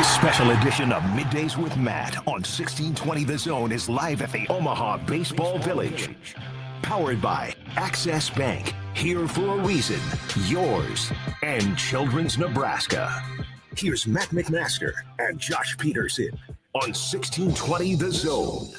This special edition of Middays with Matt on 1620 The Zone is live at the Omaha Baseball Village. Powered by Access Bank, here for a reason, yours, and Children's Nebraska. Here's Matt McMaster and Josh Peterson on 1620 The Zone.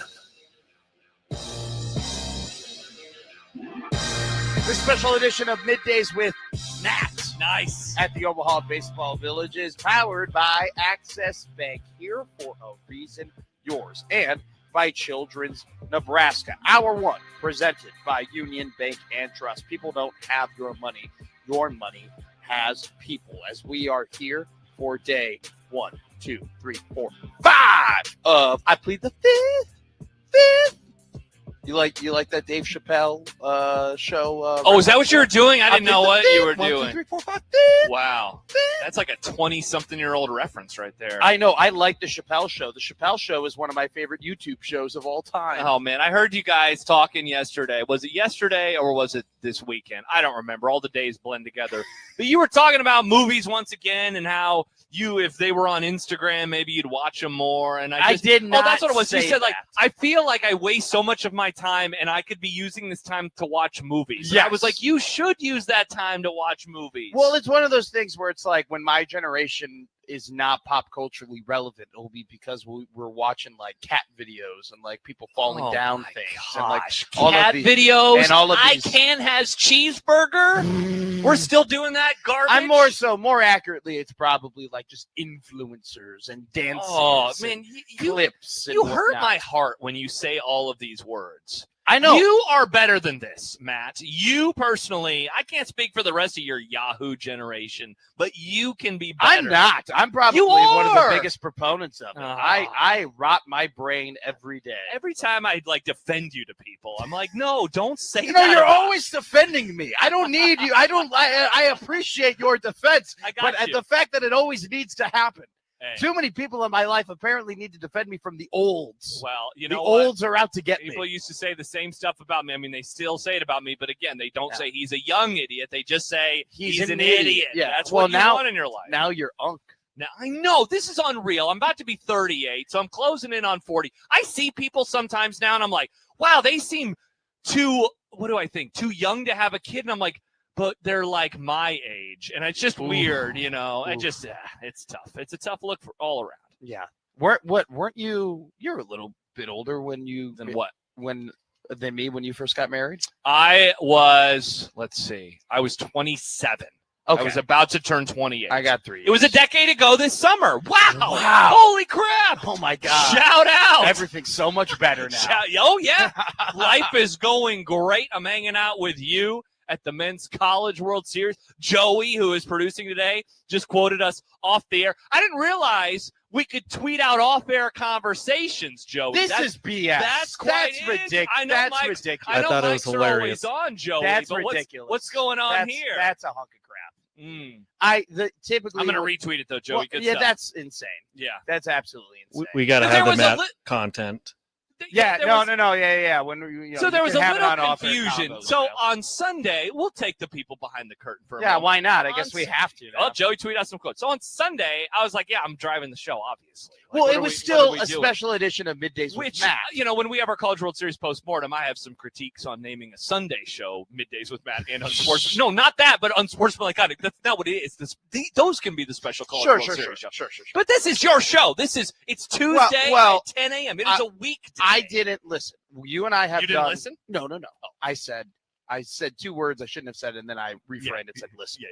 This special edition of Middays with Matt. Nice. At the Omaha Baseball Village is powered by Access Bank, here for a reason, yours, and by Children's Nebraska. Hour one, presented by Union Bank and Trust. People don't have your money has people. As we are here for day 1, 2, 3, 4, 5 of I Plead the Fifth. You like that Dave Chappelle show? Oh, is that what you were doing? I didn't know what you were 1, doing. 2, 3, 4, 5, Wow. That's like a 20-something-year-old reference right there. I know. I like the Chappelle show. The Chappelle show is one of my favorite YouTube shows of all time. Oh, man. I heard you guys talking yesterday. Was it yesterday or was it this weekend? I don't remember. All the days blend together. But you were talking about movies once again and how if they were on Instagram, maybe you'd watch them more. And I did not. Oh, that's what it was. You said, that. I feel like I waste so much of my time and I could be using this time to watch movies. Yes. I was like, you should use that time to watch movies. Well, it's one of those things where it's like when my generation is not pop culturally relevant, it'll be because we're watching like cat videos and like people falling down things. Gosh. And like all cat videos and all of I these. Can has cheeseburger. We're still doing that garbage. I'm more accurately, it's probably like just influencers and dances. Oh man, clips. You hurt my heart when you say all of these words. I know. You are better than this, Matt. You personally, I can't speak for the rest of your Yahoo generation, but you can be better. I'm not. I'm probably one of the biggest proponents of it. I rot my brain every day. Every time I defend you to people, I'm like, no, don't say that. You're always defending me. I don't need you. I appreciate your defense. But the fact that it always needs to happen. Hey. Too many people in my life apparently need to defend me from the olds. Well, the olds are out to get me. People used to say the same stuff about me. I mean, they still say it about me, but again, they don't say he's a young idiot. They just say he's an idiot. Yeah, that's what you want in your life. Now you're unk. Now, I know this is unreal. I'm about to be 38, so I'm closing in on 40. I see people sometimes now, and I'm like, wow, they seem too young to have a kid. And I'm like, but they're like my age, and it's just weird, it's tough. It's a tough look for all around. Yeah. Weren't you? You're a little bit older when you first got married. I was 27. Okay. I was about to turn 28. I got 3 years. It was a decade ago this summer. Wow. Holy crap. Oh my God. Shout out. Everything's so much better now. Oh yeah. Life is going great. I'm hanging out with you at the Men's College World Series. Joey, who is producing today, just quoted us off the air. I didn't realize we could tweet out off-air conversations, Joey. This is BS. That's ridiculous. I know that's Mike's, ridiculous. I know thought it Mike's was are hilarious. always on, Joey. That's but ridiculous. What's going on here? That's a hunk of crap. Typically I'm going to retweet it, though, Joey. Good stuff. That's insane. Yeah. That's absolutely insane. We got to have the Matt content. Yeah, yeah. When there was a little confusion. So on on Sunday, we'll take the people behind the curtain for a yeah, moment. why not? I guess we have to. Oh, Joey tweeted out some quotes. So on Sunday, I was like, yeah, I'm driving the show, obviously. Well, it was still a special edition of Middays with Matt. When we have our College World Series postmortem, I have some critiques on naming a Sunday show Middays with Matt and Unsportsmanlike. No, not that, but Unsportsmanlike. That's not what it is. Those can be the special College World Series show. Sure. But this is your show. It's Tuesday at 10 a.m. It is a weekday. I didn't listen. You and I have You didn't listen? No. Oh. I said 2 words I shouldn't have said, and then I refrained and said, listen. Yeah.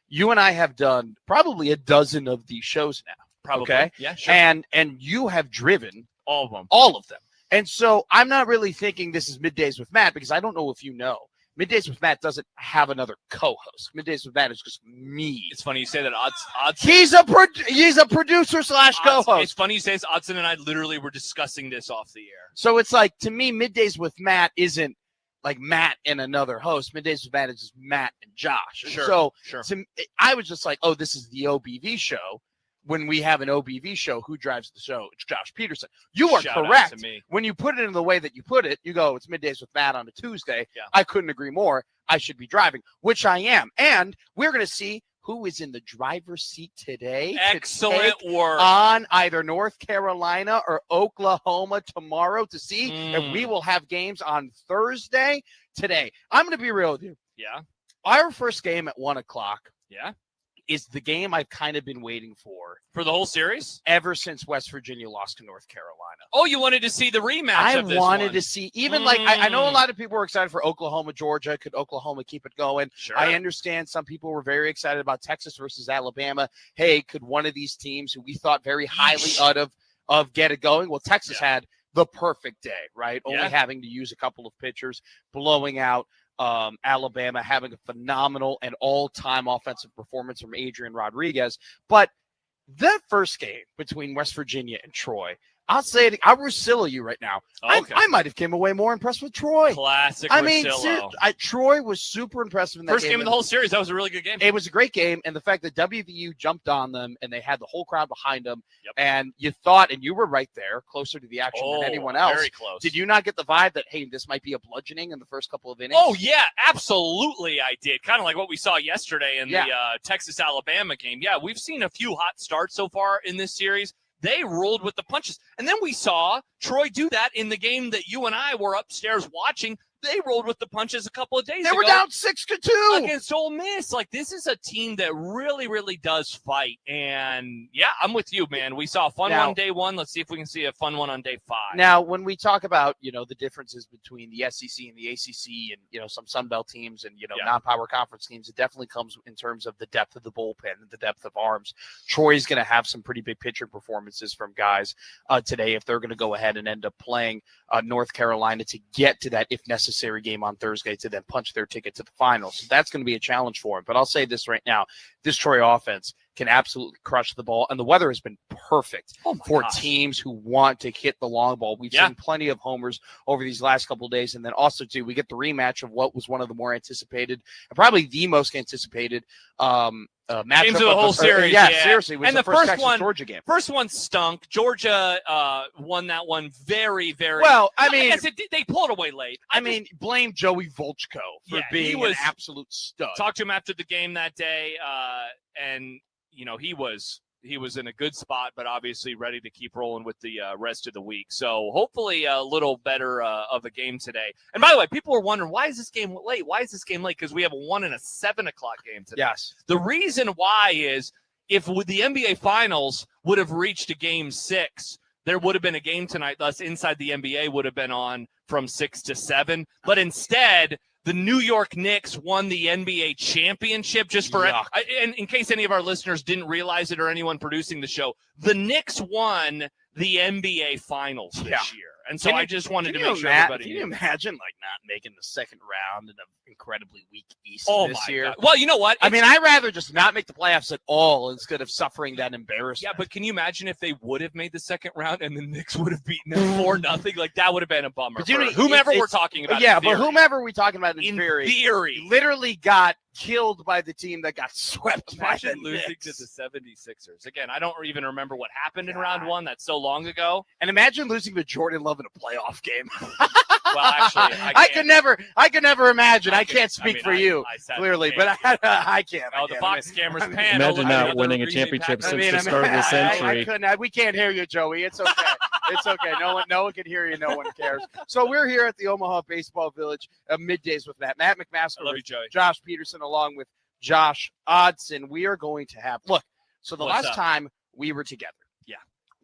You and I have done probably a dozen of these shows now. Probably. Okay? Yeah, sure. And you have driven all of them. All of them. And so I'm not really thinking this is Middays with Matt because I don't know if you know. Middays with Matt doesn't have another co-host. Middays with Matt is just me. It's funny you say that. Odds. He's a producer / co-host. It's funny you say this. Odson and I literally were discussing this off the air. So it's like, to me, Middays with Matt isn't like Matt and another host. Middays with Matt is just Matt and Josh. Sure. I was just like, oh, this is the OBV show. When we have an OBV show, who drives the show? It's Josh Peterson. You are correct. When you put it in the way that you put it, you go, it's Middays with Matt on a Tuesday. Yeah. I couldn't agree more. I should be driving, which I am. And we're going to see who is in the driver's seat today. Excellent work. On either North Carolina or Oklahoma tomorrow to see if we will have games on Thursday today. I'm going to be real with you. Yeah. Our first game at 1 o'clock. Yeah. Is the game I've kind of been waiting for the whole series ever since West Virginia lost to North Carolina. Oh, you wanted to see the rematch I of this wanted one. to see, even like, I know a lot of people were excited for Oklahoma, Georgia. Could Oklahoma keep it going? Sure. I understand some people were very excited about Texas versus Alabama. Hey, could one of these teams who we thought very highly of get it going? Well, Texas had the perfect day, right? Only having to use a couple of pitchers, blowing out Alabama, having a phenomenal and all-time offensive performance from Adrian Rodriguez. But that first game between West Virginia and Troy, I'll say it. I'll Rusilla you right now. Okay. I might have came away more impressed with Troy. Classic. I mean, Russillo. Troy was super impressive in that first game of the whole series. That was a really good game. It was a great game, and the fact that WVU jumped on them and they had the whole crowd behind them, and you thought, and you were right there, closer to the action than anyone else. Very close. Did you not get the vibe that, hey, this might be a bludgeoning in the first couple of innings? Oh, yeah, absolutely I did. Kind of like what we saw yesterday in the Texas-Alabama game. Yeah, we've seen a few hot starts so far in this series. They rolled with the punches. And then we saw Troy do that in the game that you and I were upstairs watching. They rolled with the punches a couple of days ago. They were down 6-2 against Ole Miss. Like, this is a team that really, really does fight. And, yeah, I'm with you, man. We saw a fun one day one. Let's see if we can see a fun one on day 5. Now, when we talk about, the differences between the SEC and the ACC and, some Sun Belt teams and, non-power conference teams, it definitely comes in terms of the depth of the bullpen and the depth of arms. Troy's going to have some pretty big pitching performances from guys today if they're going to go ahead and end up playing North Carolina to get to that, if necessary, game on Thursday to then punch their ticket to the finals. So that's going to be a challenge for him. But I'll say this right now, this Troy offense can absolutely crush the ball, and the weather has been perfect for teams who want to hit the long ball. We've seen plenty of homers over these last couple of days, and then also, too, we get the rematch of what was one of the more anticipated, and probably the most anticipated matchup games of the whole series. Seriously. And the first one, Georgia game. First one stunk. Georgia won that one very, very well. I mean, I guess they pulled away late. I mean, blame Joey Volchko for being an absolute stud. Talked to him after the game that day, and he was in a good spot, but obviously ready to keep rolling with the rest of the week. So hopefully a little better of a game today. And by the way, people are wondering, why is this game late? Why is this game late? Because we have a 1 and a 7 o'clock game today. Yes. The reason why is if the NBA Finals would have reached a game 6, there would have been a game tonight. Thus, Inside the NBA would have been on from 6 to 7. But instead, the New York Knicks won the NBA championship. Just for and in case any of our listeners didn't realize it or anyone producing the show, the Knicks won the NBA Finals this year. And so I just wanted to make sure everybody knew. Can you imagine not making the second round in an incredibly weak East this year? God. Well, you know what? I mean, I'd rather just not make the playoffs at all instead of suffering that embarrassment. Yeah, but can you imagine if they would have made the second round and the Knicks would have beaten them 4-0? Like, that would have been a bummer for whomever we're talking about. Yeah, but whomever we're talking about in theory literally got killed by the team that got swept by the losing Knicks. to the 76ers. Again, I don't even remember what happened in round 1. That's so long ago. And imagine losing to Jordan Love in a playoff game. Well, actually, I could never imagine. I can't speak for you, clearly, but I can't. The Fox cameras pan. Imagine not winning a championship since the start of the century. We can't hear you, Joey. It's okay. It's okay. No one can hear you. No one cares. So we're here at the Omaha Baseball Village, Middays with Matt McMaster. I love you, Joey. Josh Peterson, along with Josh Odson. We are going to have So the last time we were together,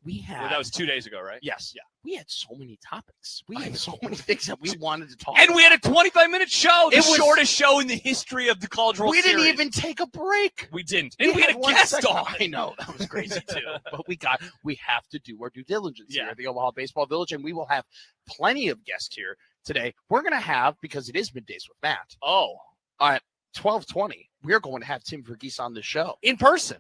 we had. Well, that was 2 days ago, right? Yes. Yeah. We had so many topics. We had so many things that we wanted to talk about. And we had a 25-minute show. The shortest show in the history of the College World Series. We didn't even take a break. We didn't. And we had a guest on. I know. That was crazy, too. But we have to do our due diligence here at the Omaha Baseball Village, and we will have plenty of guests here today. We're going to have, because it is Middays with Matt. Oh. At 12:20, we're going to have Tim Verghese on the show. In person.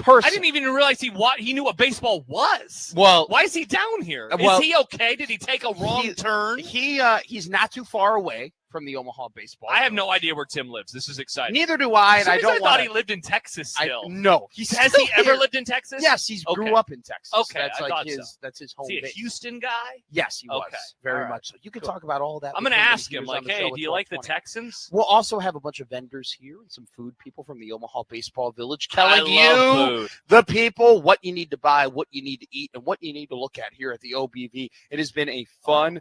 I didn't even realize he knew what baseball was. Well, why is he down here? Is he okay? Did he take a wrong turn? He's not too far away from the Omaha Baseball. I have no idea where Tim lives. This is exciting. Neither do I, and I don't thought he lived in Texas still. No. Has he ever lived in Texas? Yes, he grew up in Texas. Okay, that's I like thought his. so. That's his home Is he a base. Houston guy? Yes, he was. Okay. Very All right. much so. You can talk about all that. I'm going to ask him, like, hey, do you like the Texans? We'll also have a bunch of vendors here and some food people from the Omaha Baseball Village I telling love food. the people, what you need to buy, what you need to eat, and what you need to look at here at the OBV. It has been a fun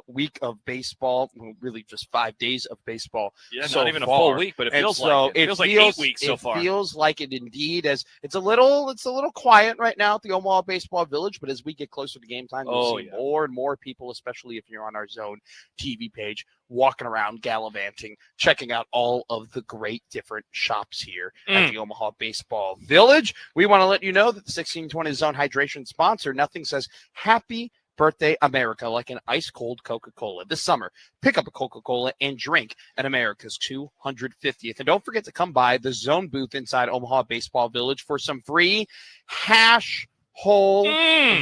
week of baseball. Well, really just 5 days of baseball. Yeah, so not even far. a full week, but it feels like it. It feels like 8 weeks so far. It feels like it indeed. As it's a little quiet right now at the Omaha Baseball Village, but as we get closer to game time, you'll see more and more people, especially if you're on our Zone TV page, walking around, gallivanting, checking out all of the great different shops here at the Omaha Baseball Village. We want to let you know that the 1620 Zone Hydration sponsor, nothing says happy birthday America like an ice cold Coca-Cola. This summer, pick up a Coca-Cola and drink at America's 250th. And don't forget to come by the Zone booth inside Omaha Baseball Village for some free hash hole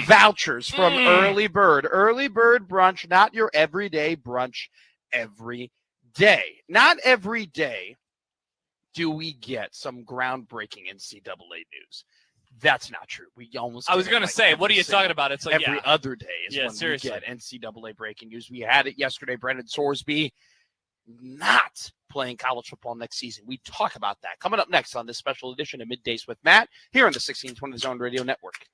vouchers from Early Bird. Early Bird brunch, not your everyday brunch every day. Not every day do we get some groundbreaking NCAA news. That's not true. We almost. I was going to say, what are you talking about? It's like every other day is when seriously. we get NCAA breaking news. We had it yesterday. Brendan Sorsby not playing college football next season. We talk about that coming up next on this special edition of Middays with Matt here on the 1620 Zone Radio Network.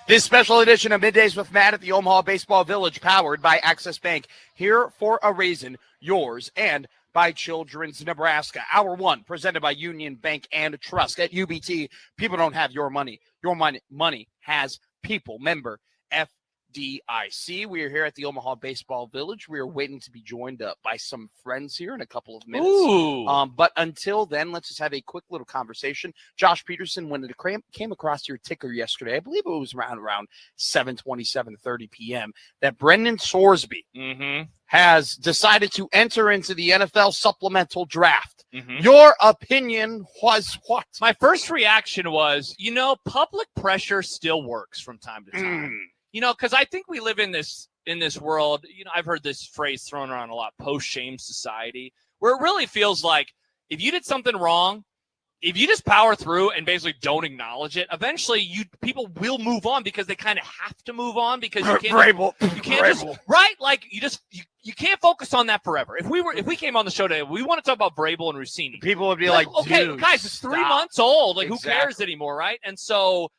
This special edition of Middays with Matt at the Omaha Baseball Village, powered by Access Bank, here for a reason, yours, and by Children's Nebraska. Hour one, presented by Union Bank and Trust. At UBT, people don't have your money. Your money has people. Member FDIC. We are here at the Omaha Baseball Village. We are waiting to be joined up by some friends here in a couple of minutes. Ooh. But until then, let's just have a quick little conversation. Josh Peterson, when it came across your ticker yesterday, I believe it was around 7:20, 7:30 p.m., that Brendan Sorsby has decided to enter into the NFL supplemental draft. Your opinion was what? My first reaction was, public pressure still works from time to time. Because I think we live in this world, I've heard this phrase thrown around a lot, post-shame society, where it really feels like if you did something wrong, if you just power through and basically don't acknowledge it, eventually people will move on because they kind of have to move on because you can't just, right? Like you can't focus on that forever. If we came on the show today, we want to talk about Vrabel and Rossini. People would be like, okay, guys, it's 3 months old. Like, exactly. Who cares anymore, right? And so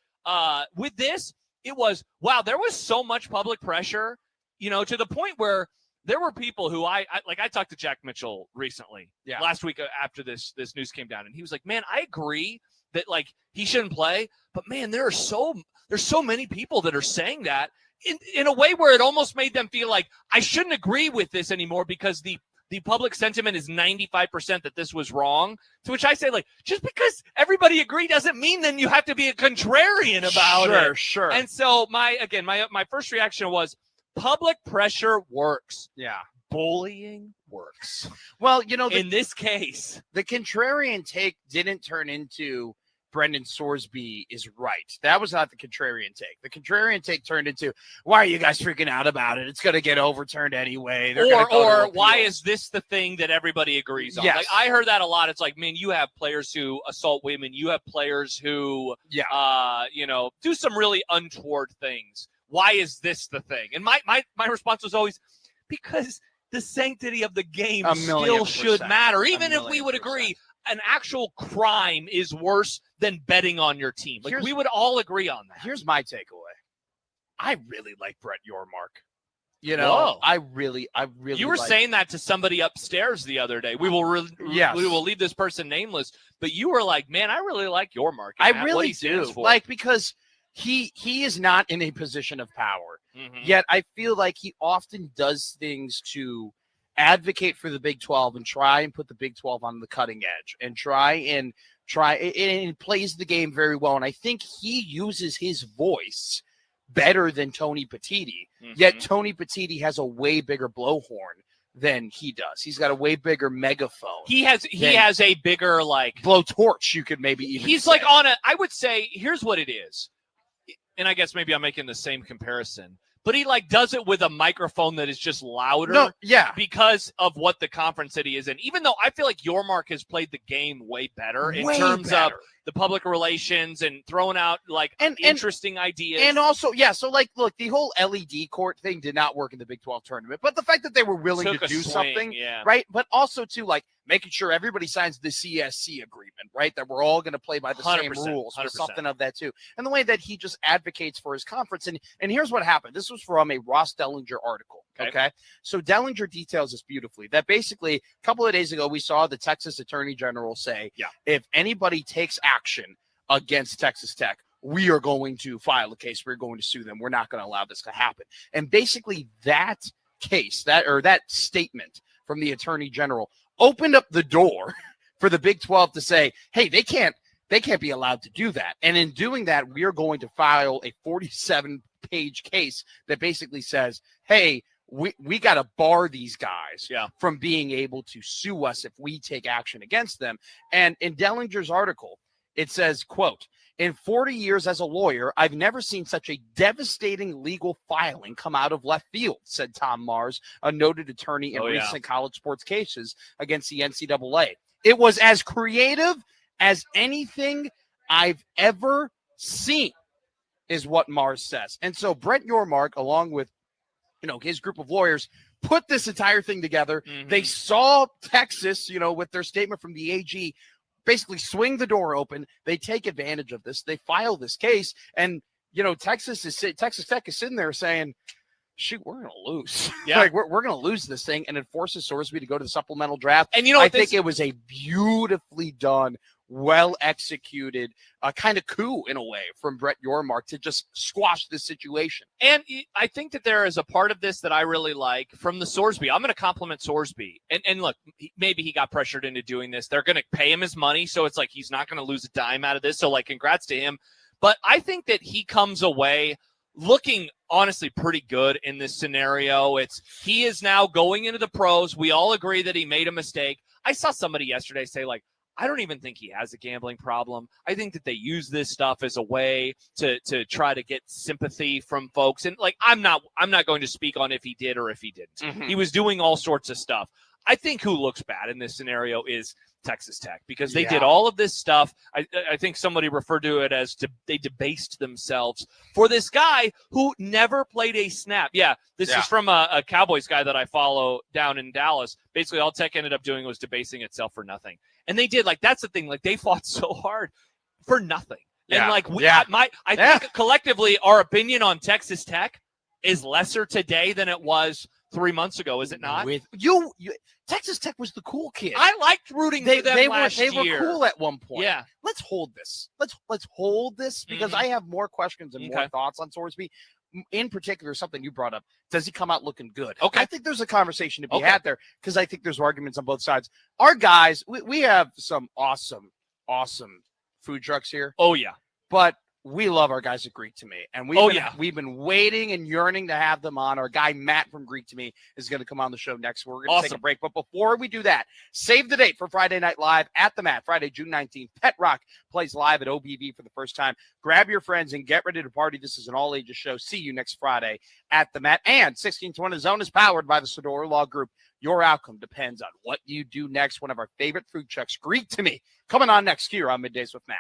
with this, it was, wow, there was so much public pressure, to the point where there were people who I talked to Jack Mitchell recently, last week after this news came down, and he was like, man, I agree that he shouldn't play, but man, there's so many people that are saying that in a way where it almost made them feel like I shouldn't agree with this anymore because the public sentiment is 95% that this was wrong. To which I say, just because everybody agreed doesn't mean then you have to be a contrarian about it. Sure. And so my first reaction was public pressure works. Yeah. Bullying works. Well, in this case, the contrarian take didn't turn into Brendan Sorsby is right. That was not the contrarian take. The contrarian take turned into, why are you guys freaking out about it? It's going to get overturned anyway. Or why is this the thing that everybody agrees on? Yes. I heard that a lot. It's like, man, you have players who assault women. You have players who, do some really untoward things. Why is this the thing? And my response was always, because the sanctity of the game still should matter. Even if we would agree an actual crime is worse than betting on your team. We would all agree on that. Here's my takeaway. I really like Brett Yormark. Whoa. I really. You were saying that to somebody upstairs the other day. We will leave this person nameless, but you were like, man, I really like Yormark. I really do. Because he is not in a position of power. Yet I feel like he often does things to advocate for the Big 12 and try and put the Big 12 on the cutting edge and try and plays the game very well. And I think he uses his voice better than Tony Petitti. Yet Tony Petitti has a way bigger blowhorn than he does. He's got a way bigger megaphone. He has a bigger blowtorch, you could maybe even he's say. I would say, here's what it is. And I guess maybe I'm making the same comparison. But he does it with a microphone that is just louder because of what the conference that he is in. Even though I feel like Yormark has played the game way better in terms of the public relations and throwing out interesting ideas. And also, look, the whole LED court thing did not work in the Big 12 tournament. But the fact that they were willing to do something, right? But also making sure everybody signs the CSC agreement, right? That we're all going to play by the same rules or something of that too. And the way that he just advocates for his conference. And here's what happened. This was from a Ross Dellinger article. Okay. So Dellinger details this beautifully. That basically a couple of days ago, we saw the Texas Attorney General say, if anybody takes action against Texas Tech, we are going to file a case. We're going to sue them. We're not going to allow this to happen. And basically that case, that statement from the Attorney General opened up the door for the Big 12 to say, hey, they can't be allowed to do that. And in doing that, we are going to file a 47-page case that basically says, hey, we got to bar these guys from being able to sue us if we take action against them. And in Dellinger's article, it says, quote, in 40 years as a lawyer, I've never seen such a devastating legal filing come out of left field, said Tom Mars, a noted attorney in recent college sports cases against the NCAA. It was as creative as anything I've ever seen, is what Mars says. And so Brett Yormark, along with his group of lawyers, put this entire thing together. They saw Texas, with their statement from the AG, basically swing the door open. They take advantage of this. They file this case, and Texas Tech is sitting there saying, shoot, we're going to lose. Yeah. Like, we're going to lose this thing, and it forces Sorsby to go to the supplemental draft. And I think it was a beautifully done, well-executed kind of coup, in a way, from Brett Yormark to just squash this situation. And I think that there is a part of this that I really like from the Sorsby. I'm going to compliment Sorsby. And look, maybe he got pressured into doing this. They're going to pay him his money, so it's like he's not going to lose a dime out of this. So, like, congrats to him. But I think that he comes away looking honestly pretty good in this scenario. He is now going into the pros. We all agree that he made a mistake. I saw somebody yesterday say, like, I don't even think he has a gambling problem. I think that they use this stuff as a way to try to get sympathy from folks. And like, I'm not going to speak on if he did or if he didn't. Mm-hmm. He was doing all sorts of stuff. I think who looks bad in this scenario is Texas Tech, because they did all of this stuff. I think somebody referred to it as they debased themselves for this guy who never played a snap. Yeah, this is from a Cowboys guy that I follow down in Dallas. Basically, all Tech ended up doing was debasing itself for nothing. And they did. Like, that's the thing. Like, they fought so hard for nothing. Yeah. And, like, I think collectively our opinion on Texas Tech is lesser today than it was 3 months ago, is it not? With Texas Tech was the cool kid. I liked rooting for them last year. They were cool at one point. Yeah. Let's hold this. Let's hold this, because I have more questions and more thoughts on Sorsby. In particular, something you brought up. Does he come out looking good? Okay. I think there's a conversation to be had there, because I think there's arguments on both sides. Our guys, we have some awesome food trucks here. Oh, yeah. But we love our guys at Greek to Me, and we've been waiting and yearning to have them on. Our guy Matt from Greek to Me is going to come on the show next. We're going to take a break, but before we do that, save the date for Friday Night Live at the Mat, Friday, June 19th. Pet Rock plays live at OBV for the first time. Grab your friends and get ready to party. This is an all-ages show. See you next Friday at the Mat. And 1620 Zone is powered by the Sador Law Group. Your outcome depends on what you do next. One of our favorite food trucks, Greek to Me, coming on next here on Middays with Matt.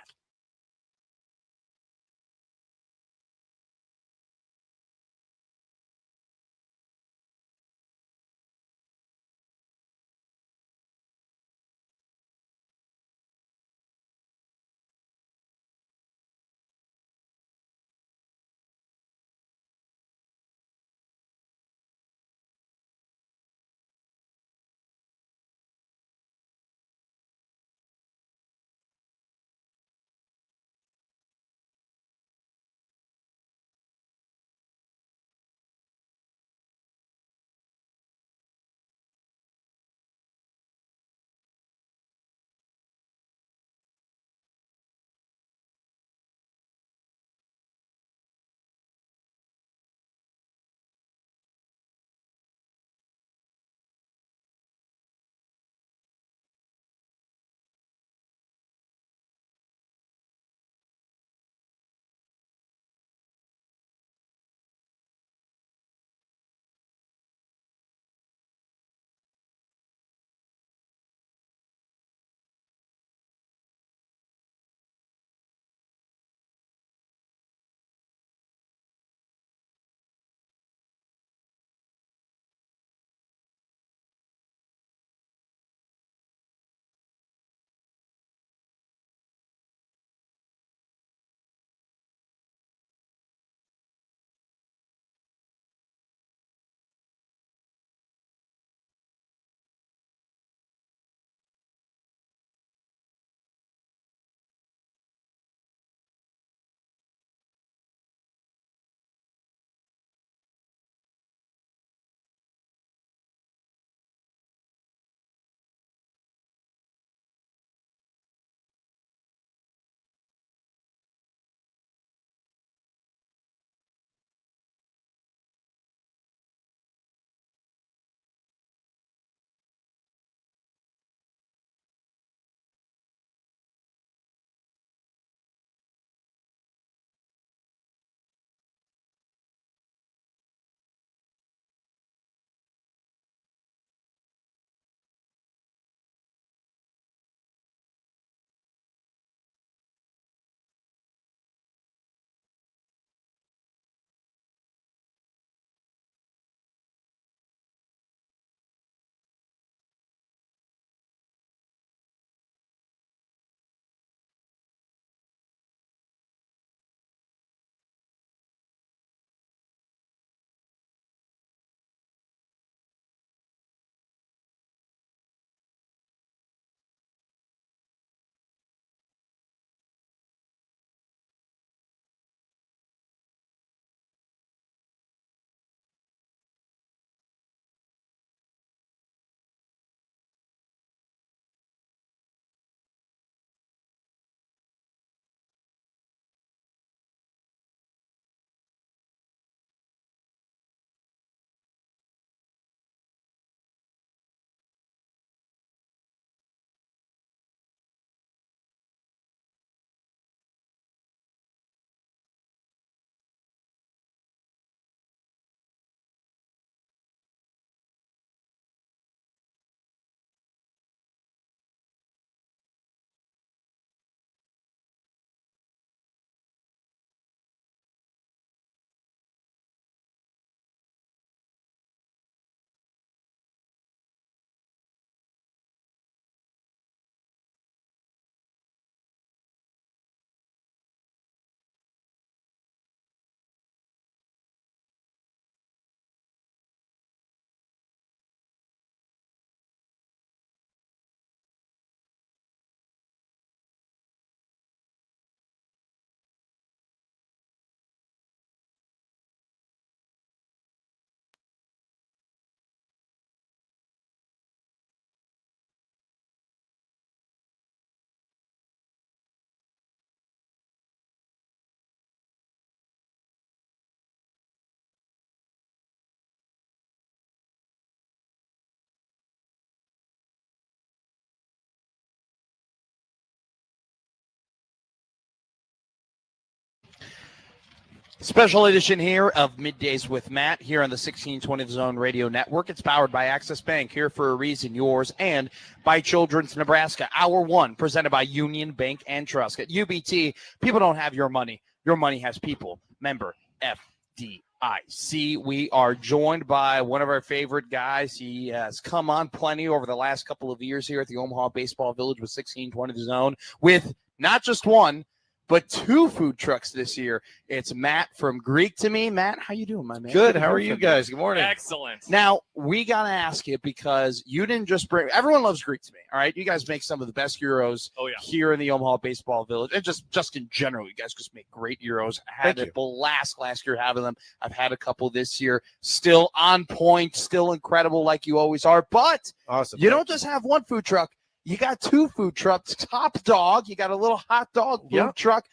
Special edition here of Middays with Matt here on the 1620 Zone Radio Network. It's powered by Access Bank, here for a reason, yours, and by Children's Nebraska. Hour one, presented by Union Bank and Trust. At UBT, people don't have your money. Your money has people. Member FDIC. We are joined by one of our favorite guys. He has come on plenty over the last couple of years here at the Omaha Baseball Village with 1620 The Zone, with not just one, but 2 food trucks this year. It's Matt from Greek to Me. Matt, how you doing, my man? Good. How are you guys? Good morning. Excellent. Now, we got to ask you, because you didn't just bring – everyone loves Greek to Me, all right? You guys make some of the best gyros here in the Omaha Baseball Village. And just in general, you guys just make great gyros. I had a blast last year having them. I've had a couple this year. Still on point, still incredible like you always are. But awesome. You don't just have one food truck. You got 2 food trucks. Top Dog. You got a little hot dog food truck.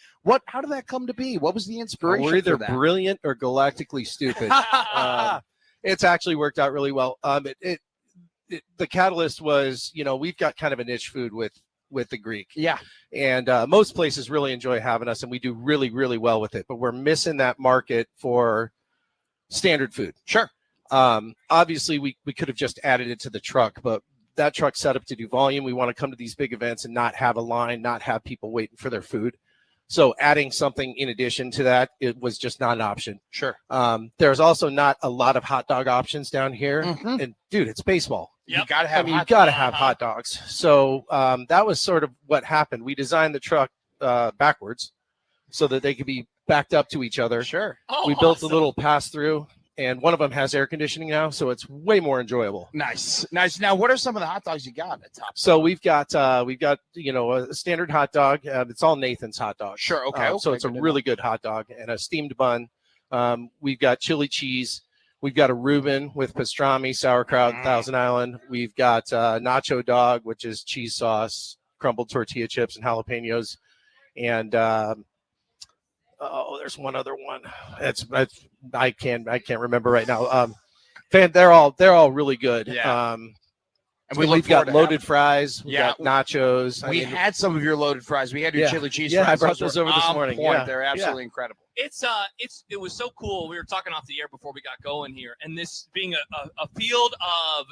How did that come to be? What was the inspiration? We're either for that? brilliant or galactically stupid. It's actually worked out really well. The catalyst was, we've got kind of a niche food with the Greek. Yeah. And most places really enjoy having us, and we do really, really well with it. But we're missing that market for standard food. Sure. Obviously, we could have just added it to the truck, but that truck's set up to do volume. We want to come to these big events and not have a line, not have people waiting for their food. So adding something in addition to that, it was just not an option. Sure. There's also not a lot of hot dog options down here. Mm-hmm. And dude, it's baseball. Yep. You got to have you got to have hot dogs. So that was sort of what happened. We designed the truck backwards so that they could be backed up to each other. Sure. We built a little pass through. And one of them has air conditioning now, so it's way more enjoyable. Nice. Now, what are some of the hot dogs you got at Top? So we've got a standard hot dog. It's all Nathan's hot dog. Sure. Okay. So it's a really good hot dog and a steamed bun. We've got chili cheese. We've got a Reuben with pastrami, sauerkraut, Thousand Island. We've got nacho dog, which is cheese sauce, crumbled tortilla chips, and jalapenos. And there's one other one. I can't remember right now. They're all really good. Yeah. And we've got loaded fries. We got nachos. We had some of your loaded fries. We had your chili cheese fries. Yeah, I brought those over this morning. Yeah. They're absolutely incredible. It was so cool. We were talking off the air before we got going here, and this being a field of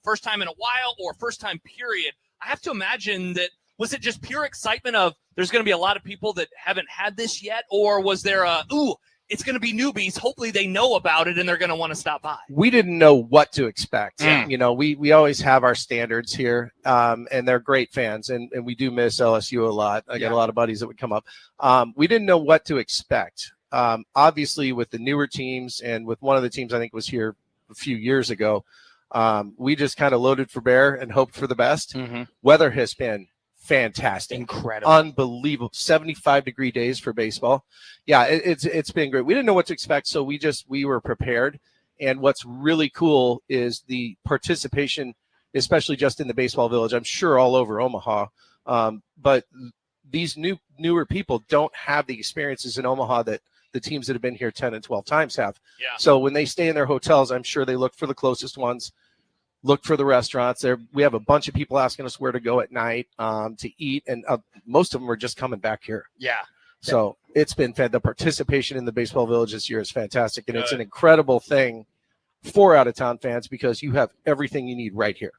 first time in a while or first time period. I have to imagine that. Was it just pure excitement of there's going to be a lot of people that haven't had this yet? Or was there it's going to be newbies. Hopefully they know about it and they're going to want to stop by. We didn't know what to expect. We always have our standards here, and they're great fans. And we do miss LSU a lot. I got a lot of buddies that would come up. We didn't know what to expect. Obviously, with the newer teams and with one of the teams I think was here a few years ago, we just kind of loaded for bear and hoped for the best. Mm-hmm. Weather has been fantastic, incredible, unbelievable. 75-degree days for baseball. Yeah, it's been great. We didn't know what to expect, so we were prepared. And what's really cool is the participation, especially just in the baseball village. I'm sure all over Omaha, but these newer people don't have the experiences in Omaha that the teams that have been here 10 and 12 times have. Yeah. So when they stay in their hotels, I'm sure they look for the closest ones. Look for the restaurants there. We have a bunch of people asking us where to go at night to eat, and most of them are just coming back here. Yeah. So it's been fed. The participation in the baseball village this year is fantastic, and it's an incredible thing for out-of-town fans because you have everything you need right here.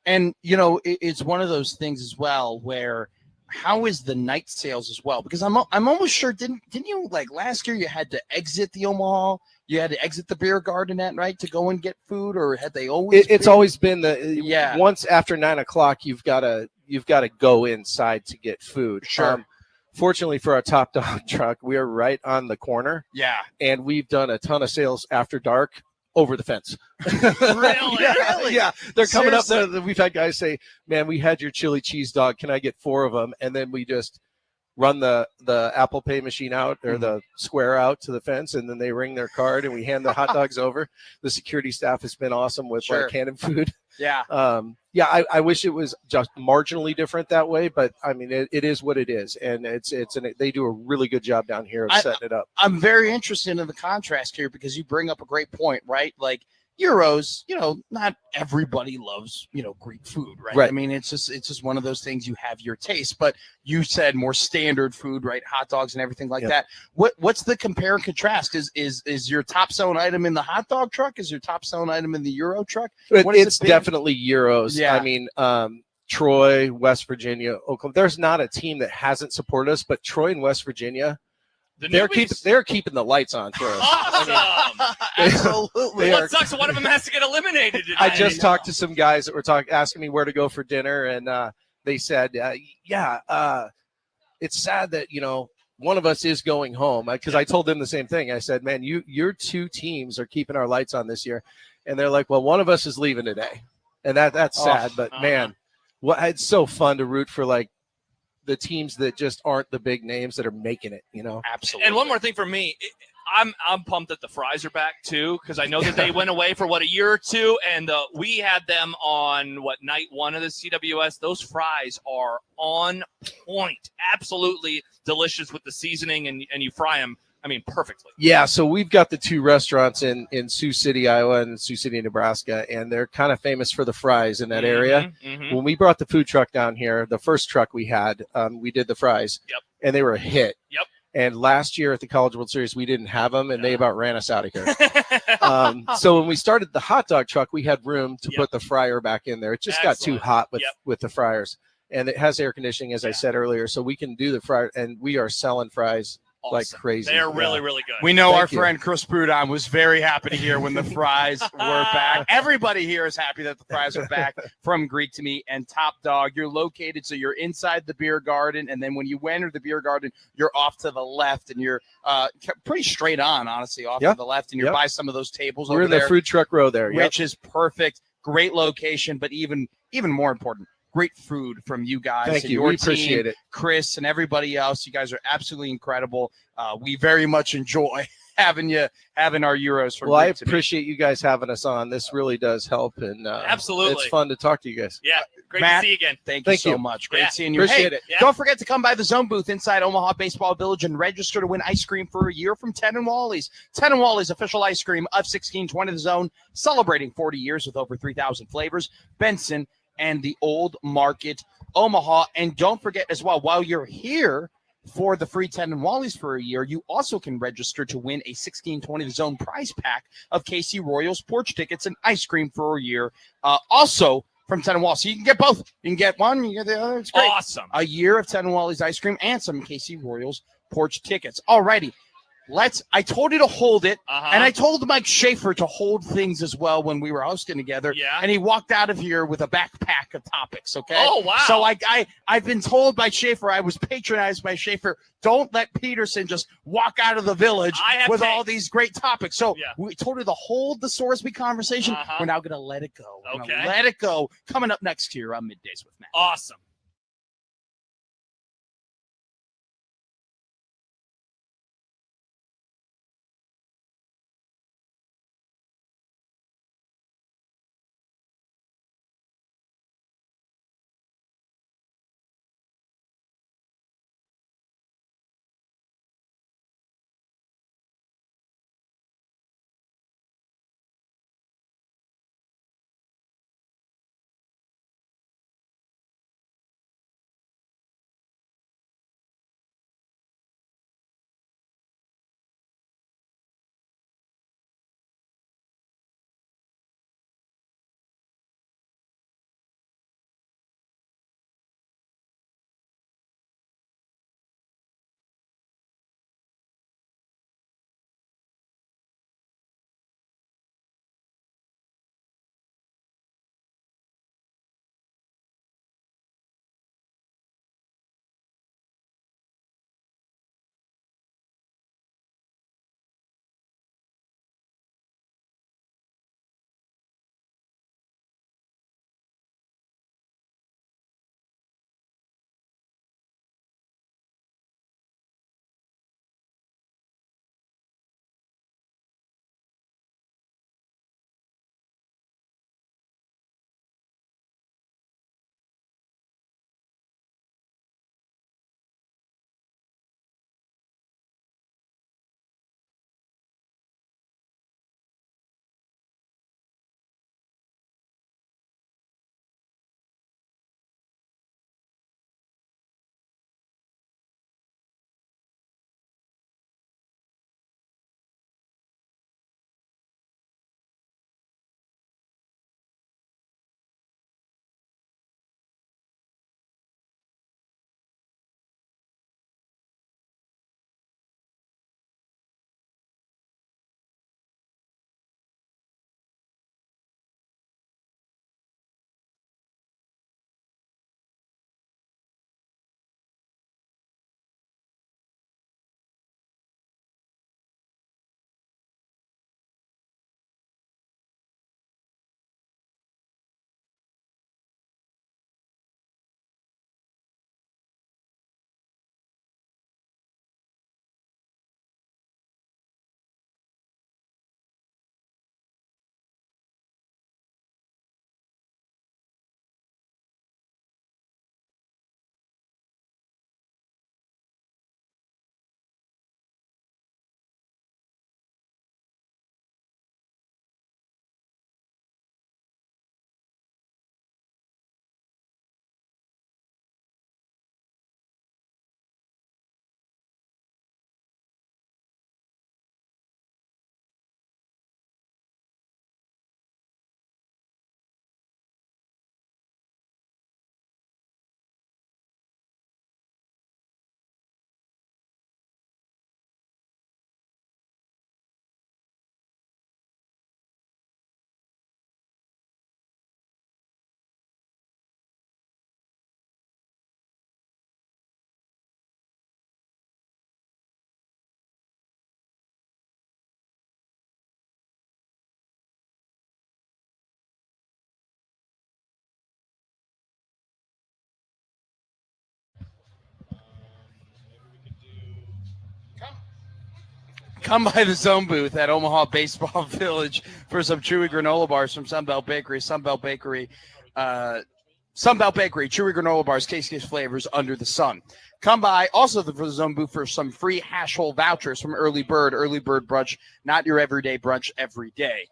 And it's one of those things as well where how is the night sales as well? Because I'm almost sure didn't you like last year you had to exit the Omaha? You had to exit the beer garden at night to go and get food, or had they always? It's always been once after 9 o'clock, you've got to go inside to get food. Sure. Fortunately for our Top Dog truck, we are right on the corner. Yeah. And we've done a ton of sales after dark over the fence. Really? Yeah. They're coming up there. We've had guys say, "Man, we had your chili cheese dog. Can I get 4 of them?" And then we just run the Apple Pay machine out or the Square out to the fence, and then they ring their card and we hand the hot dogs over. The security staff has been awesome with like cannon food. Yeah. I wish it was just marginally different that way, but I mean, it is what it is. And they do a really good job down here of setting it up. I'm very interested in the contrast here because you bring up a great point, right? Like Euros, not everybody loves, Greek food, right? Right. I mean, it's just one of those things. You have your taste, but you said more standard food, right? Hot dogs and everything like that. What's the compare and contrast? Is your top selling item in the hot dog truck? Is your top selling item in the Euro truck? It's definitely Euros. Yeah. I mean, Troy, West Virginia, Oklahoma. There's not a team that hasn't supported us, but Troy and West Virginia, they're keeping the lights on for us. Awesome. Absolutely. What sucks? One of them has to get eliminated today. I just talked to some guys that were asking me where to go for dinner, and they said, it's sad that one of us is going home, because I told them the same thing. I said, man, your two teams are keeping our lights on this year, and they're like, well, one of us is leaving today, and that's sad. But man, it's so fun to root for the teams that just aren't the big names that are making it, Absolutely. And one more thing for me, I'm pumped that the Fries are back too, because I know that they went away for a year or two, and we had them on night one of the CWS. Those fries are on point, absolutely delicious with the seasoning, and you fry them, perfectly. Yeah, so we've got the two restaurants in Sioux City, Iowa, and Sioux City, Nebraska, and they're kind of famous for the fries in that area. When we brought the food truck down here, the first truck we had, we did the fries, and they were a hit. Yep. And last year at the College World Series, we didn't have them, and they about ran us out of here. So when we started the hot dog truck, we had room to put the fryer back in there. It just got too hot with the fryers, and it has air conditioning, as I said earlier, so we can do the fryer, and we are selling fries like crazy. They're really, really good. We know our friend Chris Prudon was very happy to hear when the fries were back. Everybody here is happy that the fries are back from Greek to Me and Top Dog. You're located, so you're inside the beer garden, and then when you enter the beer garden, you're off to the left, and you're pretty straight on, honestly, off to the left, and you're by some of those tables We're over in the there, food truck row there, which is perfect. Great location, but even more important, great food from you guys. Thank and you. Your We appreciate team, it. Chris and everybody else. You guys are absolutely incredible. We very much enjoy having our Euros from. Well, I appreciate you guys having us on. This really does help, and absolutely, it's fun to talk to you guys. Yeah, great Matt, to see you again. Thank you so much. Great seeing you. Appreciate it. Don't forget to come by the Zone booth inside Omaha Baseball Village and register to win ice cream for a year from 10 and Wally's. 10 and Wally's, official ice cream of 1620 The Zone, celebrating 40 years with over 3,000 flavors. Benson and the Old Market, Omaha. And don't forget as well, while you're here for the free 10 and Wally's for a year, you also can register to win a 1620 The Zone prize pack of KC Royals porch tickets and ice cream for a year. Also from 10 and Wally's. So you can get both. You can get one, you get the other. It's great. Awesome. A year of 10 and Wally's ice cream and some KC Royals porch tickets. All righty. I told you to hold it, and I told Mike Schaefer to hold things as well when we were hosting together. Yeah. And he walked out of here with a backpack of topics, okay? Oh, wow. So I've been told by Schaefer, I was patronized by Schaefer, don't let Peterson just walk out of the village with all these great topics. So we told her to hold the Sorsby conversation. We're now going to let it go. Let it go. Coming up next here on Middays with Matt. Awesome. Come by the Zone booth at Omaha Baseball Village for some chewy granola bars from Sunbelt Bakery. Sunbelt Bakery, chewy granola bars, case flavors under the sun. Come by also for the Zone booth for some free hash hole vouchers from Early Bird. Early Bird brunch, not your everyday brunch every day.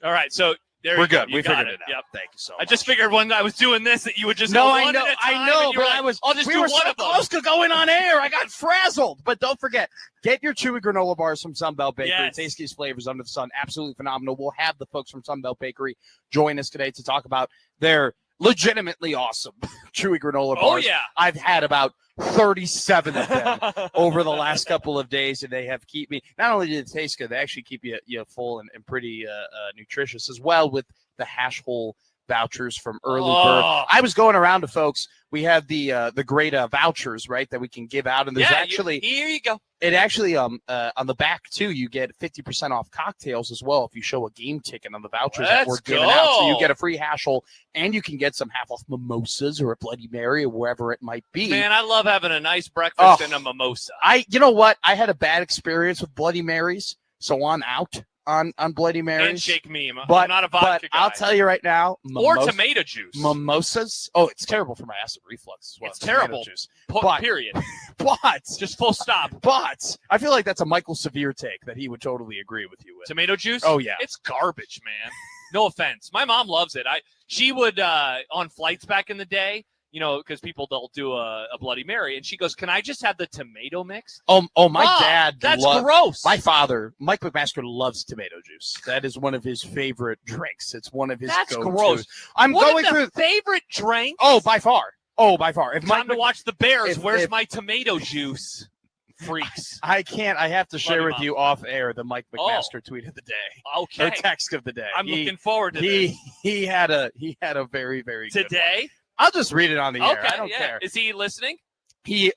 All right, so we're good. We got figured it out. Yep. Thank you so much. I just figured when I was doing this that you would just no, go I one know, at a time. I know, but like, I'll just we do were one so of them. close to going on air. I got frazzled. But don't forget, get your chewy granola bars from Sunbelt Bakery. Yes. Tastiest flavors under the sun. Absolutely phenomenal. We'll have the folks from Sunbelt Bakery join us today to talk about their legitimately awesome chewy granola bars. Oh, yeah. I've had about 37 of them over the last couple of days, and they have keep me. Not only do they taste good, they actually keep you full and pretty nutritious as well with the hash hole vouchers from Early Bird. I was going around to folks. We have the great vouchers, right, that we can give out, and there's here you go. It actually on the back too, you get 50% off cocktails as well if you show a game ticket on the vouchers that we're giving out. So you get a free hash hole, and you can get some half off mimosas or a Bloody Mary or wherever it might be. Man, I love having a nice breakfast and a mimosa. You know what? I had a bad experience with Bloody Marys, so I'm out on Bloody Marys. Handshake meme. But, I'm not a vodka guy. I'll tell you right now. Or tomato juice. Mimosas. Oh, it's terrible for my acid reflux as well. It's terrible. Juice. Period. But just full stop. But I feel like that's a Michael Severe take that he would totally agree with you with. Tomato juice? Oh, yeah. It's garbage, man. No offense. My mom loves it. She would on flights back in the day, because people they'll do a Bloody Mary, and she goes, "Can I just have the tomato mix?" Oh, my dad. That's gross. My father, Mike McMaster, loves tomato juice. That is one of his favorite drinks. It's one of his. That's go-tos. gross. I'm one going of the through favorite drinks. Oh, by far. If Time to watch the Bears. Where's if- my tomato juice? Freaks. I can't. I have to share with you off air the Mike McMaster tweet of the day. Okay. Or text of the day. I'm looking forward to this. He had a very, very good Today? one. I'll just read it on the air. Okay, I don't care. Is he listening?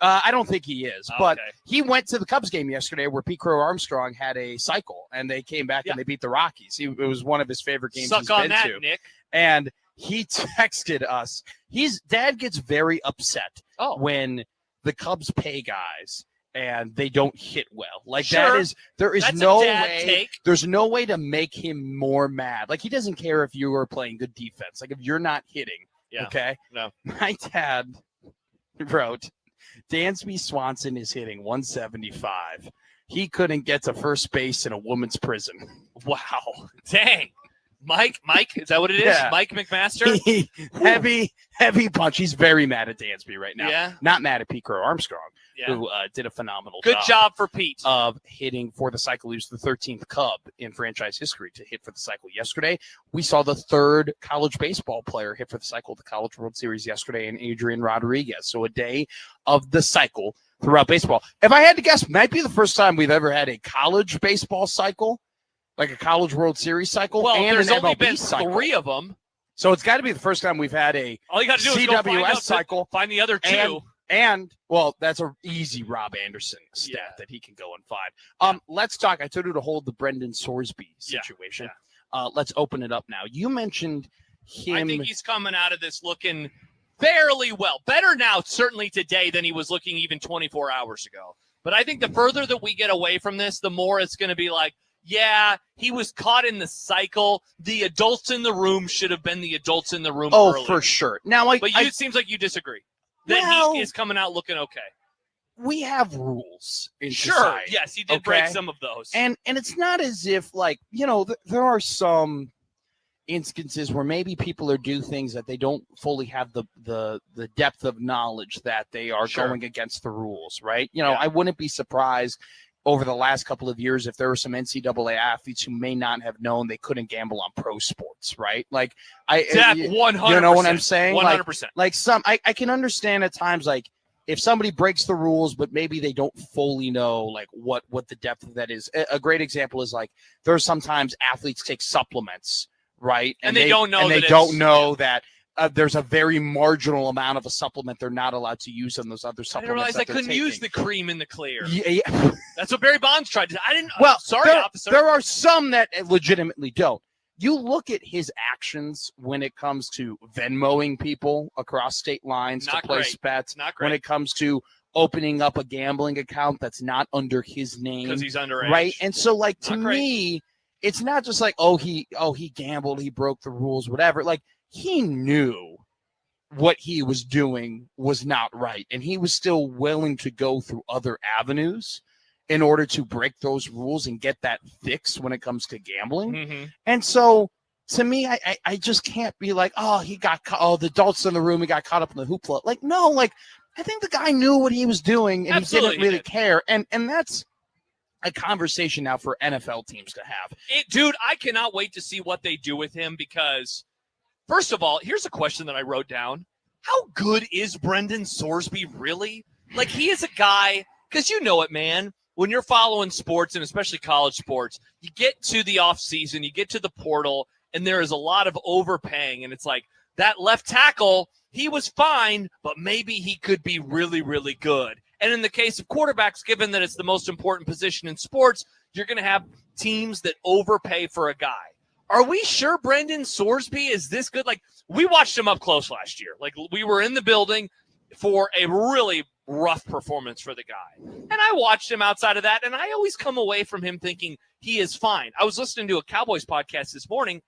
I don't think he is, but Okay. he went to the Cubs game yesterday where Pete Crow Armstrong had a cycle, and they came back and they beat the Rockies. It was one of his favorite games he's Suck on been that, to. Nick. And he texted us. Dad gets very upset when the Cubs pay guys and they don't hit well. Like there is That's no a dad way. take. There's no way to make him more mad. Like he doesn't care if you are playing good defense. Like if you're not hitting. Yeah. Okay. No. My dad wrote, Dansby Swanson is hitting 175. He couldn't get to first base in a woman's prison. Wow. Dang. Mike, is that what it is? Yeah. Mike McMaster? heavy punch. He's very mad at Dansby right now. Yeah. Not mad at Pete Crow Armstrong, Yeah. who did a phenomenal Good job for Pete. of hitting for the cycle. He was the 13th Cub in franchise history to hit for the cycle yesterday. We saw the third college baseball player hit for the cycle at the College World Series yesterday in Adrian Rodriguez. So a day of the cycle throughout baseball. If I had to guess, might be the first time we've ever had a college baseball cycle, like a College World Series cycle, Well, and there's an only MLB been cycle. 3 of them. So it's got to be the first time we've had a All you got to do is go CWS cycle. find the other 2. And well, that's an easy Rob Anderson stat that he can go and find. Let's talk. I told you to hold the Brendan Sorsby situation. Let's open it up now. You mentioned him. I think he's coming out of this looking fairly well. Better now, certainly today, than he was looking even 24 hours ago. But I think the further that we get away from this, the more it's going to be like, yeah, he was caught in the cycle. The adults in the room should have been the adults in the room earlier. For sure. Now, But it seems like you disagree. That he is coming out looking okay. We have rules in Sure. society. Yes, he did break some of those. And it's not as if, like, there are some instances where maybe people do things that they don't fully have the depth of knowledge that they are going against the rules, right? I wouldn't be surprised over the last couple of years if there were some NCAA athletes who may not have known they couldn't gamble on pro sports, right? Like, 100%. You know what I'm saying? 100%. Like I can understand at times, like, if somebody breaks the rules, but maybe they don't fully know, like, what the depth of that is. A great example is, like, there's sometimes athletes take supplements, right? And they don't know and that they don't know that there's a very marginal amount of a supplement they're not allowed to use on those other I supplements. didn't realize I couldn't use taking. the cream in the clear. Yeah. That's what Barry Bonds tried to do. I didn't. Well, sorry, officer. There are some that legitimately don't. You look at his actions when it comes to Venmoing people across state lines Not to place great. bets. Not great. When it comes to opening up a gambling account that's not under his name because he's underage, right? And so, like, to Not great. me, it's not just like, oh, he gambled, he broke the rules, whatever. Like, he knew what he was doing was not right, and he was still willing to go through other avenues in order to break those rules and get that fix when it comes to gambling. Mm-hmm. And so, to me, I just can't be like, oh, the adults in the room, he got caught up in the hoopla. Like, no, like, I think the guy knew what he was doing, and Absolutely, he didn't really care. And that's a conversation now for NFL teams to have. Dude, I cannot wait to see what they do with him because, first of all, here's a question that I wrote down. How good is Brendan Sorsby really? Like, he is a guy, because you know it, man. When you're following sports, and especially college sports, you get to the offseason, you get to the portal, and there is a lot of overpaying. And it's like, that left tackle, he was fine, but maybe he could be really, really good. And in the case of quarterbacks, given that it's the most important position in sports, you're going to have teams that overpay for a guy. Are we sure Brendan Sorsby is this good? Like, we watched him up close last year. Like, we were in the building for a really rough performance for the guy. And I watched him outside of that, and I always come away from him thinking he is fine. I was listening to a Cowboys podcast this morning,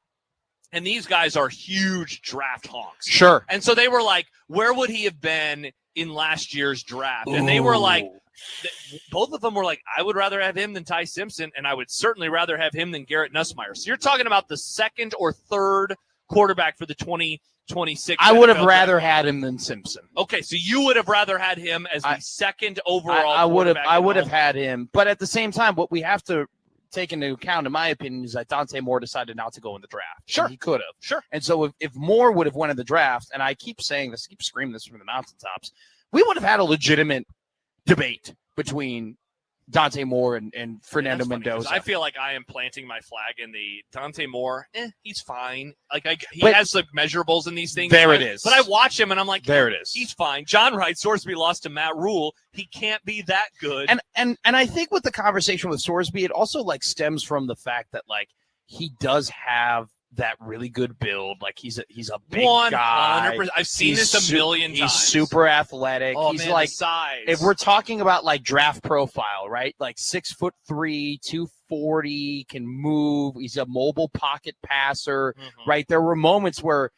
and these guys are huge draft honks. Sure. And so they were like, where would he have been in last year's draft? And they were like, both of them were like, I would rather have him than Ty Simpson, and I would certainly rather have him than Garrett Nussmeier. So you're talking about the second or third quarterback for the 2026. I would have NFL rather draft. had him than Simpson. Okay, so you would have rather had him as the second overall I would have quarterback. had him. But at the same time, what we have to take into account, in my opinion, is that Dante Moore decided not to go in the draft. Sure. And he could have. Sure. And so if Moore would have went in the draft, and I keep saying this, keep screaming this from the mountaintops, we would have had a legitimate debate between Dante Moore and Fernando That's funny, 'cause Mendoza. I feel like I am planting my flag in the Dante Moore. He's fine. Like, he But has like measurables in these things. There it is. But I watch him and I'm like, There it is. He's fine. John Wright, Sorsby lost to Matt Rule. He can't be that good. And I think with the conversation with Sorsby, it also like stems from the fact that like he does have that really good build. Like he's a big 100%. guy. I've seen this a million times. He's super athletic. Oh, He's man, like, the size. if we're talking about like draft profile, right? Like 6'3", 240, can move. He's a mobile pocket passer, right? There were moments where,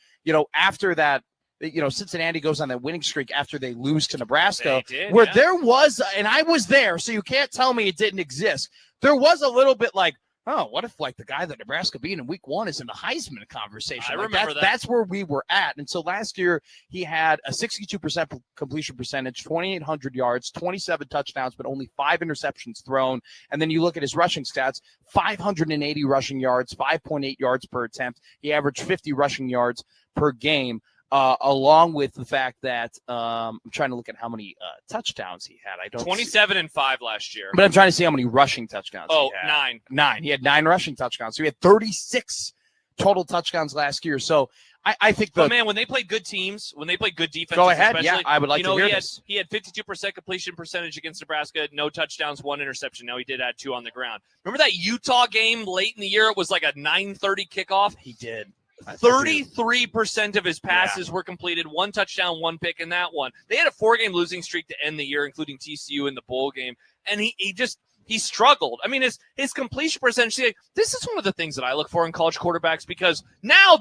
after that, Cincinnati goes on that winning streak after they lose to Nebraska, there was, and I was there, so you can't tell me it didn't exist. There was a little bit like, oh, what if like the guy that Nebraska beat in week 1 is in the Heisman conversation? I remember that. That's where we were at. And so last year he had a 62% completion percentage, 2,800 yards, 27 touchdowns, but only 5 interceptions thrown. And then you look at his rushing stats, 580 rushing yards, 5.8 yards per attempt. He averaged 50 rushing yards per game. Along with the fact that I'm trying to look at how many touchdowns he had. I don't 27 and 5 last year. But I'm trying to see how many rushing touchdowns he had. 9. 9. He had 9 rushing touchdowns. So he had 36 total touchdowns last year. So I think but man, when they played good teams, when they played good defenses, go ahead. Yeah, I would like to hear this. He had 52% completion percentage against Nebraska, no touchdowns, 1 interception. Now he did add 2 on the ground. Remember that Utah game late in the year? It was like a 9:30 kickoff. He did. 33% of his passes were completed, 1 touchdown, 1 pick in that one. They had a 4-game losing streak to end the year, including TCU in the bowl game. And he struggled. I mean, his completion percentage, this is one of the things that I look for in college quarterbacks, because now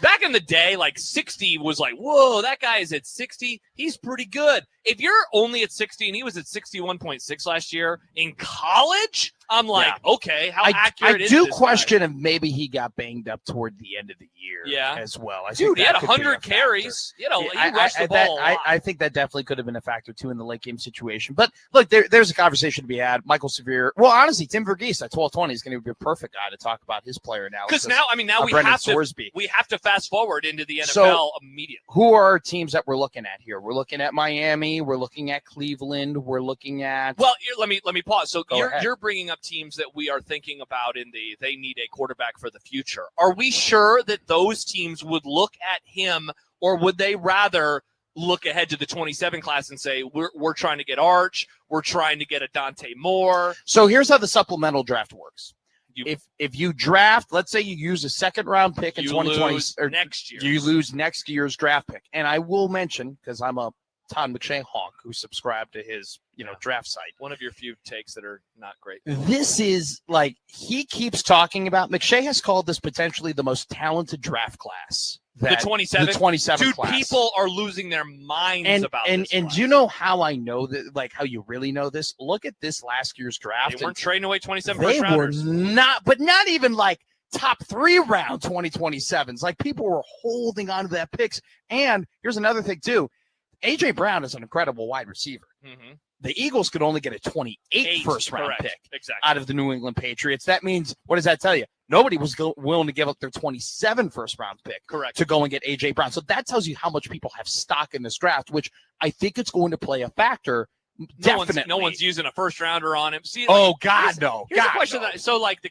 back in the day, like 60 was like, whoa, that guy is at 60. He's pretty good. If you're only at 60 and he was at 61.6 last year in college, I'm like, okay, how accurate is this? I do question if maybe he got banged up toward the end of the year as well. Dude, he had 100 carries. He rushed the ball a lot. I think that definitely could have been a factor, too, in the late game situation. But, look, there's a conversation to be had. Michael Severe. Well, honestly, Tim Verghese at 12:20 is going to be a perfect guy to talk about his player analysis. Because now we have to fast forward into the NFL immediately. Who are our teams that we're looking at here? We're looking at Miami. We're looking at Cleveland. We're looking at. Well, let me pause. So you're bringing up teams that we are thinking about they need a quarterback for the future. Are we sure that those teams would look at him, or would they rather look ahead to the 27 class and say, we're trying to get Arch, we're trying to get a Dante Moore? So here's how the supplemental draft works. If you draft, let's say you use a 2nd-round pick in 2020 next year, you lose next year's draft pick. And I will mention, because I'm a Todd McShay honk who subscribed to his draft site. One of your few takes that are not great. This is like he keeps talking about. McShay has called this potentially the most talented draft class. The 27? The 27 Dude, class. People are losing their minds about this. And do you know how I know that, like how you really know this? Look at this last year's draft. They weren't trading away 27 They first rounders. were not even like top 3 round 2027s. Like people were holding on to that picks. And here's another thing too. A.J. Brown is an incredible wide receiver. Mm-hmm. The Eagles could only get a 28 first round correct. pick Exactly. out of the New England Patriots. That means, what does that tell you? Nobody was willing to give up their 27 first round pick Correct. to go and get A.J. Brown. So that tells you how much people have stock in this draft, which I think it's going to play a factor. Definitely. No one's using a first rounder on him. See, oh, God, no. Here's God, a question no. so like to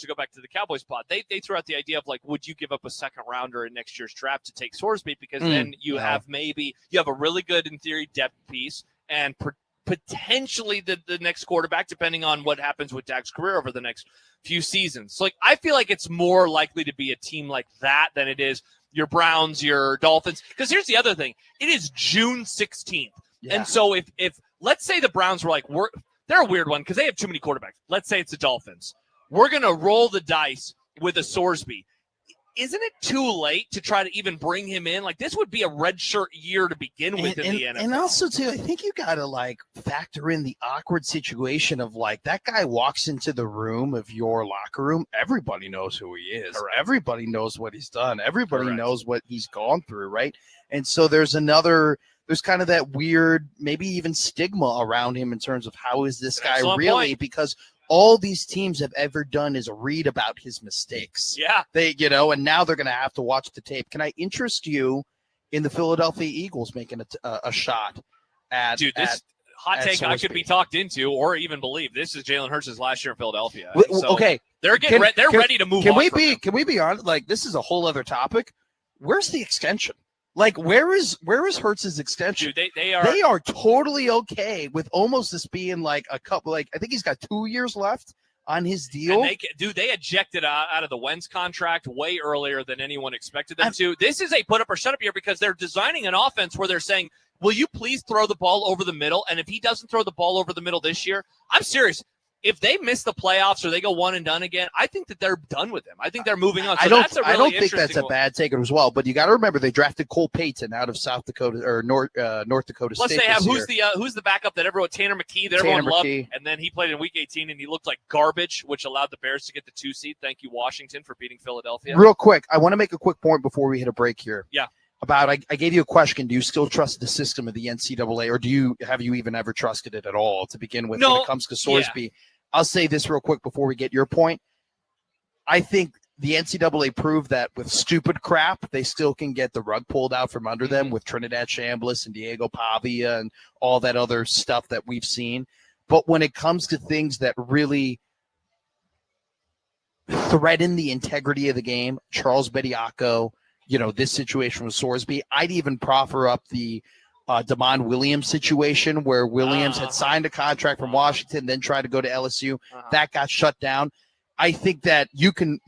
go back to the Cowboys pod, they threw out the idea of like, would you give up a second rounder in next year's draft to take Sorsby? Because then you have a really good, in theory, depth piece and potentially the next quarterback, depending on what happens with Dak's career over the next few seasons. So, like, I feel like it's more likely to be a team like that than it is your Browns, your Dolphins. Because here's the other thing. It is June 16th. Yeah. And so if let's say the Browns were like, they're a weird one because they have too many quarterbacks. Let's say it's the Dolphins. We're going to roll the dice with a Sorsby. Isn't it too late to try to even bring him in? Like, this would be a redshirt year to begin with in the NFL. And also, too, I think you got to, like, factor in the awkward situation of, like, that guy walks into the room of your locker room. Everybody knows who he is. Correct. Everybody knows what he's done. Everybody Correct. knows what he's gone through, right? And so there's kind of that weird, maybe even stigma around him in terms of how is this guy Excellent really? point. Because all these teams have ever done is read about his mistakes. Yeah. And now they're going to have to watch the tape. Can I interest you in the Philadelphia Eagles making a shot at hot take I could be talked into or even believe. This is Jalen Hurts' last year in Philadelphia. So okay. They're ready to move on. Can we be honest? Like, this is a whole other topic. Where's the extension? Like, where is Hurts' extension? Dude, they are totally okay with almost this being like a couple. Like, I think he's got 2 years left on his deal. And they ejected out of the Wentz contract way earlier than anyone expected them to. This is a put up or shut up year because they're designing an offense where they're saying, will you please throw the ball over the middle? And if he doesn't throw the ball over the middle this year, I'm serious. If they miss the playoffs or they go one and done again, I think that they're done with him. I think they're moving on. So I don't think that's a bad take as well. But you got to remember they drafted Cole Payton out of South Dakota or North Dakota State. Plus they have who's the backup that everyone Tanner McKee that everyone loved, and then he played in Week 18 and he looked like garbage, which allowed the Bears to get the 2 seed. Thank you, Washington, for beating Philadelphia. Real quick, I want to make a quick point before we hit a break here. Yeah. I gave you a question. Do you still trust the system of the NCAA, or have you even ever trusted it at all to begin with when it comes to Sorsby? Yeah. I'll say this real quick before we get your point. I think the NCAA proved that with stupid crap, they still can get the rug pulled out from under them with Trinidad Chambliss and Diego Pavia and all that other stuff that we've seen. But when it comes to things that really threaten the integrity of the game, Charles Bediako, this situation with Sorsby, I'd even proffer up the Damon Williams situation where Williams had signed a contract from Washington, then tried to go to LSU. That got shut down. I think that you can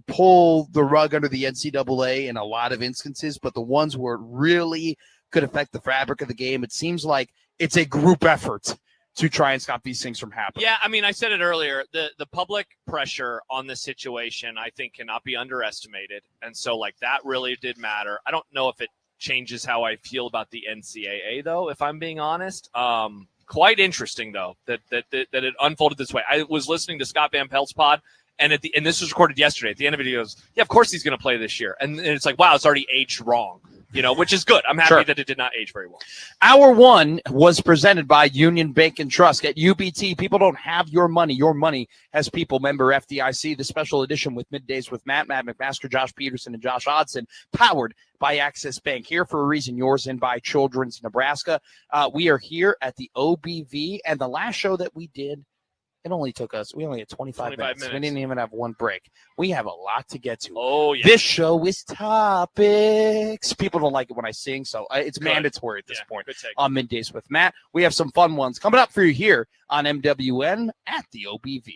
pull the rug under the NCAA in a lot of instances, but the ones where it really could affect the fabric of the game, it seems like it's a group effort to try and stop these things from happening. Yeah, I mean, I said it earlier. The public pressure on this situation, I think, cannot be underestimated. And so, like, that really did matter. I don't know if it changes how I feel about the NCAA, though, if I'm being honest. Quite interesting, though, that it unfolded this way. I was listening to Scott Van Pelt's pod, and this was recorded yesterday. At the end of it, he goes, yeah, of course he's going to play this year. And it's like, wow, it's already aged wrong. Which is good. I'm happy that it did not age very well. Hour one was presented by Union Bank and Trust. At UBT, people don't have your money. Your money has people. Member FDIC, the special edition with Middays with Matt McMaster, Josh Peterson, and Josh Hodson, powered by Access Bank. Here for a reason, yours and by Children's Nebraska. We are here at the OBV, and the last show that we did, we only had 25 minutes. We didn't even have one break. We have a lot to get to. Oh, yeah. This show is topics. People don't like it when I sing, so it's mandatory at this point on Middays with Matt. We have some fun ones coming up for you here on MWN at the OBV.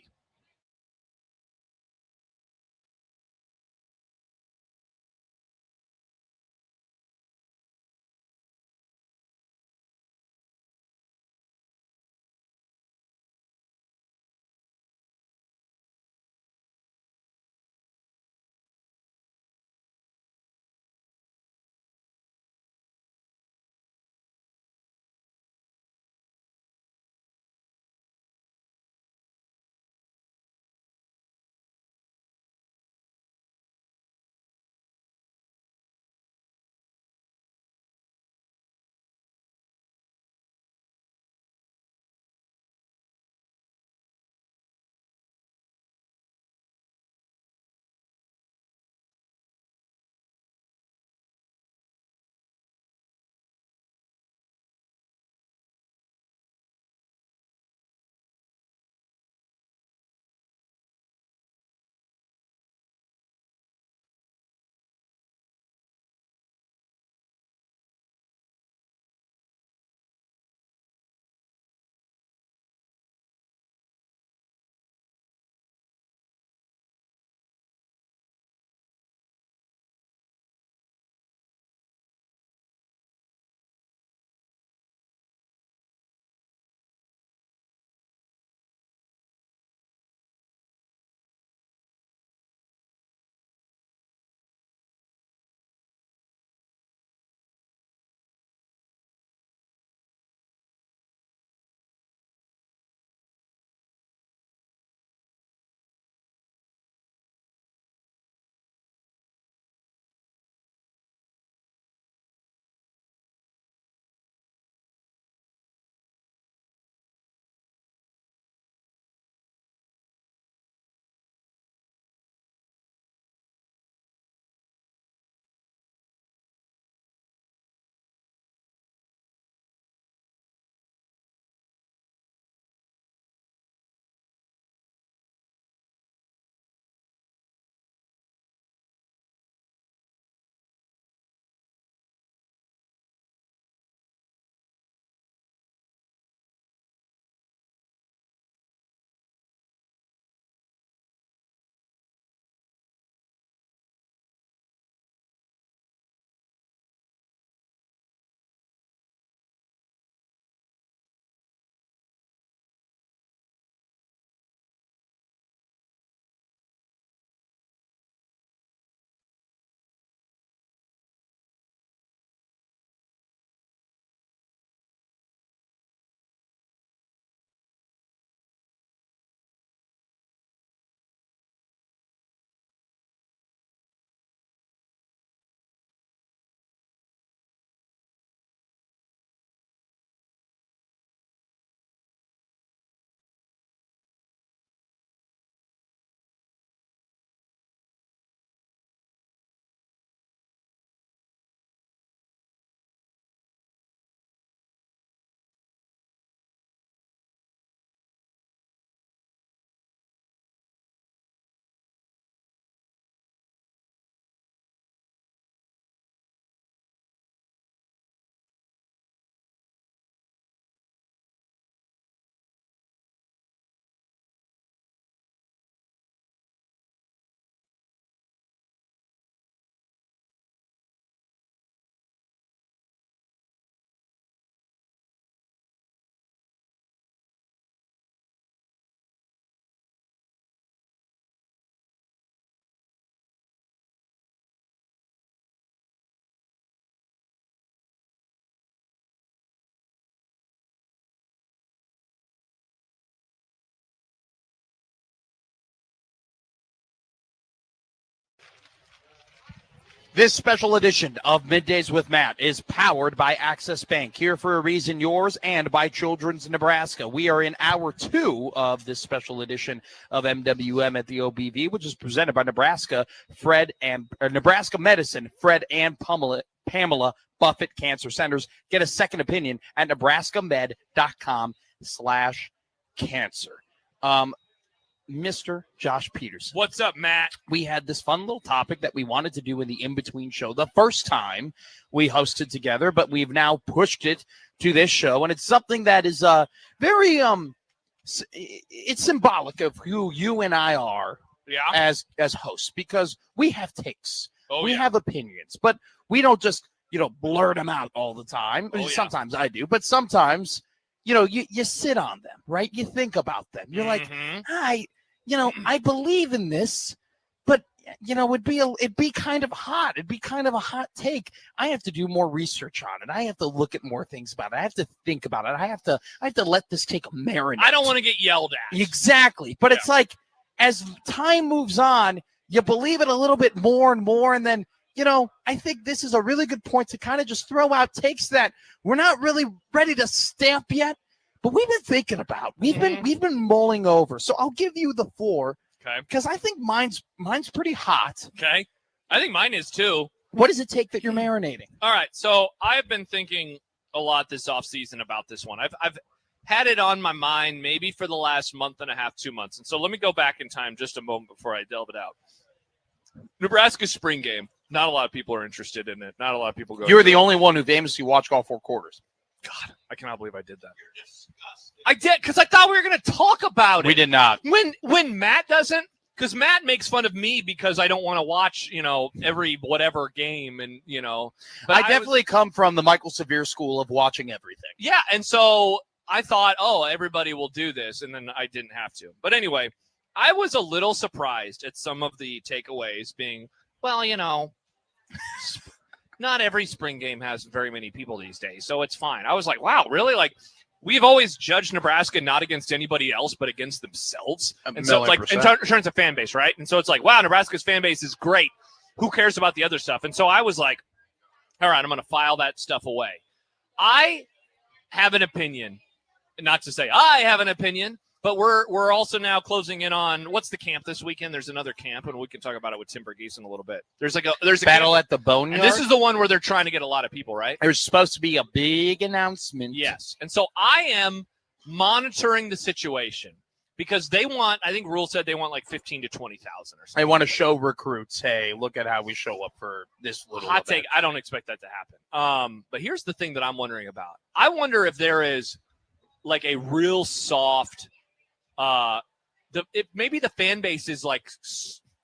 This special edition of Middays with Matt is powered by Access Bank, here for a reason, yours, and by Children's Nebraska. We are in hour 2 of this special edition of MWM at the OBV, which is presented by Nebraska Medicine, Fred and Pamela Buffett Cancer Centers. Get a second opinion at nebraskamed.com/cancer. Mr. Josh Peterson. What's up, Matt? We had this fun little topic that we wanted to do in the in-between show the first time we hosted together, but we've now pushed it to this show, and it's something that is very it's symbolic of who you and I are as hosts, because we have takes. We have opinions, but we don't just, blurt them out all the time. Sometimes I do, but sometimes, you sit on them, right? You think about them. You're like, I believe in this, but it'd be kind of hot. It'd be kind of a hot take. I have to do more research on it. I have to look at more things about it. I have to think about it. I have to let this take a marinade. I don't want to get yelled at. Exactly. But it's like, as time moves on, you believe it a little bit more and more, and then I think this is a really good point to kind of just throw out takes that we're not really ready to stamp yet, but we've been thinking about. We've been mulling over. So I'll give you the floor, because I think mine's pretty hot. Okay, I think mine is too. What does it take that you're marinating? All right, so I've been thinking a lot this offseason about this one. I've had it on my mind maybe for the last month and a half, 2 months, and so let me go back in time just a moment before I delve it out. Nebraska's spring game. Not a lot of people are interested in it. Not a lot of people go. You're the only one who famously watched all 4 quarters. God, I cannot believe I did that. You're disgusting. I did, because I thought we were going to talk about it. We did not. When Matt doesn't, because Matt makes fun of me because I don't want to watch, every whatever game, and But I definitely come from the Michael Severe school of watching everything. Yeah, and so I thought, everybody will do this, and then I didn't have to. But anyway, I was a little surprised at some of the takeaways being, not every spring game has very many people these days, so it's fine. I was like, wow, really? Like, we've always judged Nebraska not against anybody else, but against themselves. And so it's like, in terms of fan base, right? And so it's like, wow, Nebraska's fan base is great. Who cares about the other stuff? And so I was like, all right, I'm going to file that stuff away. I have an opinion. Not to say I have an opinion, but we're also now closing in on, what's the camp this weekend? There's another camp, and we can talk about it with Tim Bergees in a little bit. There's a battle camp at the Boneyard. And this is the one where they're trying to get a lot of people, right? There's supposed to be a big announcement. Yes. And so I am monitoring the situation, because they want, I think Rule said they want like 15 to 20,000 or something. They want to show recruits, hey, look at how we show up for this little hot event. take. I don't expect that to happen. But here's the thing that I'm wondering about. I wonder if there is like a real soft, maybe the fan base is like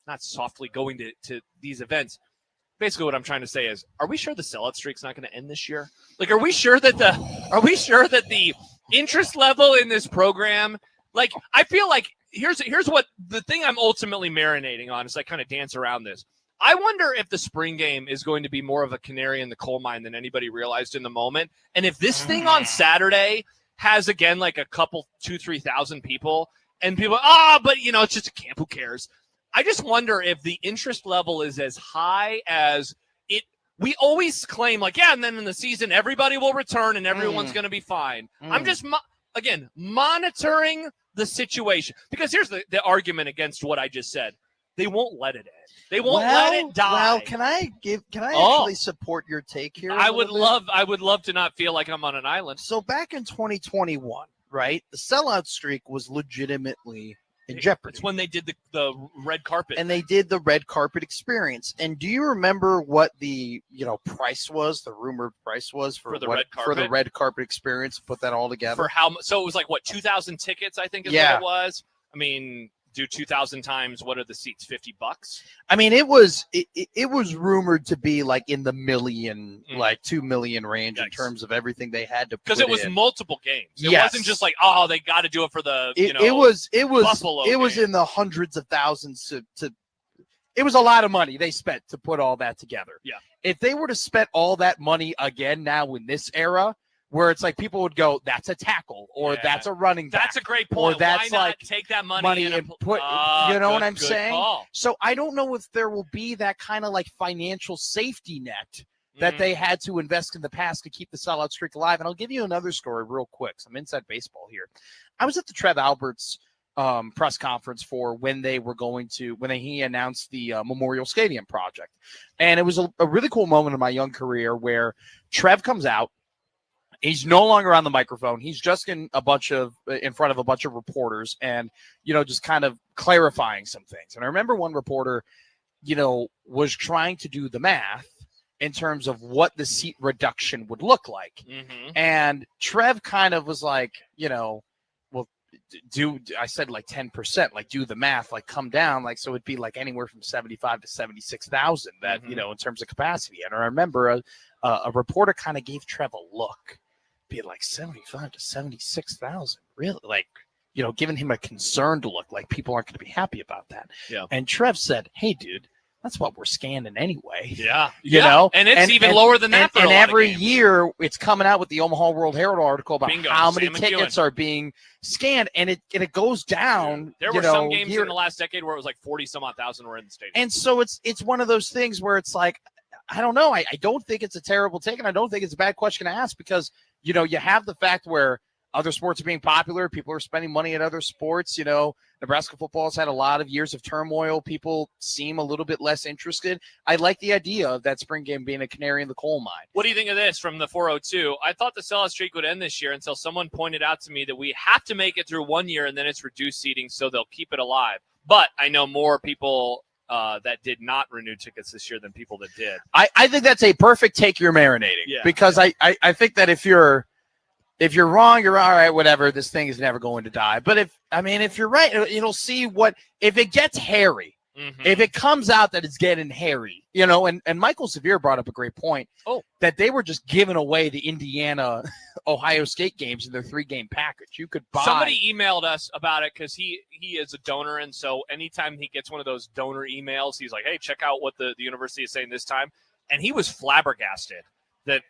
not softly going to these events. Basically, what I'm trying to say is, are we sure the sellout streak's not going to end this year? Like, are we sure that the interest level in this program, like, I feel like here's what the thing I'm ultimately marinating on, is I kind of dance around this. I wonder if the spring game is going to be more of a canary in the coal mine than anybody realized in the moment. And if this thing on Saturday has, again, like a couple, 2,000-3,000 people, and people, but it's just a camp, who cares? I just wonder if the interest level is as high as it. We always claim, like, and then in the season, everybody will return and everyone's going to be fine. I'm just, again, monitoring the situation, because here's the argument against what I just said. They won't let it end. They won't let it die. Well, can I actually support your take here? I would love to not feel like I'm on an island. So back in 2021, right, the sellout streak was legitimately in jeopardy. It's when they did the red carpet. And they did the red carpet experience. And do you remember what the price was, the rumored price was for the red carpet? For the red carpet experience? Put that all together. For how? So it was like, what, 2,000 tickets, I think is what it was. I mean, do 2,000 times, what are the seats, $50? I mean, it was rumored to be like in the million, like 2 million range in terms of everything they had to put in. Because it was multiple games. It wasn't just like, they got to do it for the Buffalo it was in the hundreds of thousands to it was a lot of money they spent to put all that together. Yeah. If they were to spend all that money again now in this era, where it's like people would go, that's a tackle, or that's a running back. That's a great point. Or that's Why not like take that money and put, you know what I'm saying? So I don't know if there will be that kind of like financial safety net that they had to invest in the past to keep the sellout streak alive. And I'll give you another story real quick. So I'm inside baseball here. I was at the Trev Alberts press conference for when he announced the Memorial Stadium project. And it was a really cool moment in my young career where Trev comes out. He's no longer on the microphone. He's just in front of a bunch of reporters and, just kind of clarifying some things. And I remember one reporter, was trying to do the math in terms of what the seat reduction would look like. Mm-hmm. And Trev kind of was like, I said like 10%, like do the math, like come down, like, so it'd be like anywhere from 75 to 76,000 that, in terms of capacity. And I remember a reporter kind of gave Trev a look, be like 75 to 76,000, really? Like, giving him a concerned look, like people aren't going to be happy about that. Yeah. And Trev said, hey, dude, that's what we're scanning anyway. Yeah. And it's even lower than that. And every year it's coming out with the Omaha World Herald article about how many tickets are being scanned. And it goes down. There were some games in the last decade where it was like 40 some odd thousand were in the stadium. And so it's one of those things where it's like, I don't know. I don't think it's a terrible take, and I don't think it's a bad question to ask because, you have the fact where other sports are being popular. People are spending money at other sports. Nebraska football has had a lot of years of turmoil. People seem a little bit less interested. I like the idea of that spring game being a canary in the coal mine. What do you think of this from the 402? I thought the sellout streak would end this year until someone pointed out to me that we have to make it through 1 year and then it's reduced seating so they'll keep it alive. But I know more people that did not renew tickets this year than people that did. I think that's a perfect take you're marinating. Yeah, because I think that if you're wrong, you're all right, whatever. This thing is never going to die. But if you're right, it'll see if it gets hairy, if it comes out that it's getting hairy, and Michael Severe brought up a great point that they were just giving away the Indiana Ohio State games in their 3-game package. You could buy. Somebody emailed us about it because he is a donor. And so anytime he gets one of those donor emails, he's like, hey, check out what the university is saying this time. And he was flabbergasted that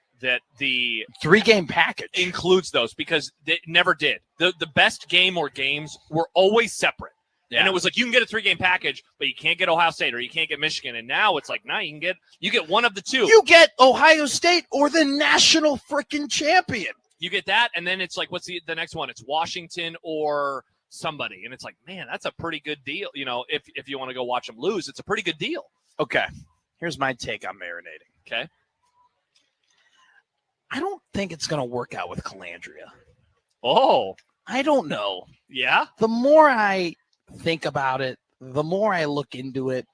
the 3-game package includes those because it neget did. The best game or games were always separate. Yeah. And it was like, you can get a 3-game package, but you can't get Ohio State or you can't get Michigan. And now it's like, you get one of the two. You get Ohio State or the national freaking champion. You get that. And then it's like, what's the next one? It's Washington or somebody. And it's like, man, that's a pretty good deal. If you want to go watch them lose, it's a pretty good deal. Okay. Here's my take on marinating. Okay. I don't think it's going to work out with Calandria. Oh. I don't know. Yeah? The more I think about it, the more I look into it,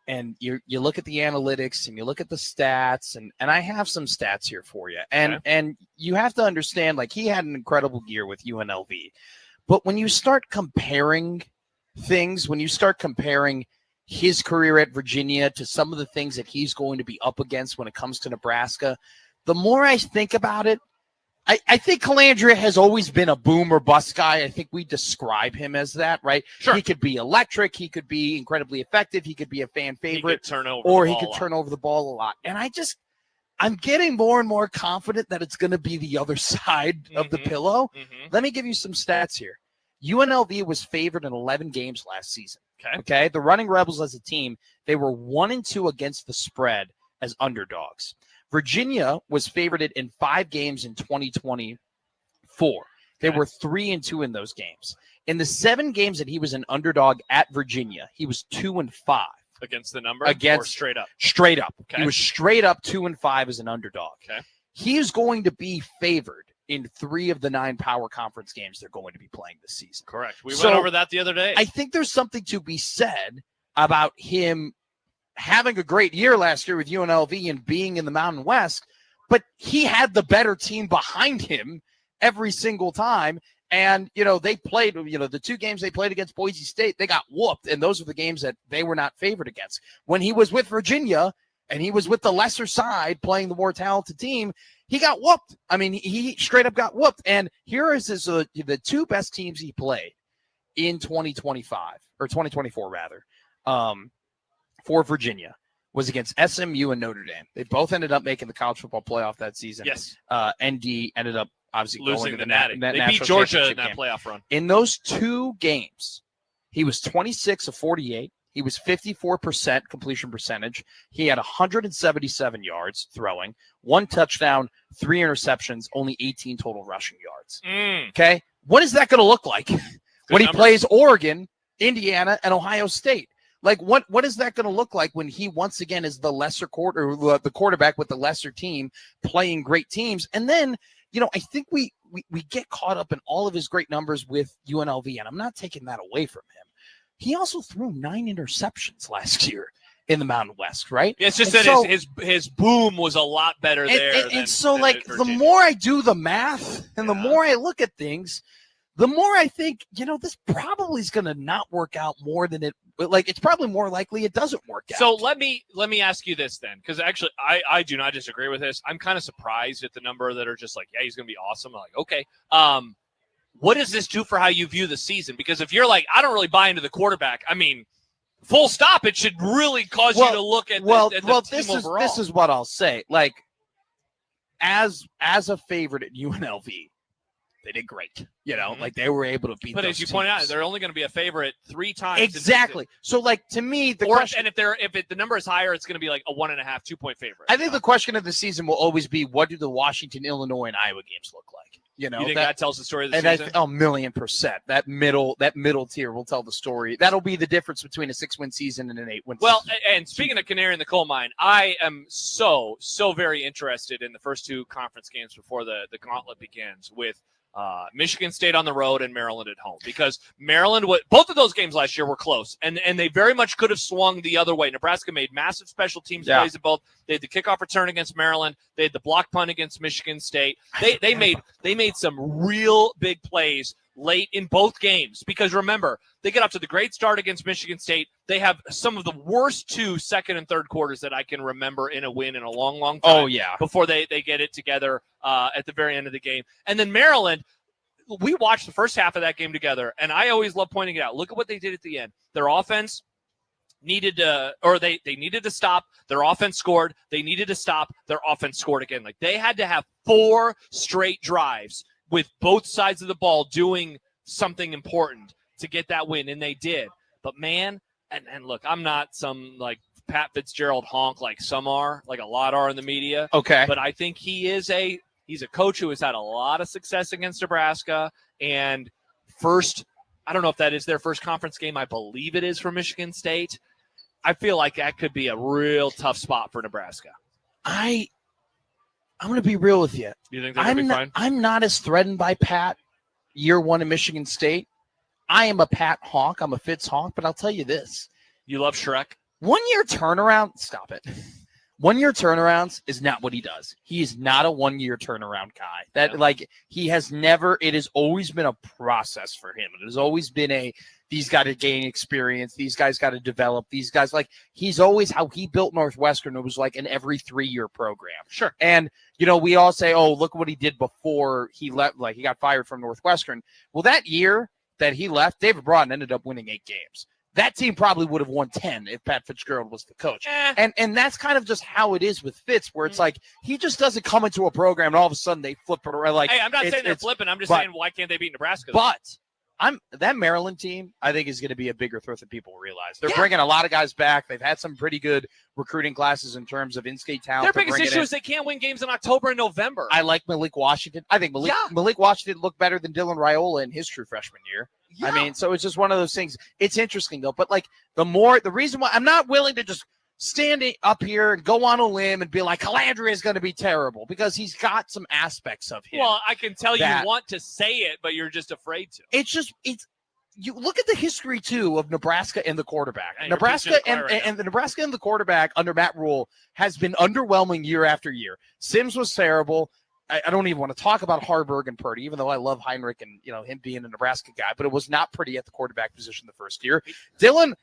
and you look at the analytics and you look at the stats, and I have some stats here for you. And you have to understand, like, he had an incredible year with UNLV. But when you start comparing things, when you start comparing his career at Virginia to some of the things that he's going to be up against when it comes to Nebraska, the more I think about it, I think Calandria has always been a boom or bust guy. I think we describe him as that, right? Sure. He could be electric. He could be incredibly effective. He could be a fan favorite. He could turn over the ball a lot. And I'm getting more and more confident that it's going to be the other side of the pillow. Mm-hmm. Let me give you some stats here. UNLV was favored in 11 games last season. Okay. The Running Rebels as a team, they were 1-2 against the spread as underdogs. Virginia was favored in 5 games in 2024. They were 3-2 in those games. In the 7 games that he was an underdog at Virginia, he was 2-5. Against the number? Or straight up? Straight up. Okay. He was straight up 2-5 as an underdog. Okay. He is going to be favored in 3 of the 9 power conference games they're going to be playing this season. Correct. We went over that the other day. I think there's something to be said about him having a great year last year with UNLV and being in the Mountain West, but he had the better team behind him every single time. And, they played, the 2 games they played against Boise State, they got whooped. And those were the games that they were not favored against. When he was with Virginia and he was with the lesser side playing the more talented team, he got whooped. I mean, he straight up got whooped. And here is the 2 best teams he played in 2025 or 2024 rather. For Virginia. was against SMU and Notre Dame. They both ended up making the college football playoff that season. Yes. ND ended up obviously losing going to the Natty. They beat Georgia in that playoff run. In those 2 games, he was 26 of 48. He was 54% completion percentage. He had 177 yards throwing, 1 touchdown, 3 interceptions, only 18 total rushing yards. Okay? What is that going to look like when he plays Oregon, Indiana, and Ohio State? Like, what is that going to look like when he once again is the the quarterback with the lesser team playing great teams? And then, I think we get caught up in all of his great numbers with UNLV, and I'm not taking that away from him. He also threw 9 interceptions last year in the Mountain West, right? It's just that his boom was a lot better there. And so, the more I do the math and the more I look at things, the more I think, this probably is going to not work out more than it. Like, it's probably more likely it doesn't work out. So let me ask you this then, because actually I do not disagree with this. I'm kind of surprised at the number that are just like, yeah, he's going to be awesome. I'm like, okay. What does this do for how you view the season? Because if you're like, I don't really buy into the quarterback, I mean, full stop, it should really cause you to look at the team overall. This is what I'll say. Like, as a favorite at UNLV, they did great. Like they were able to beat. But as you pointed out, they're only going to be a favorite 3 times. Exactly. So, like, to me, the question, and if the number is higher, it's going to be like a 1.5, 2-point favorite. I think the question of the season will always be, what do the Washington, Illinois, and Iowa games look like? You think that tells the story of the season? 1,000,000%. That middle tier will tell the story. That'll be the difference between a 6-win season and an 8-win season. Well, and speaking of canary in the coal mine, I am so very interested in the first 2 conference games before the gauntlet begins with Michigan State on the road and Maryland at home, because Maryland, both of those games last year were close, and they very much could have swung the other way. Nebraska made massive special teams plays at both. They had the kickoff return against Maryland. They had the block punt against Michigan State. They made some real big plays late in both games, because remember, they get off to the great start against Michigan State. They have some of the worst 2 second and third quarters that I can remember in a win in a long time. Oh, yeah. Before they get it together at the very end of the game. And then Maryland, we watched the first half of that game together, and I always love pointing it out. Look at what they did at the end. Their offense needed to, or they needed to stop. Their offense scored. They needed to stop. Their offense scored again. Like, they had to have 4 straight drives with both sides of the ball doing something important to get that win, and they did. But man, and look, I'm not some like Pat Fitzgerald honk like some are, like a lot are in the media. Okay. But I think he's a coach who has had a lot of success against Nebraska, and I don't know if that is their first conference game. I believe it is for Michigan State. I feel like that could be a real tough spot for Nebraska. I'm going to be real with you. You think they're going to be fine? I'm not as threatened by Pat year 1 in Michigan State. I am a Pat honk. I'm a Fitz honk, but I'll tell you this. You love Shrek? 1 year turnaround. Stop it. 1 year turnarounds is not what he does. He is not a 1 year turnaround guy. He has never, it has always been a process for him. It has always been these got to gain experience. These guys got to develop. These guys, he's always, how he built Northwestern. It was like an every 3-year program. Sure. And, we all say, oh, look what he did before he left. Like, he got fired from Northwestern. Well, that year that he left, David Broughton ended up winning 8 games. That team probably would have won 10 if Pat Fitzgerald was the coach. And that's kind of just how it is with Fitz, where it's like he just doesn't come into a program and all of a sudden they flip it around. Hey, I'm not saying they're flipping. I'm just saying, why can't they beat Nebraska? But that Maryland team, I think, is going to be a bigger threat than people realize. They're bringing a lot of guys back. They've had some pretty good recruiting classes in terms of in-state talent. Their biggest issue is they can't win games in October and November. I like Malik Washington. I think Malik Washington looked better than Dylan Raiola in his true freshman year. Yeah. I mean, so it's just one of those things. It's interesting, though. But, the reason why I'm not willing to just stand up here and go on a limb and be like, Calandria is going to be terrible, because he's got some aspects of him. Well, I can tell you want to say it, but you're just afraid to. You look at the history, too, of Nebraska and the quarterback. Nebraska and the Nebraska and the quarterback under Matt Rule has been underwhelming year after year. Sims was terrible. I don't even want to talk about Harburg and Purdy, even though I love Heinrich and him being a Nebraska guy, but it was not pretty at the quarterback position the first year. Dylan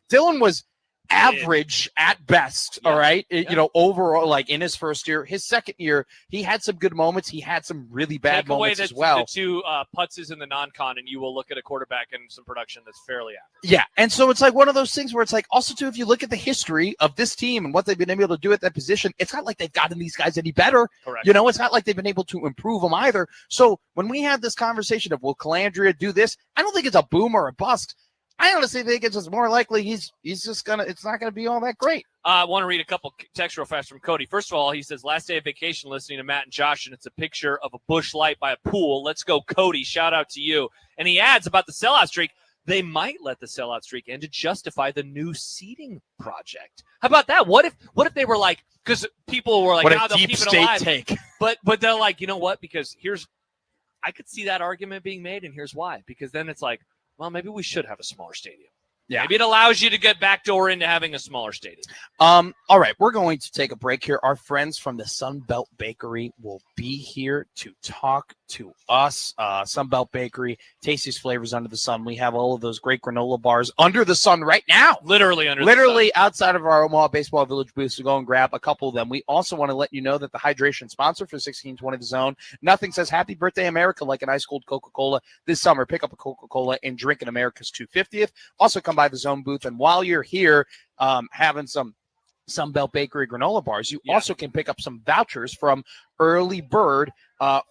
was average at best. Yeah. All right. Yeah. You know, overall, like in his first year, his second year, he had some good moments. He had some really bad Take away moments as well. The two putzes in the non-con, and you will look at a quarterback and some production that's fairly average. Yeah. And so it's like one of those things where it's like, also too, if you look at the history of this team and what they've been able to do at that position, it's not like they've gotten these guys any better. Correct. You know, it's not like they've been able to improve them either. So when we have this conversation of, will Calandria do this? I don't think it's a boom or a bust. I honestly think it's just more likely he's just gonna. It's not gonna be all that great. I want to read a couple texts real fast from Cody. First of all, he says, last day of vacation listening to Matt and Josh, and it's a picture of a bush light by a pool. Let's go, Cody. Shout out to you. And he adds about the sellout streak. They might let the sellout streak end to justify the new seating project. How about that? What if they were like, because people were like, what they'll deep keep it state alive. take. But they're like, you know what? Because I could see that argument being made, and here's why. Because then it's like, well, maybe we should have a smaller stadium. Yeah. Maybe it allows you to get backdoor into having a smaller stadium. All right, we're going to take a break here. Our friends from the Sunbelt Bakery will be here to talk to us. Sunbelt Bakery, tastiest flavors under the sun. We have all of those great granola bars under the sun right now. Literally under the sun. Outside of our Omaha Baseball Village booth, so go and grab a couple of them. We also want to let you know that the hydration sponsor for 1620 The Zone, nothing says Happy Birthday America like an ice cold Coca-Cola this summer. Pick up a Coca-Cola and drink in America's 250th. Also come by the Zone booth, and while you're here having some Sunbelt Bakery granola bars, you also can pick up some vouchers from Early Bird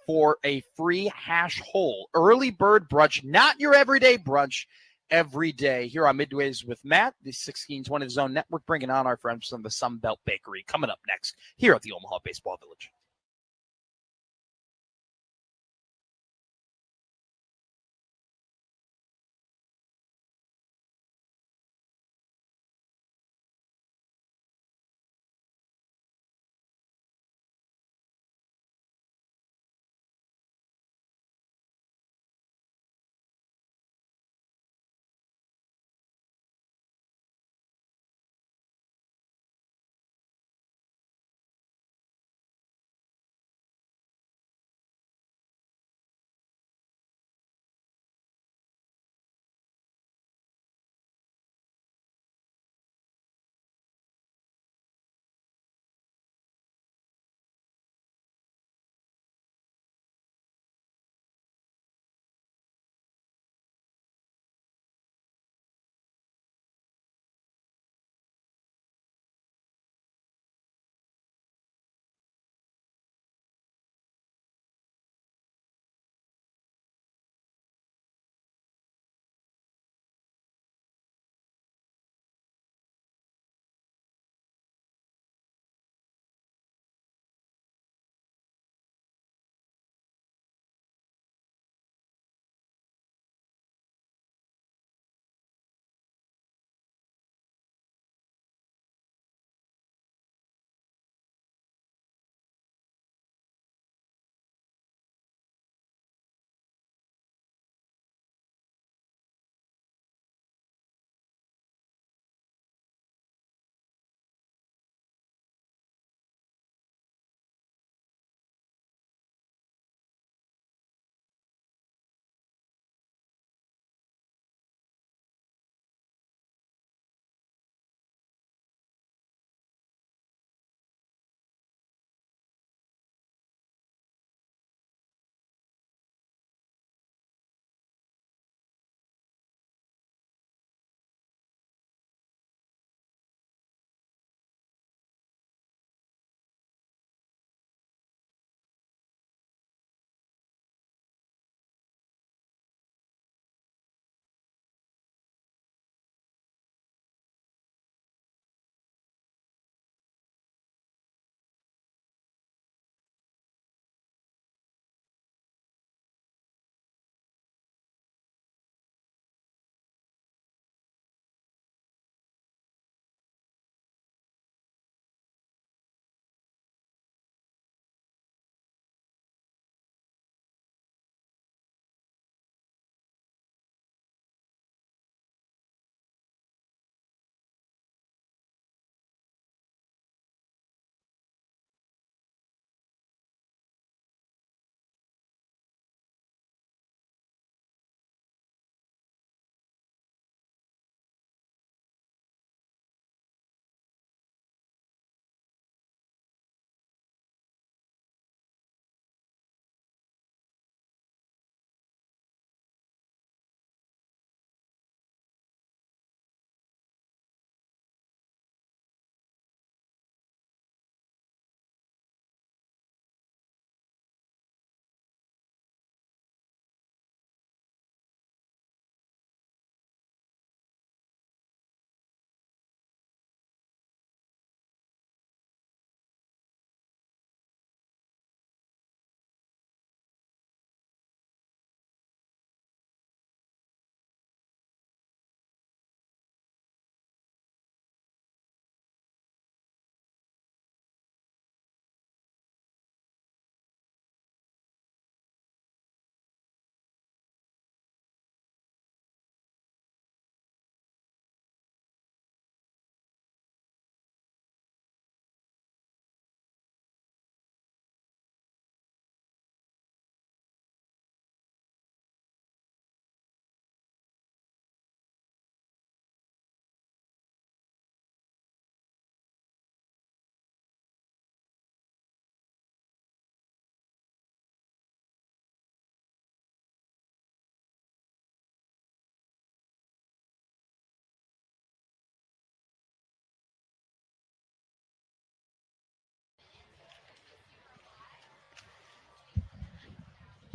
for a free hash hole. Early Bird brunch, not your everyday brunch, every day. Here on Middays with Matt, the 1620 Zone Network, bringing on our friends from the Sunbelt Bakery. Coming up next here at the Omaha Baseball Village.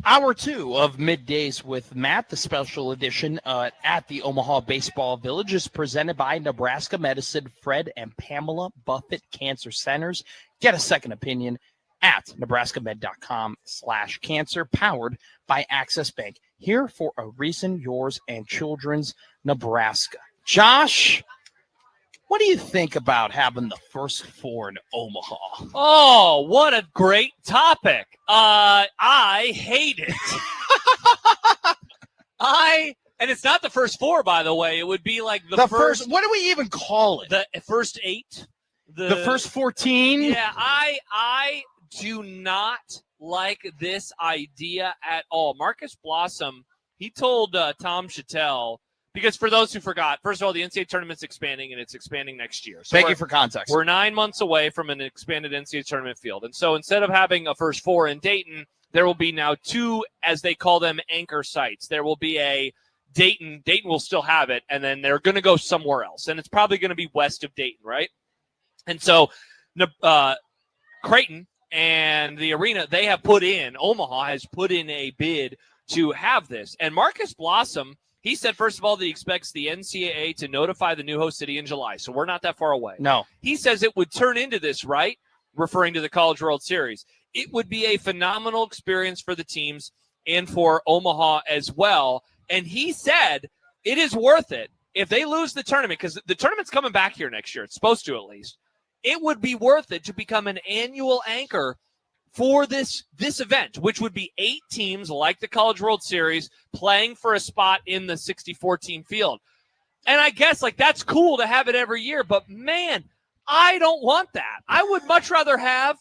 Hour 2 of Middays with Matt, the special edition at the Omaha Baseball Village, is presented by Nebraska Medicine Fred and Pamela Buffett Cancer Centers. Get a second opinion at nebraskamed.com/cancer, powered by Access Bank. Here for a reason, yours and children's Nebraska. Josh, what do you think about having the first 4 in Omaha? Oh, what a great topic. I hate it. And it's not the first 4, by the way. It would be like the first. What do we even call it? The first 8. The first 14? Yeah, I do not like this idea at all. Marcus Blossom, he told Tom Chattel, because for those who forgot, first of all, the NCAA tournament's expanding, and it's expanding next year. So Thank you for context. We're 9 months away from an expanded NCAA tournament field. And so instead of having a first 4 in Dayton, there will be now 2, as they call them, anchor sites. There will be a Dayton. Dayton will still have it, and then they're going to go somewhere else. And it's probably going to be west of Dayton, right? And so Creighton and the arena, Omaha has put in a bid to have this. And Marcus Blossom, he said, first of all, that he expects the NCAA to notify the new host city in July. So we're not that far away. No. He says it would turn into this, right? Referring to the College World Series. It would be a phenomenal experience for the teams and for Omaha as well. And he said it is worth it if they lose the tournament, because the tournament's coming back here next year. It's supposed to, at least. It would be worth it to become an annual anchor for this event, which would be 8 teams like the College World Series playing for a spot in the 64-team field. And I guess that's cool to have it every year, but man, I don't want that. I would much rather have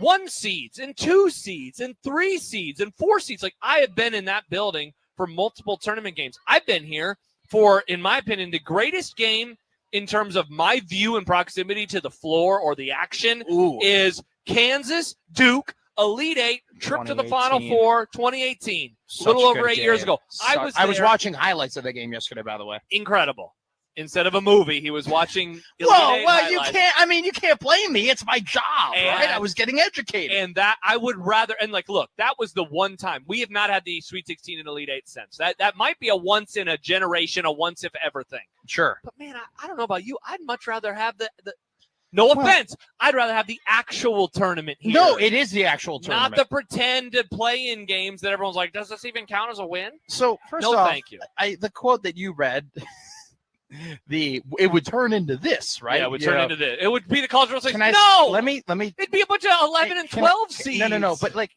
1 seeds and 2 seeds and 3 seeds and 4 seeds. I have been in that building for multiple tournament games. I've been here for, in my opinion, the greatest game in terms of my view and proximity to the floor or the action is Kansas, Duke, Elite 8, trip to the Final Four, 2018. A little over 8 years ago. I was watching highlights of the game yesterday, by the way. Incredible. Instead of a movie, he was watching Elite 8 highlights. you can't blame me. It's my job, right? I was getting educated. And that I would rather, and look, that was the one time. We have not had the Sweet 16 and Elite 8 since. That might be a once in a generation, a once if ever thing. Sure. But man, I don't know about you. I'd much rather have the no offense. I'd rather have the actual tournament here. No, it is the actual tournament. Not the pretend play-in games that everyone's like, does this even count as a win? So, first off, thank you. The quote that you read, it would turn into this, right? Yeah, it would turn into this. It would be the College World Series. Let me. It'd be a bunch of 11 and 12 seeds. No. But like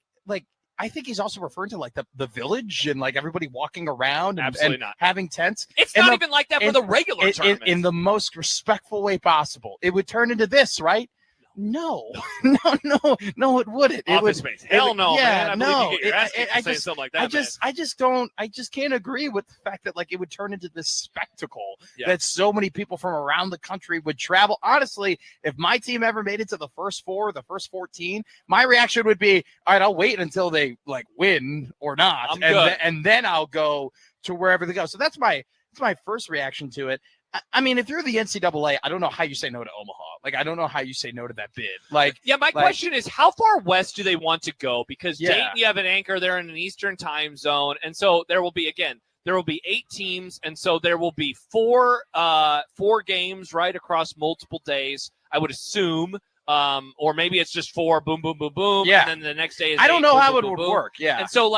I think he's also referring to the village and everybody walking around and not having tents. It's not even like that for the regular tournament. In the most respectful way possible. It would turn into this, right? No, it wouldn't. Office Space. Hell no, yeah, man. I something like that. I just can't agree with the fact that it would turn into this spectacle that so many people from around the country would travel. Honestly, if my team ever made it to the first 4, the first 14, my reaction would be, all right, I'll wait until they win or not, and then I'll go to wherever they go. So that's my first reaction to it. I mean, if you're the NCAA, I don't know how you say no to Omaha. I don't know how you say no to that bid. My question is, how far west do they want to go? Because Dayton, you have an anchor there in an Eastern time zone. And so there will be 8 teams. And so there will be 4 games right across multiple days, I would assume. Or maybe it's just 4, boom, boom, boom, boom. Yeah. And then the next day is I don't know how it would boom. work. Yeah. And so,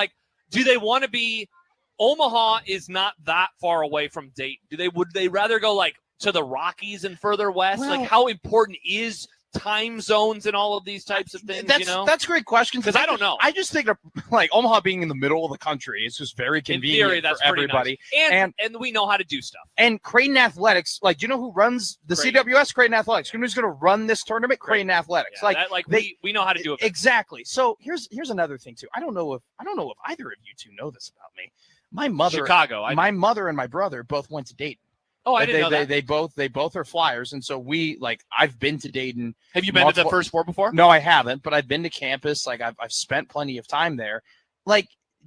do they want to be – Omaha is not that far away from Dayton. Would they rather go to the Rockies and further west? Well, how important is time zones and all of these types of things? That's a great question, because I don't know. I just think Omaha being in the middle of the country is just very convenient. In theory, that's for everybody. Nice. And we know how to do stuff. And Creighton Athletics, do you know who runs the CWS? Creighton Athletics. Who's going to run this tournament? Creighton Athletics. Yeah, we know how to do it. Exactly. So here's another thing too. I don't know if either of you two know this about me. My mother, Chicago. My mother and my brother both went to Dayton. Oh, I didn't know that. They both are Flyers, and so I've been to Dayton. Have you been to the first 4 before? No, I haven't, but I've been to campus. I've spent plenty of time there.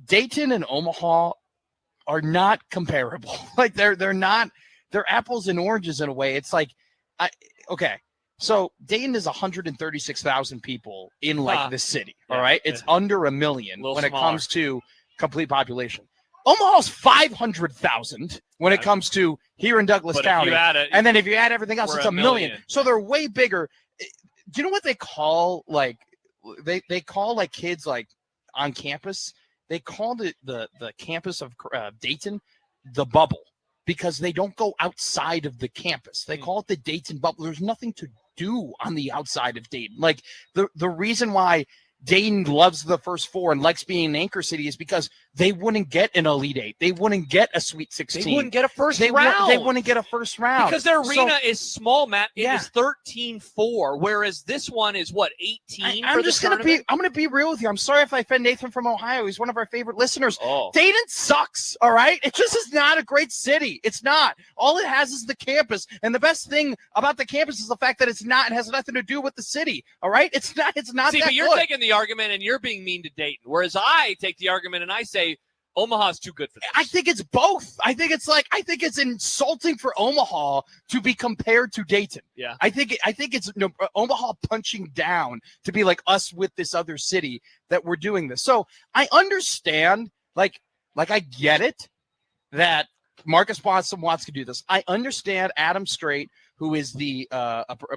Dayton and Omaha are not comparable. They're not. They're apples and oranges in a way. It's okay. So Dayton is 136,000 people in the city. All right, it's under 1 million when it comes to complete population. Omaha's 500,000 when it comes to here in Douglas County. And then if you add everything else, it's a million. So they're way bigger. Do you know what they call they call kids on campus? They called it the campus of Dayton, the bubble, because they don't go outside of the campus. They call it the Dayton bubble. There's nothing to do on the outside of Dayton. Like the reason why Dayton loves the first four and likes being an anchor city is because they wouldn't get an Elite Eight. They wouldn't get a Sweet 16. They wouldn't get a first round. They wouldn't get a first round. Because their arena is small, Matt. It is 13-4, whereas this one is, 18 I'm just going to be real with you. I'm sorry if I offend Nathan from Ohio. He's one of our favorite listeners. Oh. Dayton sucks, all right? It just is not a great city. It's not. All it has is the campus, and the best thing about the campus is the fact that it has nothing to do with the city, all right? It's not See, but you're taking the argument and you're being mean to Dayton, whereas I take the argument and I say Omaha's too good for this. I think it's both. I think it's insulting for Omaha to be compared to Dayton. Yeah. I think it's Omaha punching down to be like us with this other city that we're doing this. So I understand, I get it that Marcus Boston wants to do this. I understand Adam Strait, who is the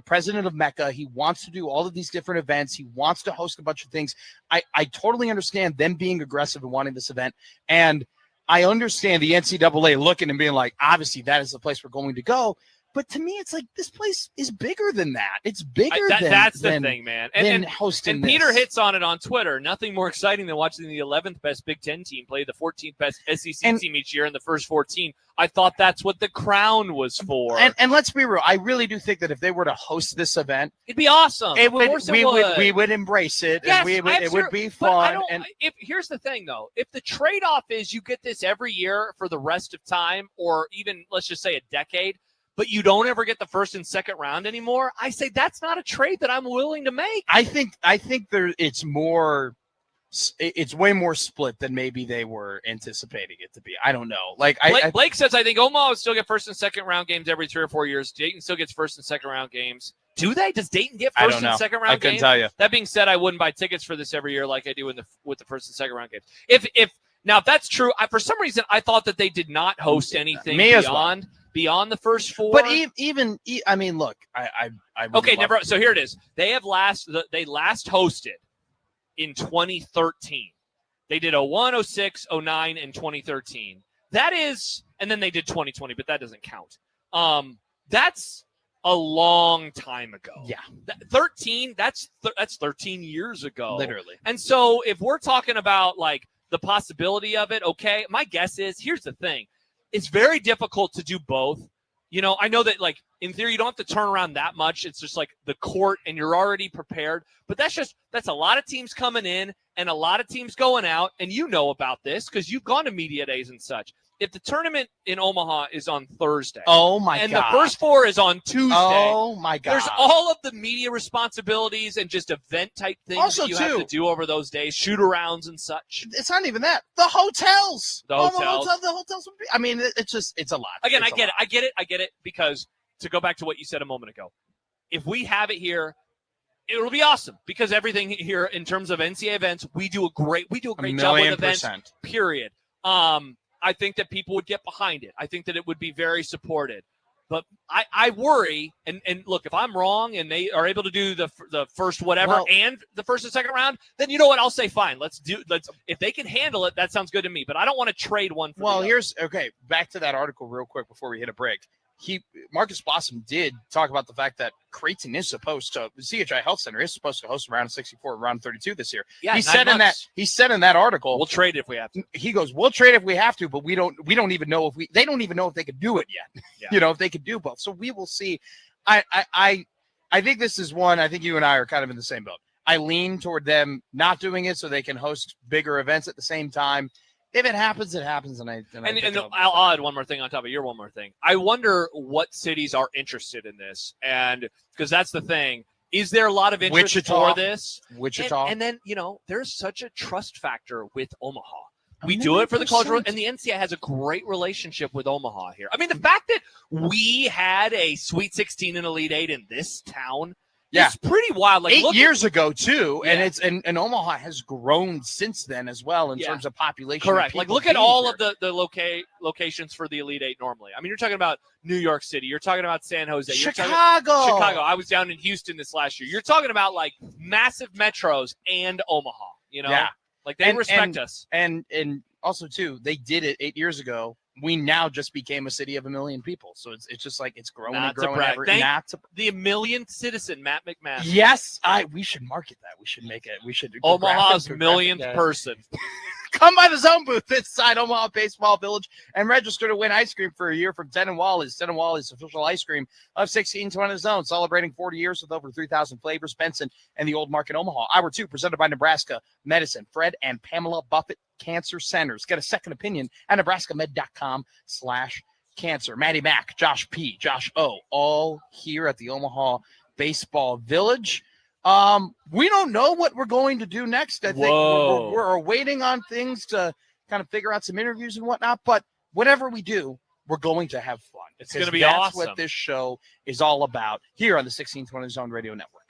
president of Mecca. He wants to do all of these different events. He wants to host a bunch of things. I totally understand them being aggressive and wanting this event. And I understand the NCAA looking and being like, obviously, that is the place we're going to go. But to me, it's like this place is bigger than that. It's bigger that's the thing, man. And hosting and Peter hits on it on Twitter. Nothing more exciting than watching the 11th best Big Ten team play the 14th best SEC team each year in the first 14. I thought that's what the crown was for. And let's be real. I really do think that if they were to host this event, it'd be awesome. We would embrace it. Yes, and it would be fun. Here's the thing, though. If the trade-off is you get this every year for the rest of time, or even let's just say a decade, but you don't ever get the first and second round anymore, I say that's not a trade that I'm willing to make. I think it's way more split than maybe they were anticipating it to be. I don't know. Blake says, I think Omaha will still get first and second round games every 3 or 4 years. Dayton still gets first and second round games. Do they? Does Dayton get first and second round games? I couldn't tell you. That being said, I wouldn't buy tickets for this every year like I do with the first and second round games. If that's true, for some reason I thought that they did not host anything beyond the first 4. But I mean, look, I okay, never. So here it is. They last hosted in 2013. They did 01, 06, 09, and 2013. That is, and then they did 2020, but that doesn't count. That's a long time ago. Yeah. 13, that's 13 years ago. Literally. And so if we're talking about the possibility of it, okay, my guess is, here's the thing. It's very difficult to do both. I know that in theory, you don't have to turn around that much. It's just the court and you're already prepared. But that's a lot of teams coming in and a lot of teams going out. And you know about this because you've gone to media days and such. If the tournament in Omaha is on Thursday. Oh, my God. And the first 4 is on Tuesday. Oh, my God. There's all of the media responsibilities and just event-type things that you have to do over those days, shoot-arounds and such. It's not even that. The hotels. The hotels. I mean, it's a lot. Again, I get it. Because to go back to what you said a moment ago, if we have it here, it'll be awesome because everything here in terms of NCAA events, we do a great job with events, period. I think that people would get behind it. I think that it would be very supported. But I worry, and look, if I'm wrong and they are able to do the first whatever and the first and second round, then you know what? I'll say fine. Let's if they can handle it, that sounds good to me. But I don't want to trade one for the other. Back to that article real quick before we hit a break. Marcus Blossom did talk about the fact that Creighton is supposed to, the CHI Health Center is supposed to host round of 64, round 32 this year. Yeah, he said in that article, we'll trade if we have to. He goes, we'll trade if we have to, but we don't even know they don't even know if they could do it yet. Yeah. If they could do both. So we will see. I think this is one, I think you and I are kind of in the same boat. I lean toward them not doing it so they can host bigger events at the same time. If it happens, it happens. And I'll add one more thing on top of your one more thing. I wonder what cities are interested in this. And because that's the thing. Is there a lot of interest for this? Wichita. And then, there's such a trust factor with Omaha. We do it for the cultural, and the NCAA has a great relationship with Omaha here. I mean, the fact that we had a Sweet 16 and Elite 8 in this town Yeah. It's pretty wild. Like 8 years ago too, Yeah. and it's and Omaha has grown since then as well in Yeah. terms of population. Correct. Of Like people look at being all here. of the locations for the Elite Eight normally. I mean, you're talking about New York City. You're talking about San Jose. You're Chicago. Chicago. I was down in Houston this last year. You're talking about like massive metros and Omaha. You know, Yeah. like they respect us. And also too, they did it 8 years ago. We now just became a city of 1 million people. So it's just like it's growing Not and growing. to brag. Not to The millionth citizen, Matt McMaster. Yes, we should market that. We should make it. We should Omaha's graphic, millionth yeah. person. Come by the Zone booth inside Omaha Baseball Village and register to win ice cream for a year from Ten and Wally's. Ten and Wally's official ice cream of 1620 Zone, celebrating 40 years with over 3,000 flavors. Benson and the Old Market Omaha. Hour 2, presented by Nebraska Medicine. Fred and Pamela Buffett Cancer Centers. Get a second opinion at nebraskamed.com/cancer. Maddie Mack, Josh P., Josh O., all here at the Omaha Baseball Village. We don't know what we're going to do next. I think we're waiting on things to kind of figure out some interviews and whatnot. But whatever we do, we're going to have fun. It's going to be that's awesome. what this show is all about here on the 1620 Zone Radio Network.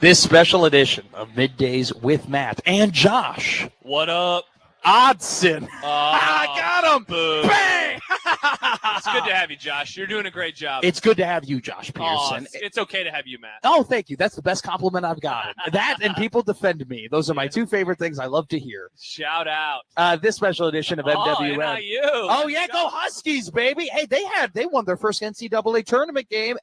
This special edition of Middays with Matt and Josh. What up? Odson. I got him. Boo. Bang! It's good to have you, Josh. You're doing a great job. It's good to have you, Josh Peterson. It's okay to have you, Matt. Oh, thank you. That's the best compliment I've gotten. That and people defend me. Those are my two favorite things I love to hear. Shout out. This special edition of MWM. NIU. Oh, yeah, go Huskies, baby. Hey, they won their first NCAA tournament game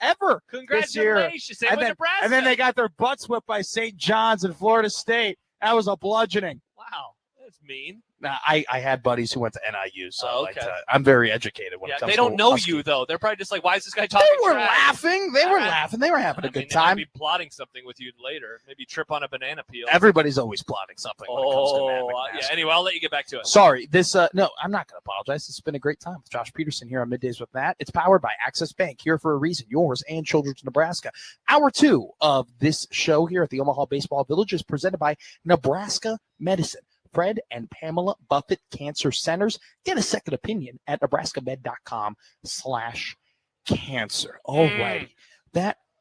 ever this year. Congratulations. Same with Nebraska. And then they got their butts whipped by St. John's and Florida State. That was a bludgeoning. Wow. That's mean. Now, I had buddies who went to NIU, so okay. I'm very educated when it comes to they don't know Husky. you, though. They're probably just like, why is this guy talking They were trash? laughing. They were laughing. They were having a good time. They might be plotting something with you later. Maybe trip on a banana peel. Everybody's always plotting something when it comes to Matt McMaster. Yeah. Anyway, I'll let you get back to it. Sorry, no, I'm not going to apologize. It's been a great time with Josh Peterson here on Middays with Matt. It's powered by Access Bank, here for a reason, yours and Children's Nebraska. Hour 2 of this show here at the Omaha Baseball Village is presented by Nebraska Medicine. Fred and Pamela Buffett Cancer Centers. Get a second opinion at nebraskamed.com/cancer. All right.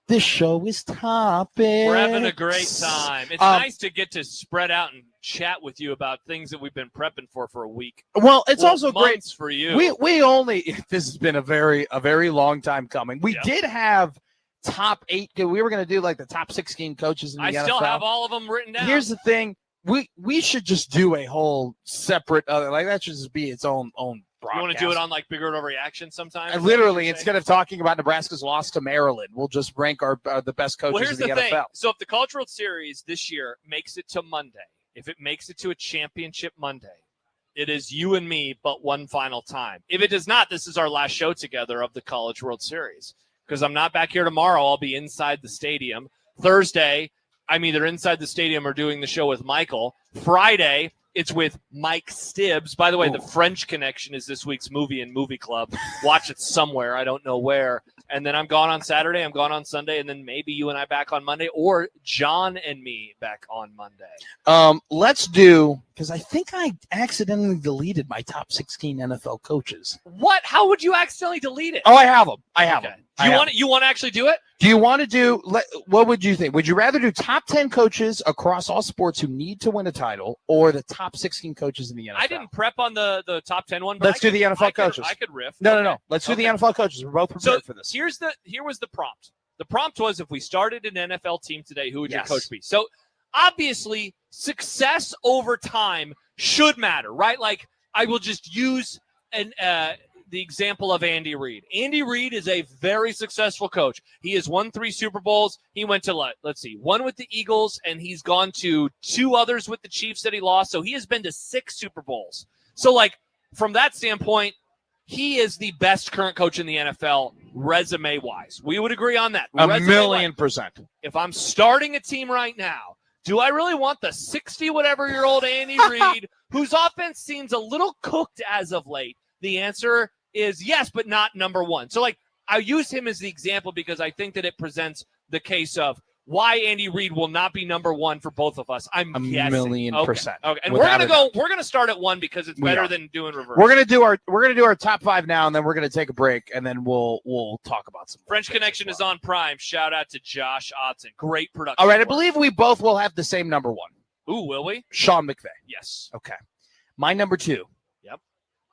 This show is topics. We're having a great time. It's nice to get to spread out and chat with you about things that we've been prepping for a week. Well, it's also great for you. We only this has been a very long time coming. We did have top 8. We were going to do like the top 16 coaches in the NFL. I still have all of them written down. Here's the thing. We should just do a whole separate that should just be its own broadcast. You want to do it on like Bigger Overreaction sometime? Literally, instead of talking about Nebraska's loss to Maryland, we'll just rank the best coaches in the NFL. Thing. So if the College World Series this year makes it to Monday, if it makes it to a championship Monday, it is you and me, but one final time. If it does not, this is our last show together of the College World Series because I'm not back here tomorrow. I'll be inside the stadium. Thursday, I'm either inside the stadium or doing the show with Michael. Friday, it's with Mike Stibbs. By the way, The French Connection is this week's movie and movie club. Watch it somewhere. I don't know where. And then I'm gone on Saturday. I'm gone on Sunday. And then maybe you and I back on Monday or John and me back on Monday. Let's do, because I think I accidentally deleted my top 16 NFL coaches. What? How would you accidentally delete it? Oh, I have them. I have them. You want to actually do it? Do you want to do, what would you think? Would you rather do top 10 coaches across all sports who need to win a title or the top 16 coaches in the NFL? I didn't prep on the top 10 one. But Let's do the NFL coaches. I could riff. No. Let's do the NFL coaches. We're both prepared for this. Here was the prompt. The prompt was if we started an NFL team today, who would your coach be? So obviously success over time should matter, right? Like I will just use the example of Andy Reid. Andy Reid is a very successful coach. He has won 3 Super Bowls. He went to, one with the Eagles, and he's gone to 2 others with the Chiefs that he lost. So he has been to 6 Super Bowls. So, from that standpoint, he is the best current coach in the NFL resume-wise. We would agree on that. A million percent. If I'm starting a team right now, do I really want the 60-whatever-year-old Andy Reid, whose offense seems a little cooked as of late? The answer is yes, but not number 1. So, I use him as the example because I think that it presents the case of why Andy Reid will not be number 1 for both of us. I'm guessing. 1,000,000%. Okay. And we're gonna start at 1 because it's better than doing reverse. We're gonna do our top 5 now, and then we're gonna take a break, and then we'll talk about some French Connection is on Prime. Shout out to Josh Odson. Great production. All right, I believe we both will have the same number 1. Ooh, will we? Sean McVay. Yes. Okay. My number 2. Yep.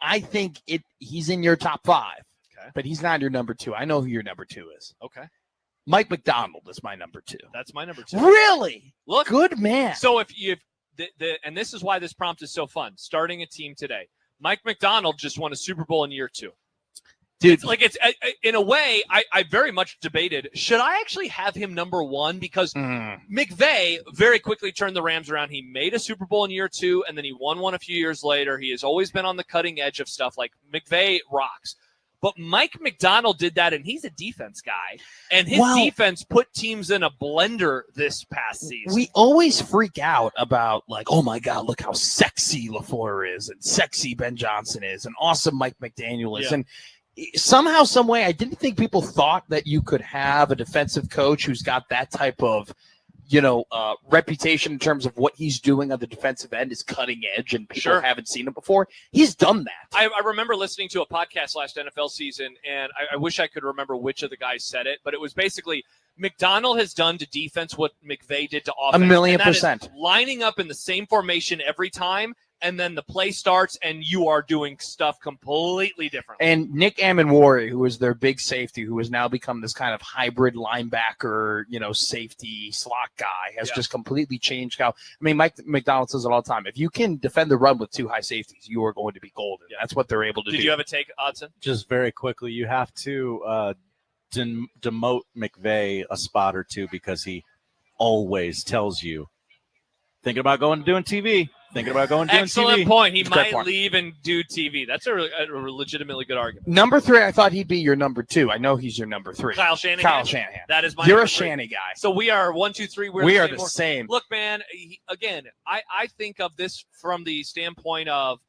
I think he's in your top 5. Okay. But he's not your number 2. I know who your number 2 is. Okay. Mike McDonald is my number 2. That's my number 2. Really? Look, good man. So and this is why this prompt is so fun. Starting a team today. Mike McDonald just won a Super Bowl in year 2. Dude, it's in a way, I very much debated, should I actually have him number 1? Because McVay very quickly turned the Rams around. He made a Super Bowl in year 2, and then he won one a few years later. He has always been on the cutting edge of stuff. McVay rocks. But Mike McDonald did that, and he's a defense guy. And his defense put teams in a blender this past season. We always freak out about, oh, my God, look how sexy LaFleur is, and sexy Ben Johnson is, and awesome Mike McDaniel is. Yeah. And somehow, some way, I didn't think people thought that you could have a defensive coach who's got that type of reputation in terms of what he's doing on the defensive end is cutting edge, and people haven't seen it before. He's done that. I remember listening to a podcast last NFL season, and I wish I could remember which of the guys said it, but it was basically McDonald has done to defense what McVay did to offense. 1,000,000%. Lining up in the same formation every time, and then the play starts, and you are doing stuff completely different. And Nick Amenwari, who was their big safety, who has now become this kind of hybrid linebacker, safety slot guy, has just completely changed how. I mean, Mike McDonald says it all the time. If you can defend the run with 2 high safeties, you are going to be golden. Yeah. That's what they're able to do. Did you have a take, Odson? Just very quickly, you have to demote McVay a spot or two because he always tells you, thinking about going to doing TV. Thinking about going to doing Excellent TV. Point. He might leave and do TV. That's a legitimately good argument. Number 3, I thought he'd be your number 2. I know he's your number 3. Kyle Shanahan. That is my You're number a 3. Shanny guy. So we are 1, 2, 3. We are the same. Look, man, I think of this from the standpoint of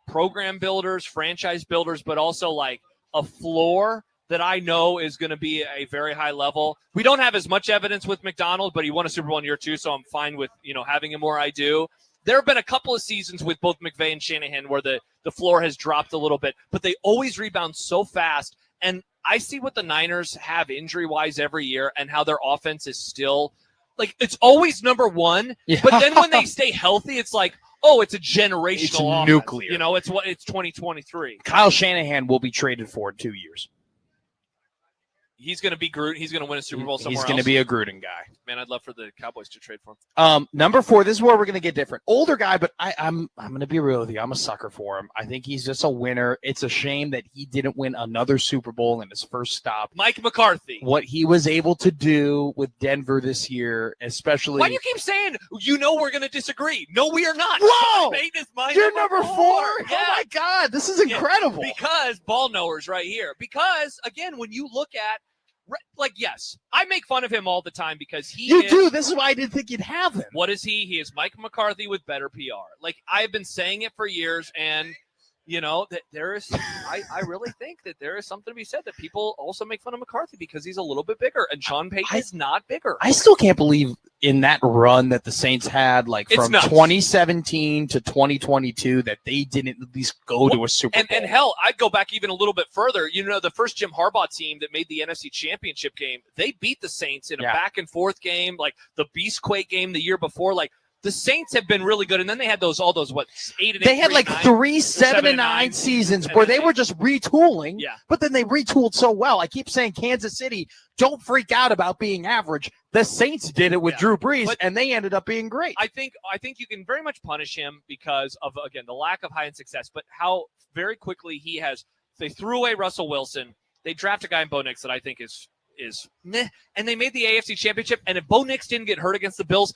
program builders, franchise builders, but also like a floor that I know is going to be a very high level. We don't have as much evidence with McDonald, but he won a Super Bowl in year 2, so I'm fine with, having him where I do. There have been a couple of seasons with both McVay and Shanahan where the floor has dropped a little bit, but they always rebound so fast. And I see what the Niners have injury-wise every year and how their offense is still – it's always number 1. Yeah. But then when they stay healthy, it's like, oh, it's a generational offense. Nuclear. It's 2023. Kyle Shanahan will be traded for in 2 years. He's going to be Gruden. He's going to win a Super Bowl somewhere else. He's going to be a Gruden guy. Man, I'd love for the Cowboys to trade for him. Number 4, this is where we're going to get different. Older guy, but I'm going to be real with you. I'm a sucker for him. I think he's just a winner. It's a shame that he didn't win another Super Bowl in his first stop. Mike McCarthy. What he was able to do with Denver this year, especially. Why do you keep saying, we're going to disagree? No, we are not. Whoa! You're number 4? Yeah. Oh, my God. This is incredible. Because ball knowers right here. Because, again, when you look at, yes, I make fun of him all the time because You do. This is why I didn't think you'd have him. What is he? He is Mike McCarthy with better PR. I've been saying it for years, and that there is. I really think that there is something to be said that people also make fun of McCarthy because he's a little bit bigger, and Sean Payton is not bigger. I still can't believe in that from the Saints had, from 2017 to 2022, that they didn't at least go to a Super Bowl. And hell, I'd go back even a little bit further. The first Jim Harbaugh team that made the NFC Championship game, they beat the Saints in a back and forth game, the Beastquake game the year before, the Saints have been really good, and then they had 8 and 8. They had 3 7-9 seasons where they were just retooling, but then they retooled so well. I keep saying Kansas City, don't freak out about being average. The Saints did it with Drew Brees, and they ended up being great. I think you can very much punish him because of, again, the lack of high-end success, but how very quickly they threw away Russell Wilson. They draft a guy in Bo Nix that I think is meh, and they made the AFC Championship, and if Bo Nix didn't get hurt against the Bills,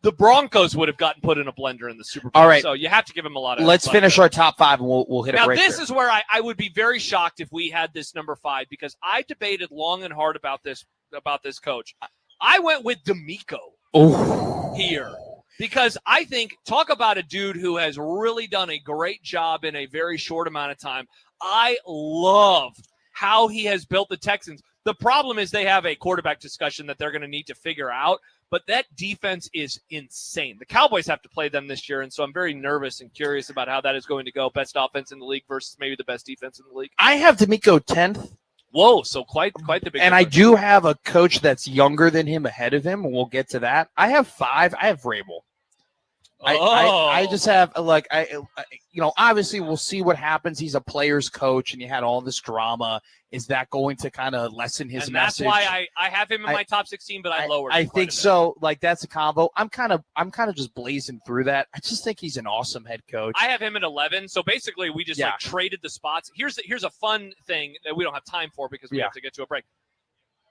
the Broncos would have gotten put in a blender in the Super Bowl. All right. So you have to give him a lot of. Let's finish our top 5, and we'll hit a break. Now, this is where I would be very shocked if we had this number 5 because I debated long and hard about this coach. I went with D'Amico here because I think, talk about a dude who has really done a great job in a very short amount of time. I love how he has built the Texans. The problem is they have a quarterback discussion that they're going to need to figure out, but that defense is insane. The Cowboys have to play them this year, and so I'm very nervous and curious about how that is going to go. Best offense in the league versus maybe the best defense in the league. I have D'Amico 10th. Whoa, so quite the big difference. And I do have a coach that's younger than him ahead of him, and we'll get to that. I have 5. I have Vrabel. I just have obviously we'll see what happens. He's a player's coach, and you had all this drama. Is that going to kind of lessen his message? That's why I have him in my top 16, but I lowered. I think so. That's a combo. I'm kind of just blazing through that. I just think he's an awesome head coach. I have him at 11. So basically, we just traded the spots. Here's a fun thing that we don't have time for because we have to get to a break.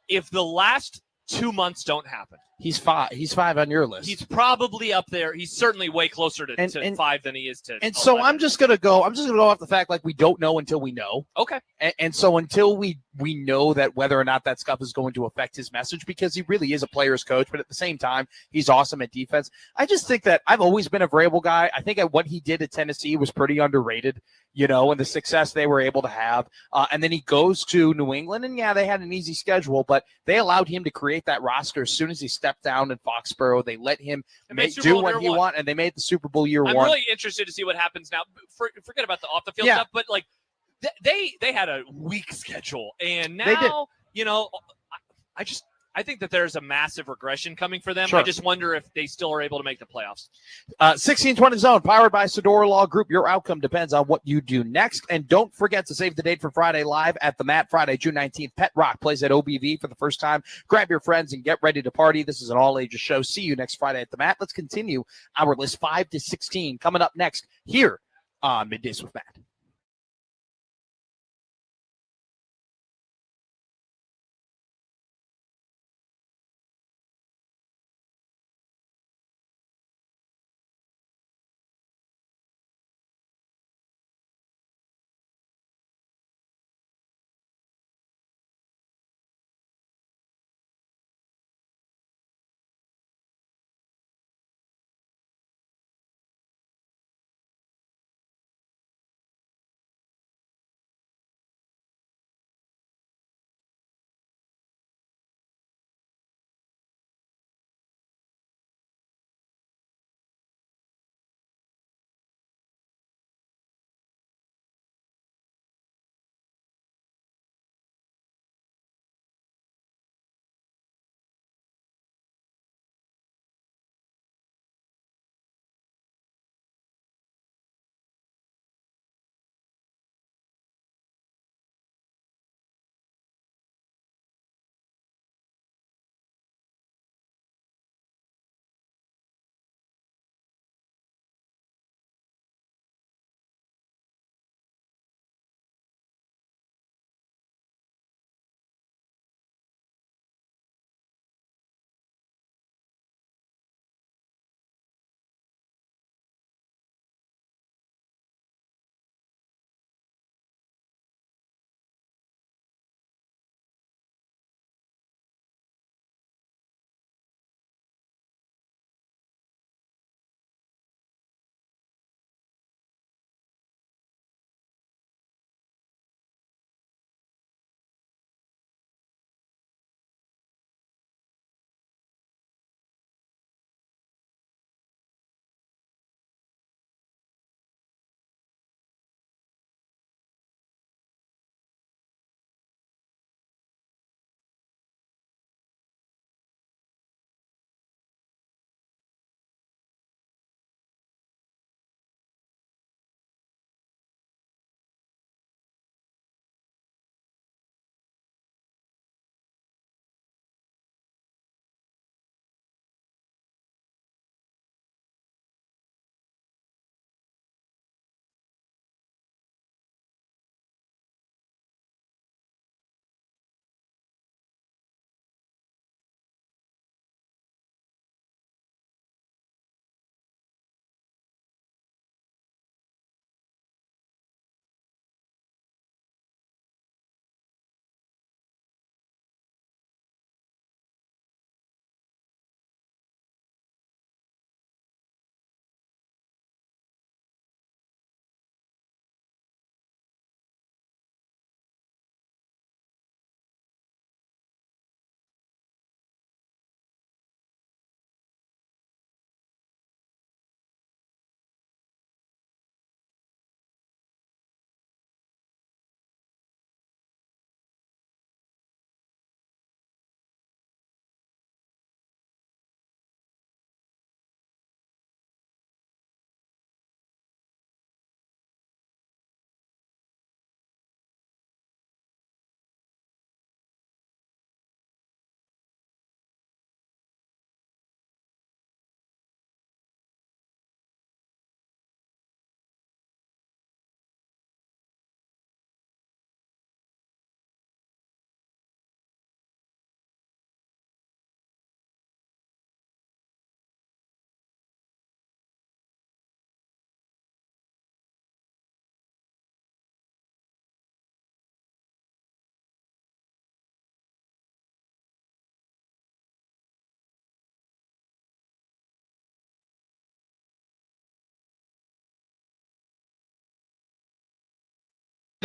If the last 2 months don't happen, he's 5. He's 5 on your list. He's probably up there. He's certainly way closer to 5 than he is to. And 11. So I'm just gonna go off the fact we don't know until we know. Okay. And so until we know that whether or not that stuff is going to affect his message, because he really is a player's coach, but at the same time he's awesome at defense. I just think that I've always been a Vrabel guy. I think what he did at Tennessee was pretty underrated. and the success they were able to have. And then he goes to New England, and yeah, they had an easy schedule, but they allowed him to create that roster as soon as he stepped down in Foxborough. They let him do what he wanted, and they made the Super Bowl year one. I'm really interested to see what happens now. Forget about the off-the-field stuff, but like they had a weak schedule, and now, I think that there's a massive regression coming for them. Sure. I just wonder if they still are able to make the playoffs. 1620 Zone, powered by Sedora Law Group. Your outcome depends on what you do next. And don't forget to save the date for Friday Live at the Mat. Friday, June 19th. Pet Rock plays at OBV for the first time. Grab your friends and get ready to party. This is an all-ages show. See you next Friday at the Mat. Let's continue our list 5 to 16 coming up next here on Middays with Matt.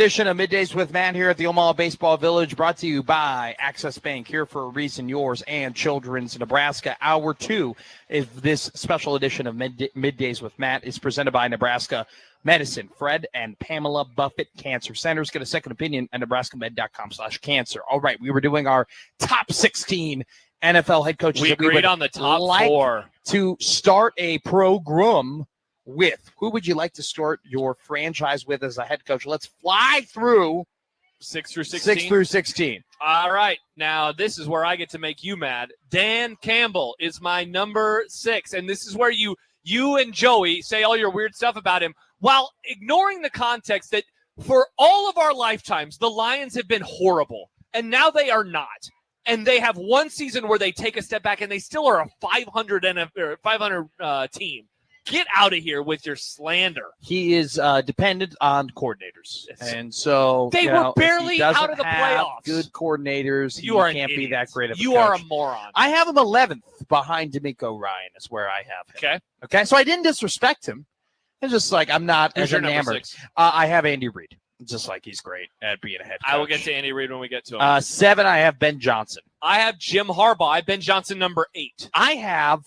edition of Middays with Matt here at the Omaha Baseball Village, brought to you by Access Bank, here for a reason, yours and Children's Nebraska. Hour 2 is this special edition of Middays with Matt is presented by Nebraska Medicine, Fred and Pamela Buffett Cancer Centers. Get a second opinion at nebraskamed.com/cancer. All right, we were doing our top 16 NFL head coaches. We agreed on the top 4. To start a program with. Who would you like to start your franchise with as a head coach? Let's fly through 6 through 16. 6 through 16. All right. Now, this is where I get to make you mad. Dan Campbell is my number 6, and this is where you and Joey say all your weird stuff about him while ignoring the context that for all of our lifetimes, the Lions have been horrible, and now they are not. And they have one season where they take a step back, and they still are a 500 team. Get out of here with your slander. He is dependent on coordinators. And so they were barely out of the playoffs. Good coordinators. You can't be that great of a coach. You are a moron. I have him 11th behind D'Amico Ryan is where I have him. Okay. So I didn't disrespect him. It's just like I'm not as enamored. I have Andy Reid. Just like he's great at being a head coach. I will get to Andy Reid when we get to him. 7, I have Ben Johnson. I have Jim Harbaugh. I have Ben Johnson number 8.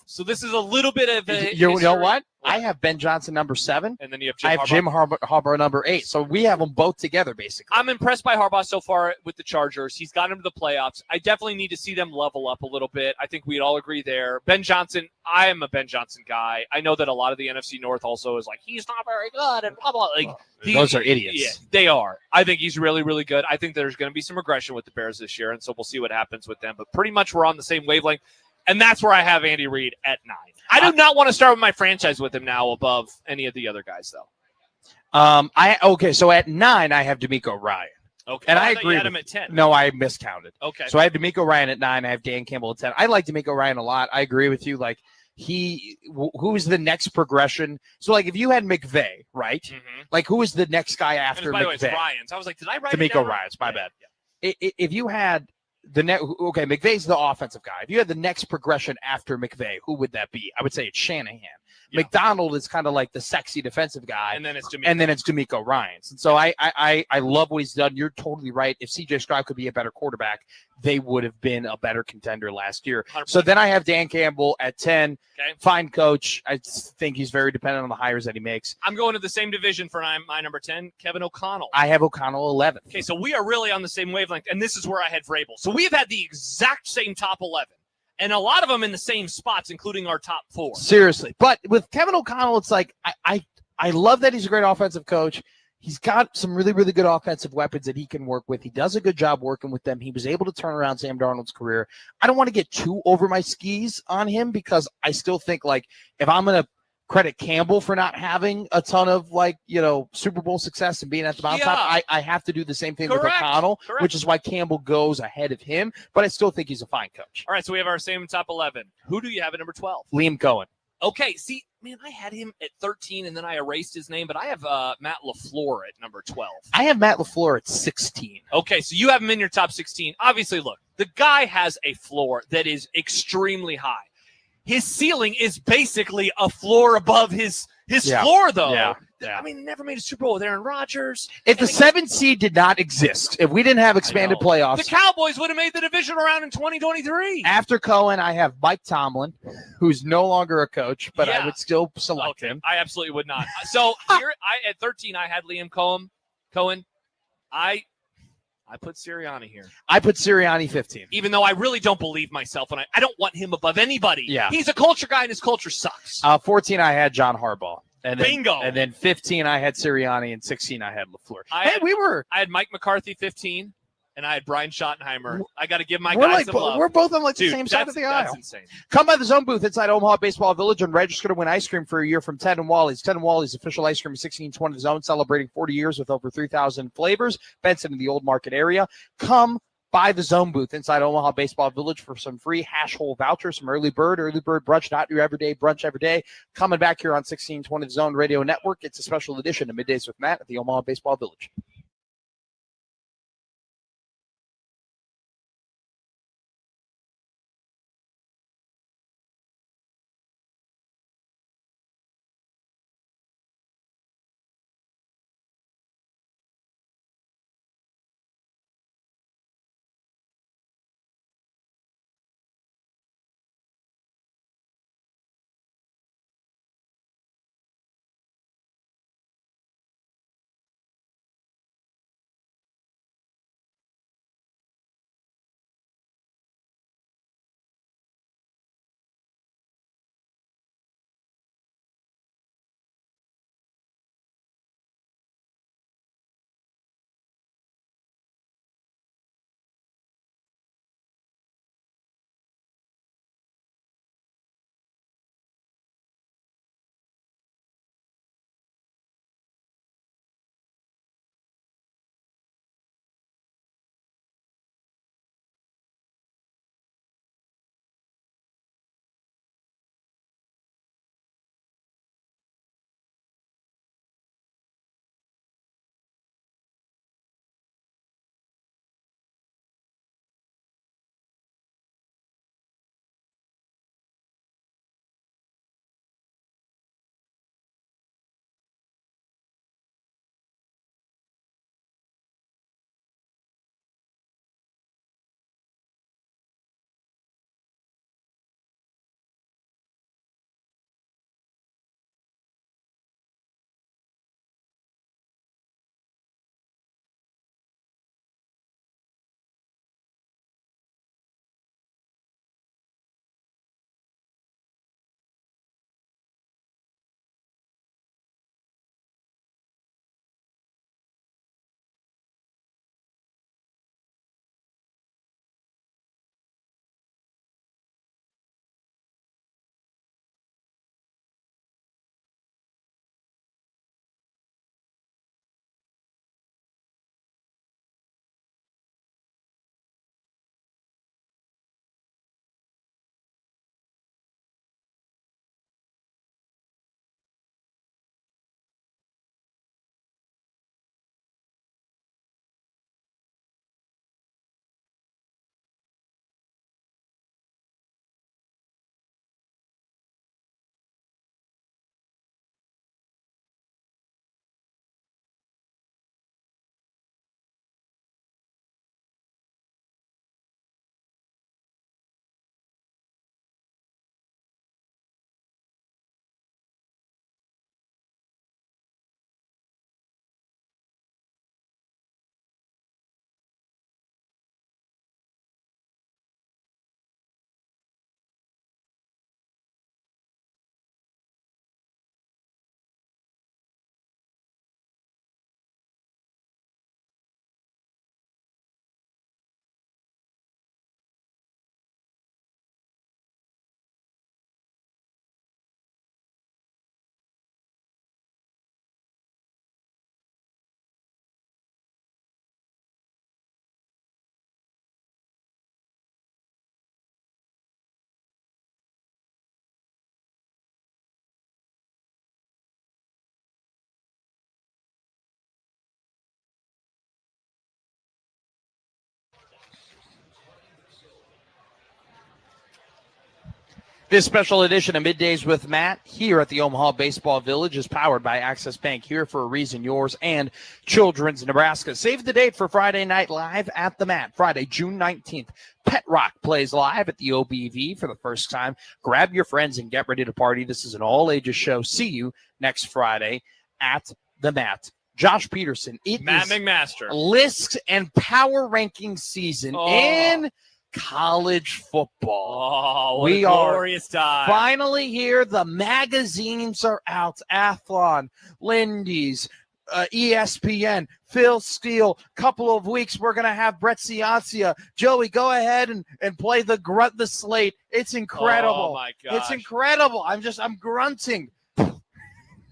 So this is a little bit of a you know what? I have Ben Johnson number 7. And then you have Jim Harbaugh number 8. So we have them both together, basically. I'm impressed by Harbaugh so far with the Chargers. He's got him to the playoffs. I definitely need to see them level up a little bit. I think we'd all agree there. Ben Johnson, I am a Ben Johnson guy. I know that a lot of the NFC North also is like, he's not very good and blah, blah. Like, those are idiots. Yeah, they are. I think he's really, really good. I think there's going to be some regression with the Bears this year, and so we'll see what happens with them. But pretty much we're on the same wavelength, and that's where I have Andy Reid at 9. I do not want to start with my franchise with him now above any of the other guys, though. So at 9, I have D'Amico Ryan. Okay. And I agree. You had him at 10. No, I miscounted. Okay. So I have D'Amico Ryan at 9. I have Dan Campbell at 10. I like D'Amico Ryan a lot. I agree with you. Like, who's the next progression? So, like, if you had McVay, right? Mm-hmm. Like, who is the next guy after McVay? By the way, it's Ryans. I was like, did I write D'Amico it down? Ryans, my bad. Yeah. If you had McVay's the offensive guy. If you had the next progression after McVay, who would that be? I would say it's Shanahan. Yeah. McDonald is kind of like the sexy defensive guy, and then it's D'Amico Ryans. And so I love what he's done. You're totally right. If C.J. Stroud could be a better quarterback, they would have been a better contender last year. 100%. So then I have Dan Campbell at 10. Okay. Fine coach. I think he's very dependent on the hires that he makes. I'm going to the same division for my number 10, Kevin O'Connell. I have O'Connell 11. Okay, so we are really on the same wavelength, and this is where I had Vrabel. So we have had the exact same top 11. And a lot of them in the same spots, including our top 4. Seriously. But with Kevin O'Connell, it's like I love that he's a great offensive coach. He's got some really, really good offensive weapons that he can work with. He does a good job working with them. He was able to turn around Sam Darnold's career. I don't want to get too over my skis on him because I still think, like, if I'm going to credit Campbell for not having a ton of, like, Super Bowl success and being at the mountaintop, I have to do the same thing with O'Connell, which is why Campbell goes ahead of him. But I still think he's a fine coach. All right, so we have our same top 11. Who do you have at number 12? Liam Cohen. Okay, see, man, I had him at 13, and then I erased his name, but I have Matt LaFleur at number 12. I have Matt LaFleur at 16. Okay, so you have him in your top 16. Obviously, look, the guy has a floor that is extremely high. His ceiling is basically a floor above his floor, though. Yeah. I mean, never made a Super Bowl with Aaron Rodgers. If the 7th seed did not exist, if we didn't have expanded playoffs, the Cowboys would have made the division round in 2023. After Cohen, I have Mike Tomlin, who's no longer a coach, but I would still select him. I absolutely would not. So here, at 13, I had Liam Cohen. I put Sirianni here. I put Sirianni 15. Even though I really don't believe myself, and I don't want him above anybody. Yeah. He's a culture guy, and his culture sucks. 14, I had John Harbaugh. And then, Bingo. And then 15, I had Sirianni, and 16, I had LaFleur. I had Mike McCarthy 15, and I had Brian Schottenheimer. I got to give my guys some love. We're both on the same side of the aisle. That's insane. Come by the Zone booth inside Omaha Baseball Village and register to win ice cream for a year from Ted and Wally's. Ted and Wally's official ice cream is 1620 Zone, celebrating 40 years with over 3,000 flavors. Benson in the Old Market area. Come by the Zone booth inside Omaha Baseball Village for some free hash hole vouchers, some early bird brunch, not your everyday brunch every day. Coming back here on 1620 Zone Radio Network. It's a special edition of Middays with Matt at the Omaha Baseball Village. This special edition of Middays with Matt here at the Omaha Baseball Village is powered by Access Bank, here for a reason, yours, and Children's Nebraska. Save the date for Friday Night Live at the Mat, Friday, June 19th. Pet Rock plays live at the OBV for the first time. Grab your friends and get ready to party. This is an all-ages show. See you next Friday at the Mat. Josh Peterson. Matt McMaster. List and power ranking season in college football. We are time. Finally here. The magazines are out. Athlon, Lindy's, ESPN, Phil Steele. Couple of weeks, we're going to have Brett Ciancia. Joey, go ahead and play the grunt the slate. It's incredible. Oh, my gosh. It's incredible. I'm grunting.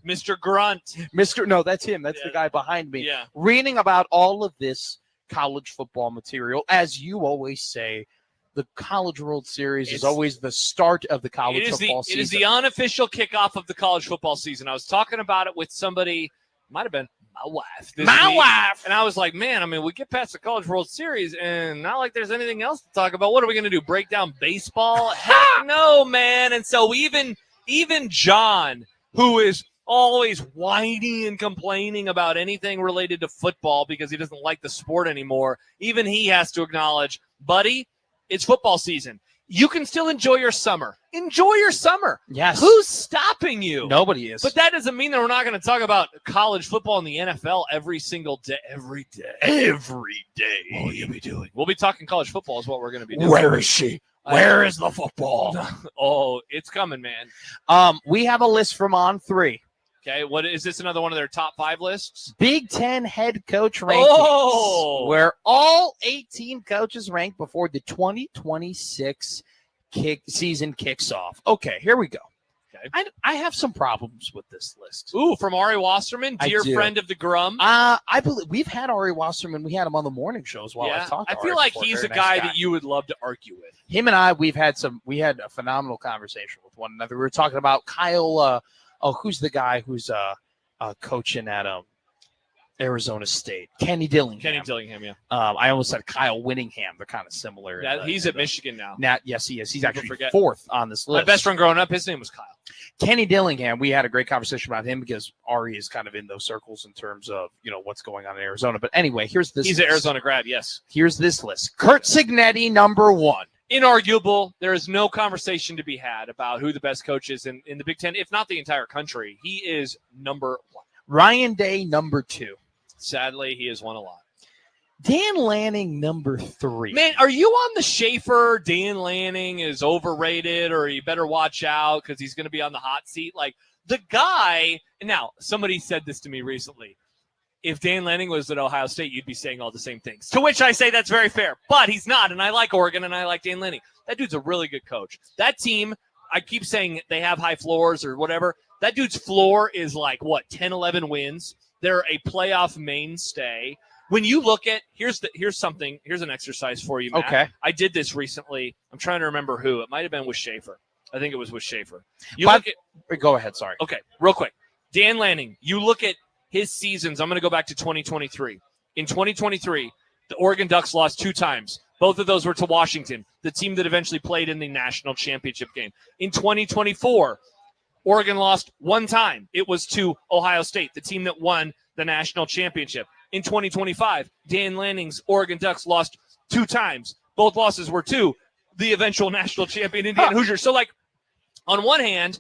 Mr. Grunt. No, that's him. That's the guy behind me. Yeah. Reading about all of this college football material. As you always say, the College World Series is always the start of the college football season. It is the unofficial kickoff of the college football season. I was talking about it with somebody, might have been my wife. And I was like, man, I mean, we get past the College World Series and not like there's anything else to talk about. What are we going to do? Break down baseball? Heck no, man. And so even John, who is always whining and complaining about anything related to football because he doesn't like the sport anymore, even he has to acknowledge, buddy, it's football season. You can still enjoy your summer. Enjoy your summer. Yes. Who's stopping you? Nobody is. But that doesn't mean that we're not going to talk about college football and the NFL every single day. Every day. What will you be doing? We'll be talking college football is what we're going to be doing. Where is she? Where is the football? Oh, it's coming, man. We have a list from On3. Okay, what is this? Another one of their top 5 lists? Big Ten head coach rankings, where all 18 coaches rank before the 2026 season kicks off. Okay, here we go. Okay. I have some problems with this list. Ooh, from Ari Wasserman, dear friend of the Grum. I believe we've had Ari Wasserman. We had him on the morning shows while I talked to I feel like he's a guy that you would love to argue with. Him and I, we had a phenomenal conversation with one another. We were talking about Kyle. Who's the guy who's coaching at Arizona State? Kenny Dillingham. Yeah. I almost said Kyle Winningham. They're kind of similar. He's at Michigan now. Yes, he is. He's actually 4th on this list. My best friend growing up, his name was Kyle. Kenny Dillingham, we had a great conversation about him because Ari is kind of in those circles in terms of, what's going on in Arizona. But anyway, here's this He's list. an Arizona grad, yes. Here's this list. Curt Cignetti, number 1. Inarguable. There is no conversation to be had about who the best coach is in the Big Ten, if not the entire country. He is number 1. Ryan Day, number 2. Sadly, he has won a lot. Dan Lanning, number 3. Man, are you on the Schaefer, Dan Lanning is overrated, or you better watch out because he's going to be on the hot seat? Like, the guy, now, somebody said this to me recently. If Dan Lanning was at Ohio State, you'd be saying all the same things. To which I say that's very fair. But he's not, and I like Oregon, and I like Dan Lanning. That dude's a really good coach. That team, I keep saying they have high floors or whatever. That dude's floor is like, 10, 11 wins. They're a playoff mainstay. When you look at, here's an exercise for you, Matt. Okay. I did this recently. I'm trying to remember who. It might have been with Schaefer. I think it was with Schaefer. Go ahead, sorry. Okay, real quick. Dan Lanning, you look at his seasons. I'm going to go back to 2023. In 2023, the Oregon Ducks lost 2 times. Both of those were to Washington, the team that eventually played in the national championship game. In 2024, Oregon lost 1 time. It was to Ohio State, the team that won the national championship. In 2025, Dan Lanning's Oregon Ducks lost 2 times. Both losses were to the eventual national champion Indiana Hoosiers. So, on one hand,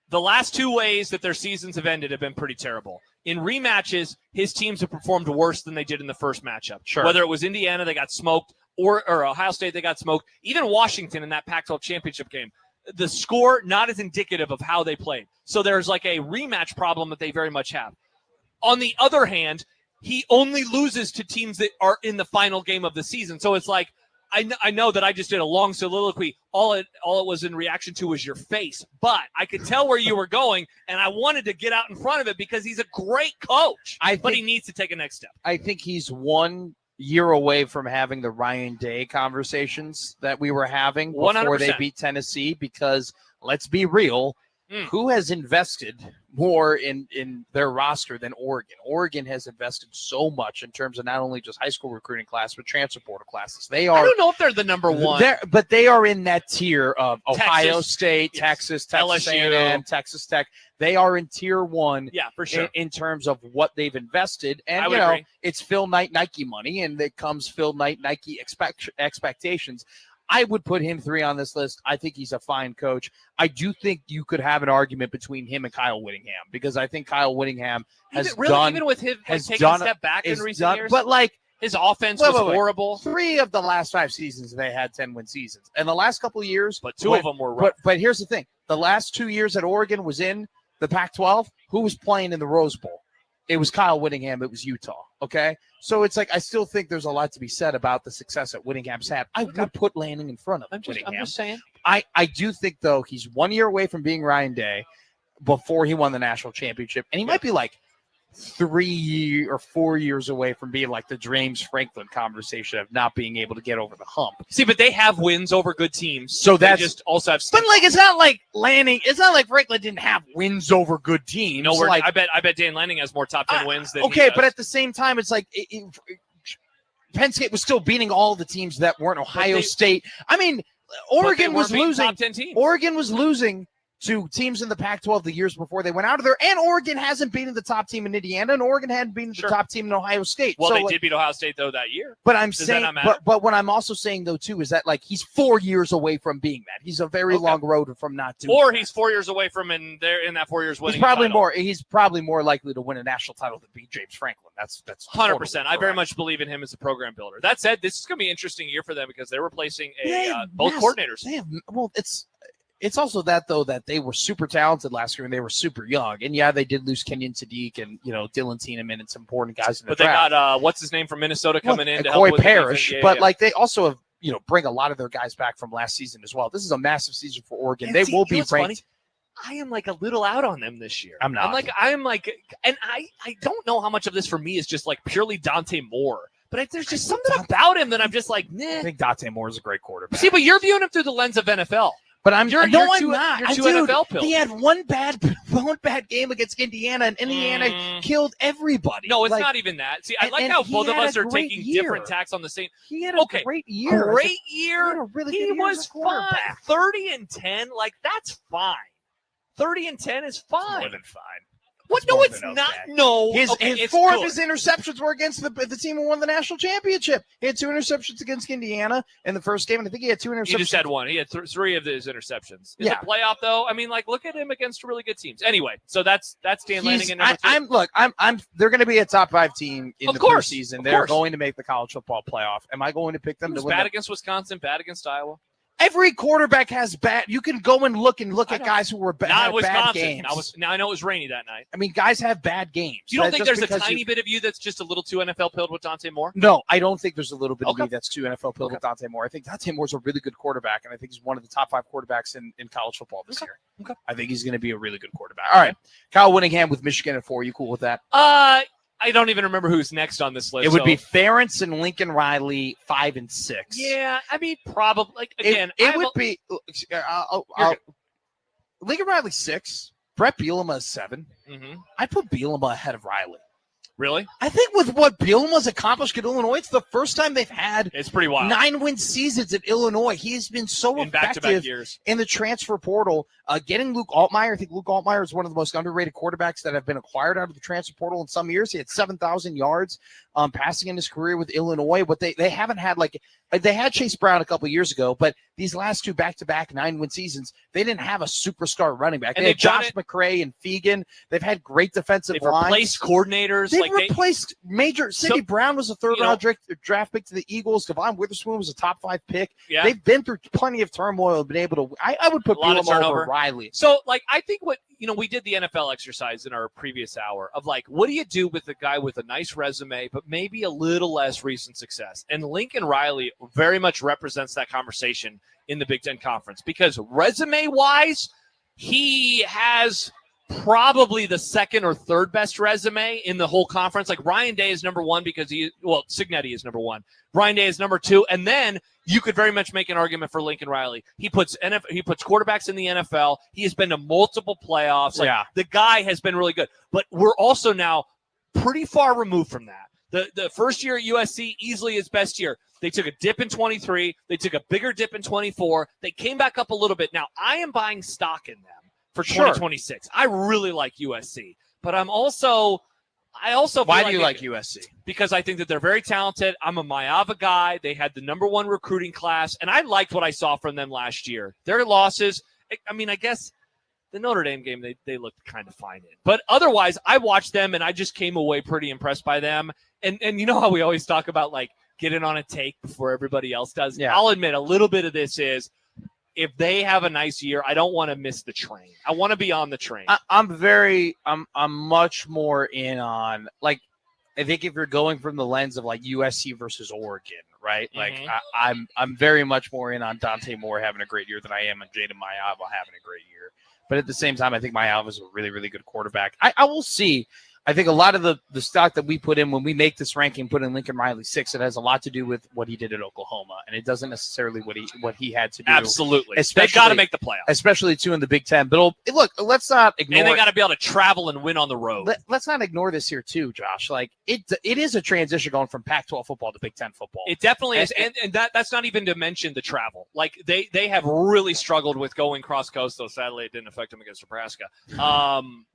the last 2 ways that their seasons have ended have been pretty terrible. In rematches, his teams have performed worse than they did in the first matchup. Sure. Whether it was Indiana, they got smoked, or Ohio State, they got smoked. Even Washington in that Pac-12 championship game. The score not as indicative of how they played. So there's a rematch problem that they very much have. On the other hand, he only loses to teams that are in the final game of the season. So it's like, I know that I just did a long soliloquy. All it was in reaction to was your face. But I could tell where you were going, and I wanted to get out in front of it because he's a great coach. But he needs to take a next step. I think he's 1 year away from having the Ryan Day conversations that we were having before 100%. they beat Tennessee because, let's be real, who has invested more in their roster than Oregon. Oregon has invested so much in terms of not only just high school recruiting class, but transfer portal classes. They are. I don't know if they're the number one. But they are in that tier of Ohio State, yes. Texas LSU. A&M, Texas Tech. They are in tier one. Yeah, for sure. In terms of what they've invested. And, agree. it's Phil Knight Nike money, and it comes Phil Knight Nike expectations. I would put him 3 on this list. I think he's a fine coach. I do think you could have an argument between him and Kyle Whittingham, because I think Kyle Whittingham even with him taking a step back in recent years. But his offense was horrible. 3 of the last 5 seasons they had 10-win seasons, and the last couple of years, but 2 of them were rough. But here's the thing: the last 2 years that Oregon was in the Pac-12, who was playing in the Rose Bowl? It was Kyle Whittingham. It was Utah. Okay. So it's I still think there's a lot to be said about the success that Whittingham's had. I would put Lanning in front of Whittingham. I'm just saying. I do think, though, he's 1 year away from being Ryan Day before he won the national championship. And he might be 3 or 4 years away from being the James Franklin conversation of not being able to get over the hump. See, but they have wins over good teams. So they just also have. But it's not like Lanning. It's not like Franklin didn't have wins over good teams. No, I bet Dan Lanning has more top 10 wins than. Okay, but at the same time, it's Penn State was still beating all the teams that weren't Ohio State. I mean, Oregon was losing. Top 10 teams. Oregon was losing to teams in the Pac-12 the years before they went out of there, and Oregon hasn't beaten the top team in Indiana, and Oregon hadn't beaten the top team in Ohio State. Well, they did beat Ohio State though that year. But I'm saying, but what I'm also saying though too is that he's 4 years away from being that. He's a very long road from not doing. Or that. He's 4 years away from in that 4 years winning. He's probably more likely to win a national title than beat James Franklin. That's 100%. I very much believe in him as a program builder. That said, this is going to be an interesting year for them because they're replacing both coordinators. It's also that, though, that they were super talented last year and they were super young. And, yeah, they did lose Kenyon Sadiq and, Dylan Tiedemann and some important guys in the draft. But they got, what's his name from Minnesota coming in to Coy help with Parrish. They also have, bring a lot of their guys back from last season as well. This is a massive season for Oregon. And they will be ranked. Funny? I am a little out on them this year. I'm not. And I don't know how much of this for me is just purely Dante Moore. But there's just something about him that I'm just nah. I think Dante Moore is a great quarterback. See, but you're viewing him through the lens of NFL. But I'm not. You're two NFL pills. He had one bad game against Indiana, and Indiana killed everybody. No, it's not even that. See, I like how both of us are taking different tacks on the same. He had a great year. Great year. He was fine. 30-10, that's fine. 30-10 is fine. More than fine. What? No, it's not. Okay. No. His 4 of his interceptions were against the team who won the national championship. He had 2 interceptions against Indiana in the first game, and I think he had 2 interceptions. He just had 1. He had 3 of his interceptions. In the playoff, though, look at him against really good teams. Anyway, so that's Dan Lanning and number 2. They're going to be a top 5 team in the first season. They're going to make the college football playoff. Am I going to pick them to win? Bad against Wisconsin, bad against Iowa. Every quarterback has bad. You can go and look at guys who were bad games. Now I know it was rainy that night. Guys have bad games. You don't think there's a tiny bit of you that's just a little too NFL pilled with Dante Moore? No, I don't think there's a little bit of me that's too NFL pilled with Dante Moore. I think Dante Moore's a really good quarterback, and I think he's one of the top 5 quarterbacks in college football this year. Okay. I think he's going to be a really good quarterback. All right, Kyle Whittingham with Michigan at 4. You cool with that? I don't even remember who's next on this list. It would be Ferentz and Lincoln Riley 5 and 6. Yeah, probably. Again, it would be Lincoln Riley 6. Brett Bielema is 7. Mm-hmm. I'd put Bielema ahead of Riley. Really? I think with what Bielema's accomplished at Illinois, it's the first time they've had it's pretty wild 9-win seasons at Illinois. He has been so effective in the transfer portal. Getting Luke Altmaier, I think Luke Altmaier is one of the most underrated quarterbacks that have been acquired out of the transfer portal in some years. He had 7,000 yards passing in his career with Illinois, but they haven't had they had Chase Brown a couple of years ago, but these last 2 back-to-back 9-win seasons, they didn't have a superstar running back. They had Josh McCray and Fegan. They've had great defensive lines. They've replaced coordinators. They've replaced major. Sidney Brown was a third-round draft pick to the Eagles. Devon Witherspoon was a top 5 pick. Yeah. They've been through plenty of turmoil and been able to. I would put Bielema over Riley. So, I think what we did the NFL exercise in our previous hour of what do you do with a guy with a nice resume, but maybe a little less recent success? And Lincoln Riley very much represents that conversation in the Big Ten Conference because resume-wise, he has probably the second or third best resume in the whole conference. Like Ryan Day is number one because Cignetti is number one. Ryan Day is number two. And then you could very much make an argument for Lincoln Riley. He puts quarterbacks in the NFL. He has been to multiple playoffs. The guy has been really good. But we're also now pretty far removed from that. The first year at USC, easily his best year. They took a dip in 23. They took a bigger dip in 24. They came back up a little bit. Now, I am buying stock in them for 2026. I really like USC. But I also Why do you like USC? Because I think that they're very talented. I'm a Maava guy. They had the number one recruiting class, and I liked what I saw from them last year. Their losses, I guess the Notre Dame game, they looked kind of fine in. But otherwise, I watched them, and I just came away pretty impressed by them. And you know how we always talk about, like, getting on a take before everybody else does? Yeah. I'll admit a little bit of this is if they have a nice year, I don't want to miss the train. I want to be on the train. I'm much more in on, like, I think if you're going from the lens of like USC versus Oregon, right? Like I'm very much more in on Dante Moore having a great year than I am on Jaden Maava having a great year. But at the same time, I think Maava is a really, really good quarterback. I will see. I think a lot of the stock that we put in when we make this ranking, put in Lincoln Riley 6, it has a lot to do with what he did at Oklahoma, and it doesn't necessarily what he had to do. Absolutely, they've got to make the playoffs, especially too in the Big Ten. But look, let's not ignore. And they got to be able to travel and win on the road. Let's not ignore this here too, Josh. Like it is a transition going from Pac-12 football to Big Ten football. It definitely is, and that's not even to mention the travel. Like they have really struggled with going cross coast, though sadly it didn't affect them against Nebraska.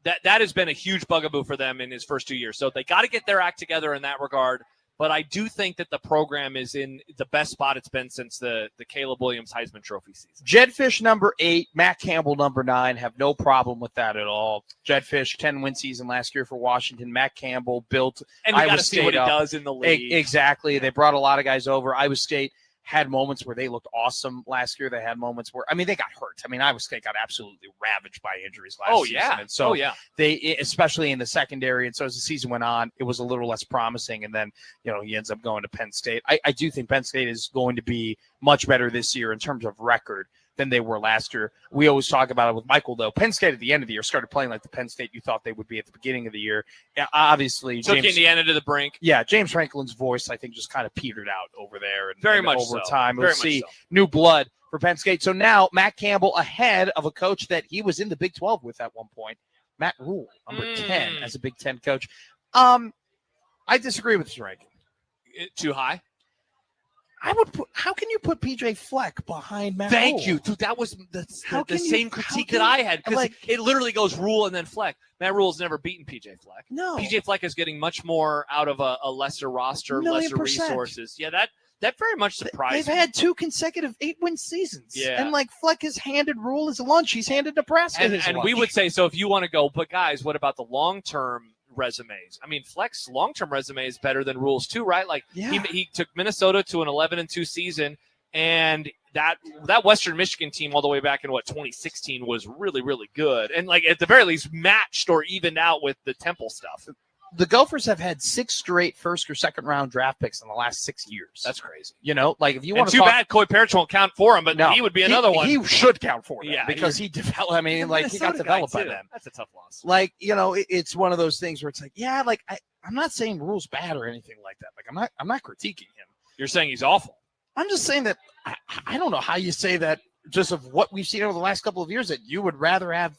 That has been a huge bugaboo for them in his first 2 years. So they got to get their act together in that regard. But I do think that the program is in the best spot it's been since the Caleb Williams Heisman Trophy season. Jedfish number 8, Matt Campbell number 9. Have no problem with that at all. Jedfish 10-win season last year for Washington. Matt Campbell built and we got to see what he does in the league. Exactly. They brought a lot of guys over. Iowa State had moments where they looked awesome last year. They had moments where, they got hurt. Iowa State got absolutely ravaged by injuries last season. And so they, especially in the secondary. And so as the season went on, it was a little less promising. And then, he ends up going to Penn State. I do think Penn State is going to be much better this year in terms of record than they were last year. We always talk about it with Michael, though. Penn State at the end of the year started playing like the Penn State you thought they would be at the beginning of the year. Obviously, took Indiana to the brink. Yeah, James Franklin's voice, I think, just kind of petered out over there. And very much over so. time. We'll see new blood for Penn State. So now Matt Campbell ahead of a coach that he was in the Big 12 with at one point, Matt Rule, number 10 as a Big 10 coach. I disagree with this ranking. Too high? I would put. How can you put PJ Fleck behind Matt? Thank you, dude. That was the same critique that I had because it literally goes Rule and then Fleck. Matt Rule's never beaten PJ Fleck. No, PJ Fleck is getting much more out of a lesser roster, lesser resources. Yeah, that very much surprised me. They've had 2 consecutive 8-win seasons. Yeah, and Fleck has handed Rule his lunch. He's handed Nebraska his lunch. And we would say so if you want to go, but guys, what about the long-term resumes? Fleck's long-term resume is better than Rule's too, right? He took Minnesota to an 11-2 season, and that Western Michigan team all the way back in 2016 was really, really good, and at the very least matched or evened out with the Temple stuff. The Gophers have had 6 straight first or second round draft picks in the last 6 years. That's crazy. If you want to too bad Coy Parrish won't count for him, but he would be another one. He should count for them because he developed. He got developed by them. That's a tough loss. It's one of those things where it's I'm not saying Rule's bad or anything like that. I'm not critiquing him. You're saying he's awful. I'm just saying that I don't know how you say that just of what we've seen over the last couple of years that you would rather have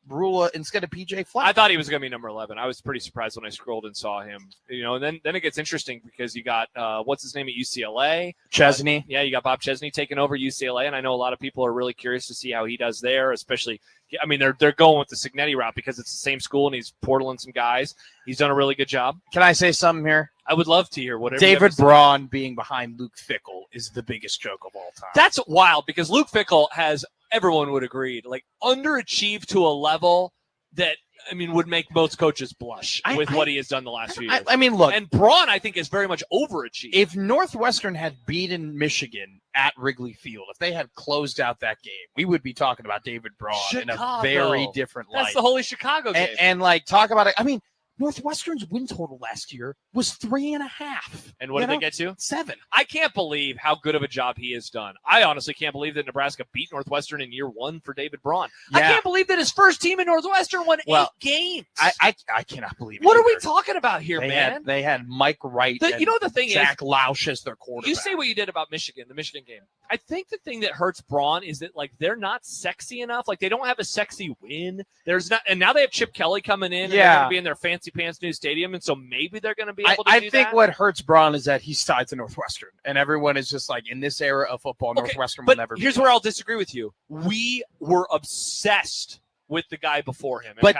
Rule instead of PJ Fleck. I thought he was going to be number 11. I was pretty surprised when I scrolled and saw him. And then it gets interesting because you got what's his name at UCLA, Chesney. You got Bob Chesney taking over UCLA, and I know a lot of people are really curious to see how he does there. Especially, they're going with the Cignetti route because it's the same school and he's portaling some guys. He's done a really good job. Can I say something here? I would love to hear whatever. David Braun being behind Luke Fickell is the biggest joke of all time. That's wild because Luke Fickell has, everyone would agree, underachieved to a level that would make most coaches blush with what he has done the last few years. Look, and Braun, I think, is very much overachieved. If Northwestern had beaten Michigan at Wrigley Field, if they had closed out that game, we would be talking about David Braun in a very different light. That's the Holy Chicago game. And talk about it. Northwestern's win total last year was 3.5. And what did they get to? 7. I can't believe how good of a job he has done. I honestly can't believe that Nebraska beat Northwestern in year 1 for David Braun. Yeah. I can't believe that his first team in Northwestern won 8 games. I cannot believe it. What are we talking about here, man? They had Mike Wright. You know the thing Jack Lausch as their quarterback. You say what you did about Michigan, the Michigan game. I think the thing that hurts Braun is that like they're not sexy enough. Like they don't have a sexy win. There's not, and now they have Chip Kelly coming in. And they're going to be in their fancy pants new stadium, and so maybe they're going to be able to. I think what hurts Braun is that he's tied to Northwestern, and everyone is just like in this era of football, Northwestern will never. Here's where I'll disagree with you. We were obsessed with the guy before him, but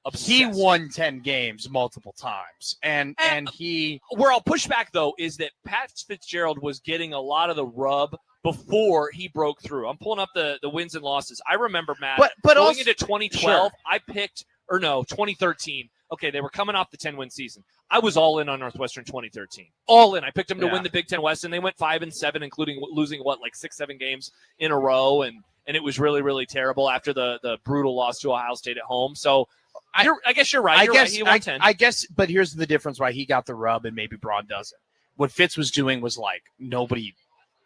obsessed. He won 10 games multiple times, and he. Where I'll push back though is that Pat Fitzgerald was getting a lot of the rub before he broke through. I'm pulling up the wins and losses. I remember, Matt, but going also, into 2012, I picked, 2013. Okay, they were coming off the 10-win season. I was all in on Northwestern 2013. All in. I picked them to win the Big Ten West, and they went 5-7, including losing 6-7 games in a row, and it was really, really terrible after the brutal loss to Ohio State at home. So I guess you're right. He won 10. I guess, but here's the difference why he got the rub and maybe Braun doesn't. What Fitz was doing was like nobody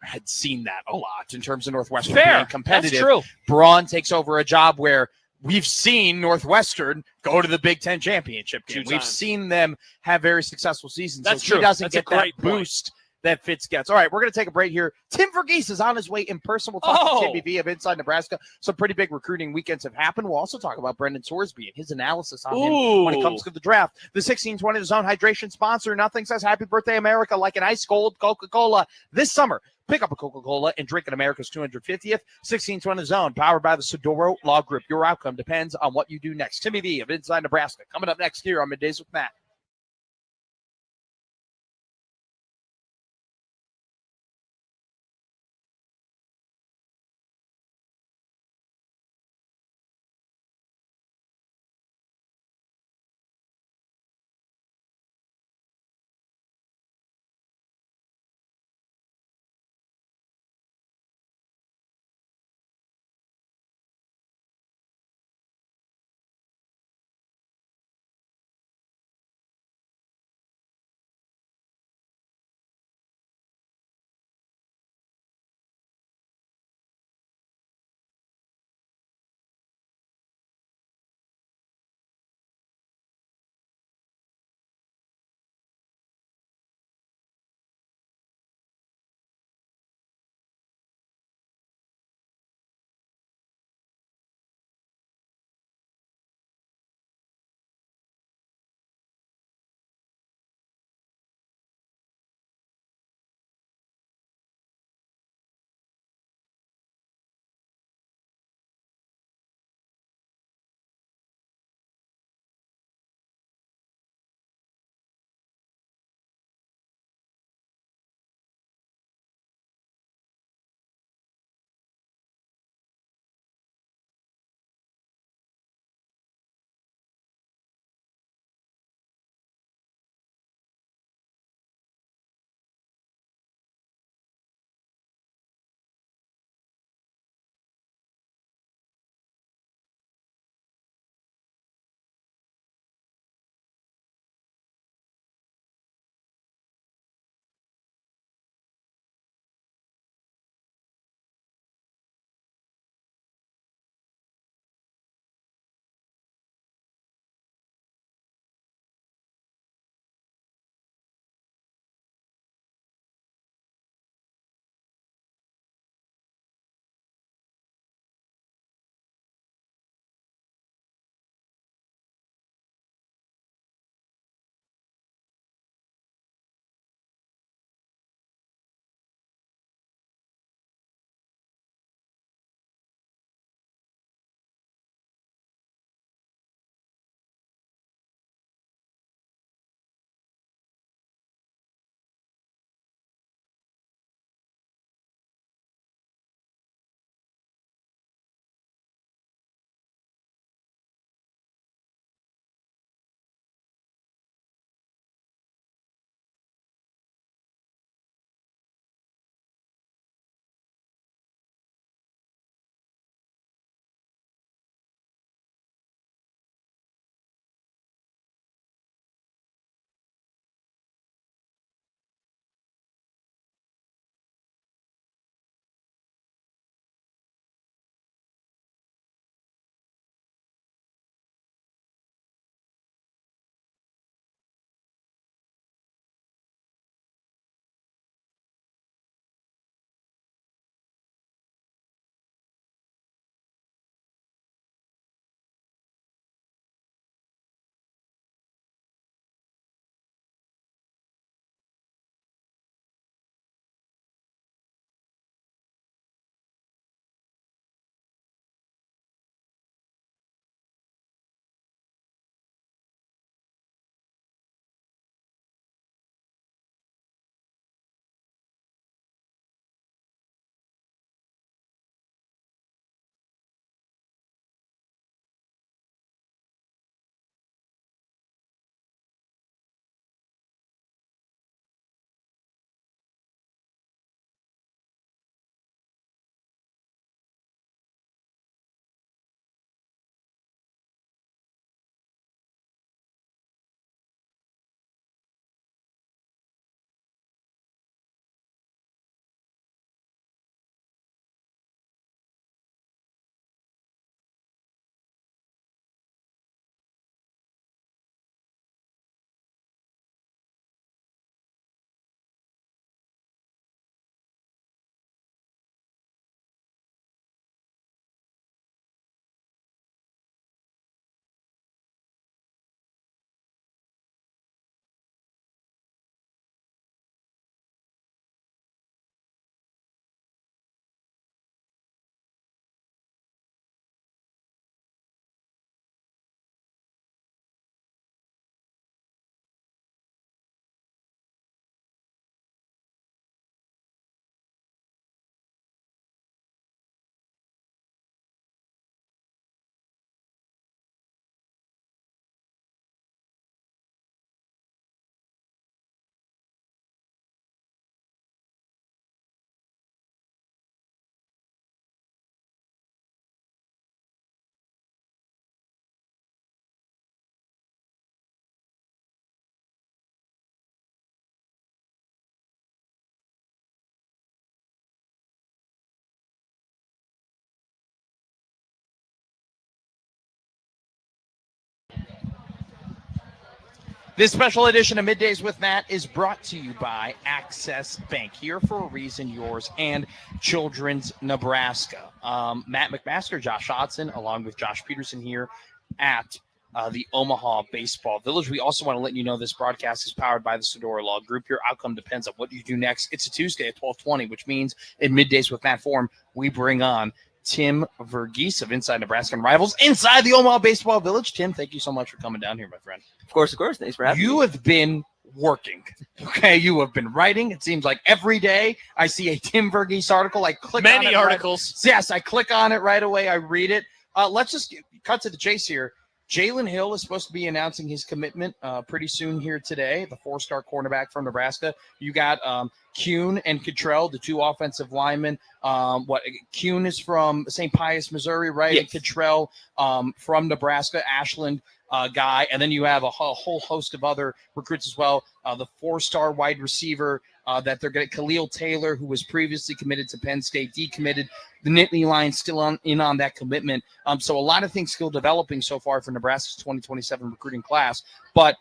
had seen that a lot in terms of Northwestern being competitive. That's true. Braun takes over a job where we've seen Northwestern go to the Big Ten championship game. We've seen them have very successful seasons. That's true. He doesn't get that boost that Fitz gets. All right, we're going to take a break here. Tim Verghese is on his way in person. We'll talk to Timmy V of Inside Nebraska. Some pretty big recruiting weekends have happened. We'll also talk about Brendan Sorsby and his analysis on him when it comes to the draft. The 1620 The Zone hydration sponsor. Nothing says happy birthday, America, like an ice cold Coca-Cola this summer. Pick up a Coca-Cola and drink at America's 250th. 1620 The Zone, powered by the Sodoro Law Group. Your outcome depends on what you do next. Timmy V of Inside Nebraska coming up next here on Middays with Matt. This special edition of Middays with Matt is brought to you by Access Bank. Here for a reason, yours and Children's Nebraska. Matt McMaster, Josh Hodson, along with Josh Peterson here at the Omaha Baseball Village. We also want to let you know this broadcast is powered by the Sedora Law Group. Your outcome depends on what you do next. It's a Tuesday at 12:20, which means in Middays with Matt Forum, we bring on Tim Verghese of Inside Nebraska and Rivals inside the Omaha Baseball Village. Tim, thank you so much for coming down here, my friend. Of course. Thanks for having me. You have been working, okay? You have been writing. It seems like every day I see a Tim Verghese article. I click on it. Many articles. Yes, I click on it right away. I read it. Let's just cut to the chase here. Jalen Hill is supposed to be announcing his commitment pretty soon here today, the 4-star cornerback from Nebraska. You got Kuhn and Cottrell, the 2 offensive linemen. Kuhn is from St. Pius, Missouri, right? Yes. And Cottrell from Nebraska, Ashland guy. And then you have a whole host of other recruits as well. The 4-star wide receiver that they're going to, Khalil Taylor, who was previously committed to Penn State, decommitted. The Nittany Lions still in on that commitment. So a lot of things still developing so far for Nebraska's 2027 recruiting class. But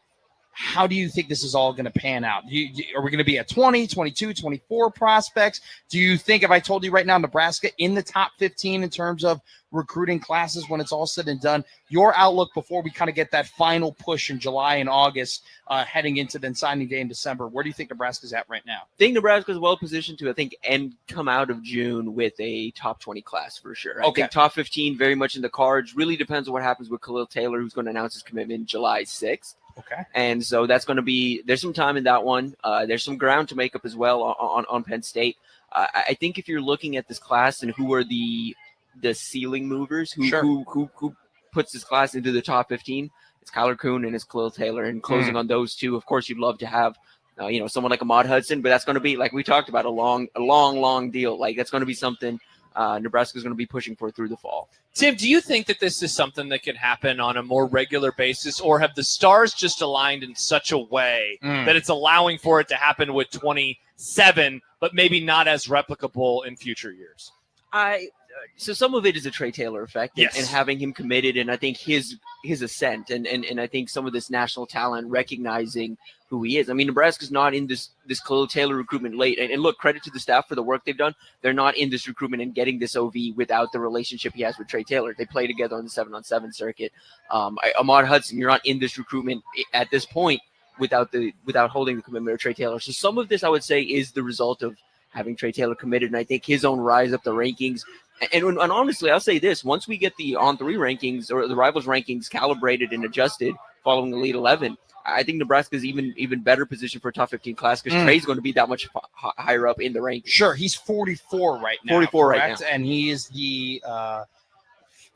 how do you think this is all going to pan out? Are we going to be at 20, 22, 24 prospects? Do you think, if I told you right now, Nebraska in the top 15 in terms of recruiting classes when it's all said and done, your outlook before we kind of get that final push in July and August heading into then signing day in December, where do you think Nebraska's at right now? I think Nebraska's well positioned to, come out of June with a top 20 class for sure. I think top 15 very much in the cards. Really depends on what happens with Khalil Taylor, who's going to announce his commitment July 6th. Okay. And so that's going to be – there's some time in that one. There's some ground to make up as well on Penn State. I think if you're looking at this class and who are the ceiling movers, who puts this class into the top 15, it's Kyler Kuhn and it's Khalil Taylor. And closing on those two, of course, you'd love to have someone like Ahmad Hudson, but that's going to be, like we talked about, a long deal. Like that's going to be something Nebraska's going to be pushing for through the fall. Tim, do you think that this is something that can happen on a more regular basis, or have the stars just aligned in such a way that it's allowing for it to happen with 27, but maybe not as replicable in future years? So some of it is a Trey Taylor effect, yes, and having him committed, and I think his ascent, and I think some of this national talent recognizing who he is. I mean, Nebraska's not in this Khalil Taylor recruitment late, and look, credit to the staff for the work they've done. They're not in this recruitment and getting this OV without the relationship he has with Trey Taylor. They play together on the 7-on-7 circuit. Ahmad Hudson, you're not in this recruitment at this point without holding the commitment of Trey Taylor. So some of this, I would say, is the result of having Trey Taylor committed, and I think his own rise up the rankings. And honestly, I'll say this: once we get the On3 rankings or the Rivals rankings calibrated and adjusted following the Elite 11, I think Nebraska's even better positioned for a top 15 class because Trey's going to be that much higher up in the rankings. Sure, he's 44 right now. 44 right now, and he is the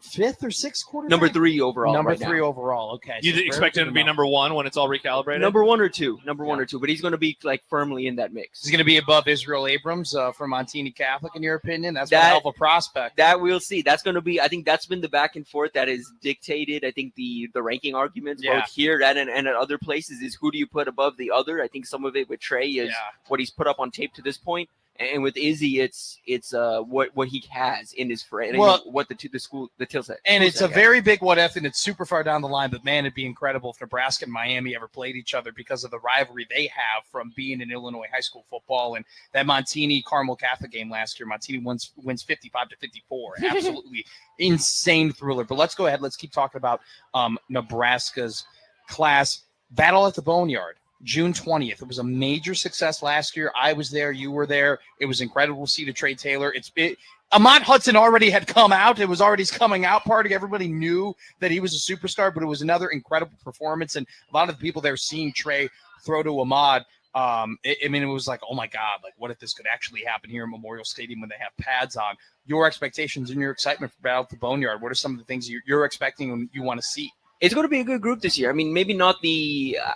5th or 6th quarterback? Number 3 overall. Number 3 overall. Okay. You expect him to be number 1 when it's all recalibrated? Number 1 or 2. Number 1 or 2. But he's going to be like firmly in that mix. He's going to be above Israel Abrams from Montini Catholic, in your opinion? That's a hell of a prospect. That we'll see. That's going to be. I think that's been the back and forth that is dictated. I think the ranking arguments both here and at other places is who do you put above the other. I think some of it with Trey is what he's put up on tape to this point. And with Izzy, it's what he has in his frame. Well, what the Till said. And it's a very big what if, and it's super far down the line. But man, it'd be incredible if Nebraska and Miami ever played each other because of the rivalry they have from being in Illinois high school football. And that Montini Carmel Catholic game last year, Montini wins 55-54. Absolutely insane thriller. But let's go ahead. Let's keep talking about Nebraska's class battle at the Boneyard. June 20th. It was a major success last year. I was there. You were there. It was incredible to see the Trey Taylor. Ahmad Hudson already had come out. It was already his coming out party. Everybody knew that he was a superstar, but it was another incredible performance. And a lot of the people there seeing Trey throw to Ahmad, it was like, oh my God, like what if this could actually happen here in Memorial Stadium when they have pads on? Your expectations and your excitement for Battle at the Boneyard, what are some of the things you're expecting and you want to see? It's going to be a good group this year. I mean, maybe not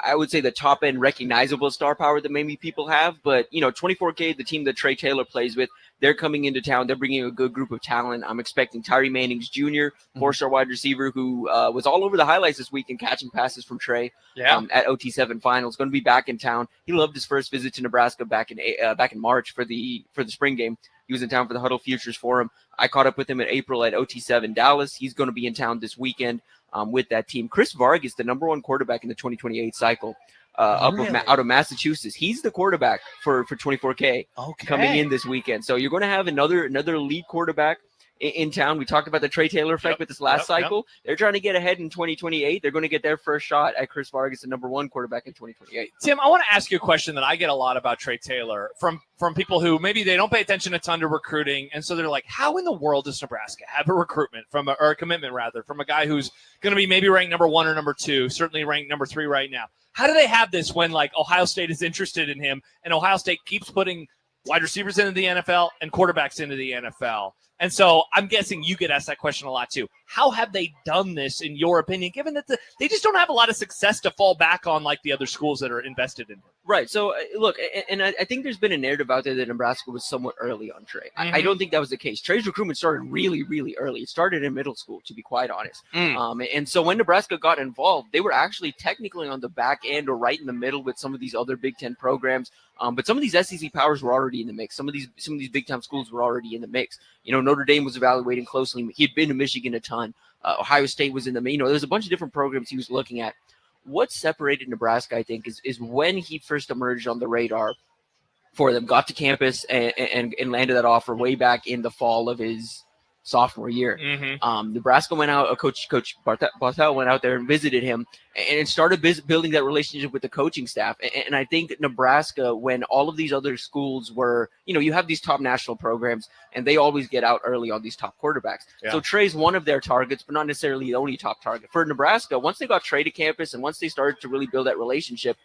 I would say the top end recognizable star power that maybe people have, but 24K, the team that Trey Taylor plays with, They're coming into town. They're bringing a good group of talent. I'm expecting Tyree Mannings Jr., four-star wide receiver who was all over the highlights this week and catching passes from Trey at OT7 finals. Going to be back in town. He loved his first visit to Nebraska back in March for the spring game. He was in town for the Huddle Futures Forum. I caught up with him in April at OT7 Dallas. He's going to be in town this weekend with that team. Chris Vargas, the number one quarterback in the 2028 cycle. Out of Massachusetts. He's the quarterback for 24K coming in this weekend. So you're going to have another lead quarterback in town. We talked about the Trey Taylor effect with this last cycle. They're trying to get ahead in 2028. They're going to get their first shot at Chris Vargas, the number one quarterback in 2028. Tim, I want to ask you a question that I get a lot about Trey Taylor from people who maybe they don't pay attention a ton to recruiting. And so they're like, how in the world does Nebraska have a recruitment or a commitment rather from a guy who's going to be maybe ranked number 1 or number 2, certainly ranked number 3 right now? How do they have this when like Ohio State is interested in him and Ohio State keeps putting wide receivers into the NFL and quarterbacks into the NFL? And so I'm guessing you get asked that question a lot too. How have they done this, in your opinion, given that they just don't have a lot of success to fall back on like the other schools that are invested in them? Right. So, look, and I think there's been a narrative out there that Nebraska was somewhat early on Trey. I don't think that was the case. Trey's recruitment started really, really early. It started in middle school, to be quite honest. And so when Nebraska got involved, they were actually technically on the back end or right in the middle with some of these other Big Ten programs. But some of these SEC powers were already in the mix. Some of these big time schools were already in the mix. You know, Notre Dame was evaluating closely. He had been to Michigan a ton. Ohio State was in the, there's a bunch of different programs he was looking at. What separated Nebraska, I think, is when he first emerged on the radar for them, got to campus and landed that offer way back in the fall of his sophomore year. Nebraska went out, Coach Barthel went out there and visited him and started building that relationship with the coaching staff. And I think Nebraska, when all of these other schools were, you have these top national programs and they always get out early on these top quarterbacks. So Trey's one of their targets, but not necessarily the only top target. For Nebraska, once they got Trey to campus and once they started to really build that relationship,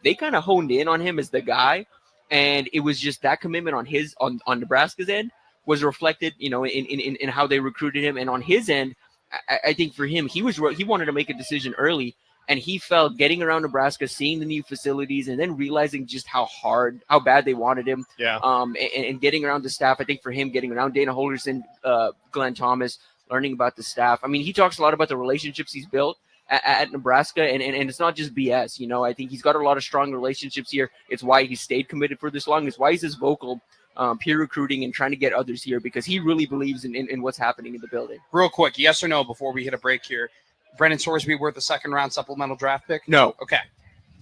they kind of honed in on him as the guy. And it was just that commitment on Nebraska's end was reflected, in how they recruited him. And on his end, I think for him, he wanted to make a decision early, and he felt getting around Nebraska, seeing the new facilities, and then realizing just how bad they wanted him. And getting around the staff. I think for him, getting around Dana Holderson, Glenn Thomas, learning about the staff. I mean, he talks a lot about the relationships he's built at Nebraska, and it's not just BS. I think he's got a lot of strong relationships here. It's why he stayed committed for this long. It's why he's this vocal. Peer recruiting and trying to get others here because he really believes in what's happening in the building. Real quick, yes or no before we hit a break here. Brendan Sorsby worth a second-round supplemental draft pick? No. Okay.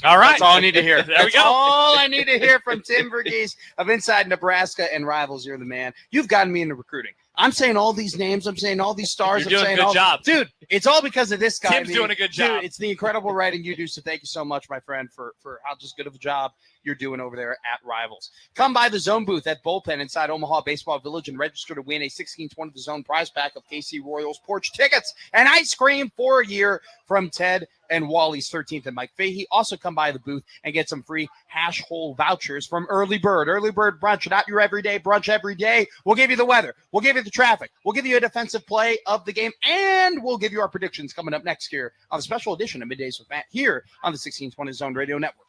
All right. That's all I need to hear. There we go. All I need to hear from Tim Verghese of Inside Nebraska and Rivals. You're the man. You've gotten me into recruiting. I'm saying all these names. I'm saying all these stars. You're doing a good job. Dude, it's all because of this guy. Tim's doing a good job. Dude, it's the incredible writing you do. So thank you so much, my friend, for how just good of a job you're doing over there at Rivals. Come by the Zone booth at Bullpen inside Omaha Baseball Village and register to win a 1620 The Zone prize pack of KC Royals porch tickets and ice cream for a year from Ted and Wally's 13th and Mike Fahey. Also come by the booth and get some free hash hole vouchers from Early Bird. Early Bird brunch, not your everyday brunch every day. We'll give you the weather. We'll give you the traffic. We'll give you a defensive play of the game, and we'll give you our predictions coming up next year on the special edition of Middays with Matt here on the 1620 Zone Radio Network.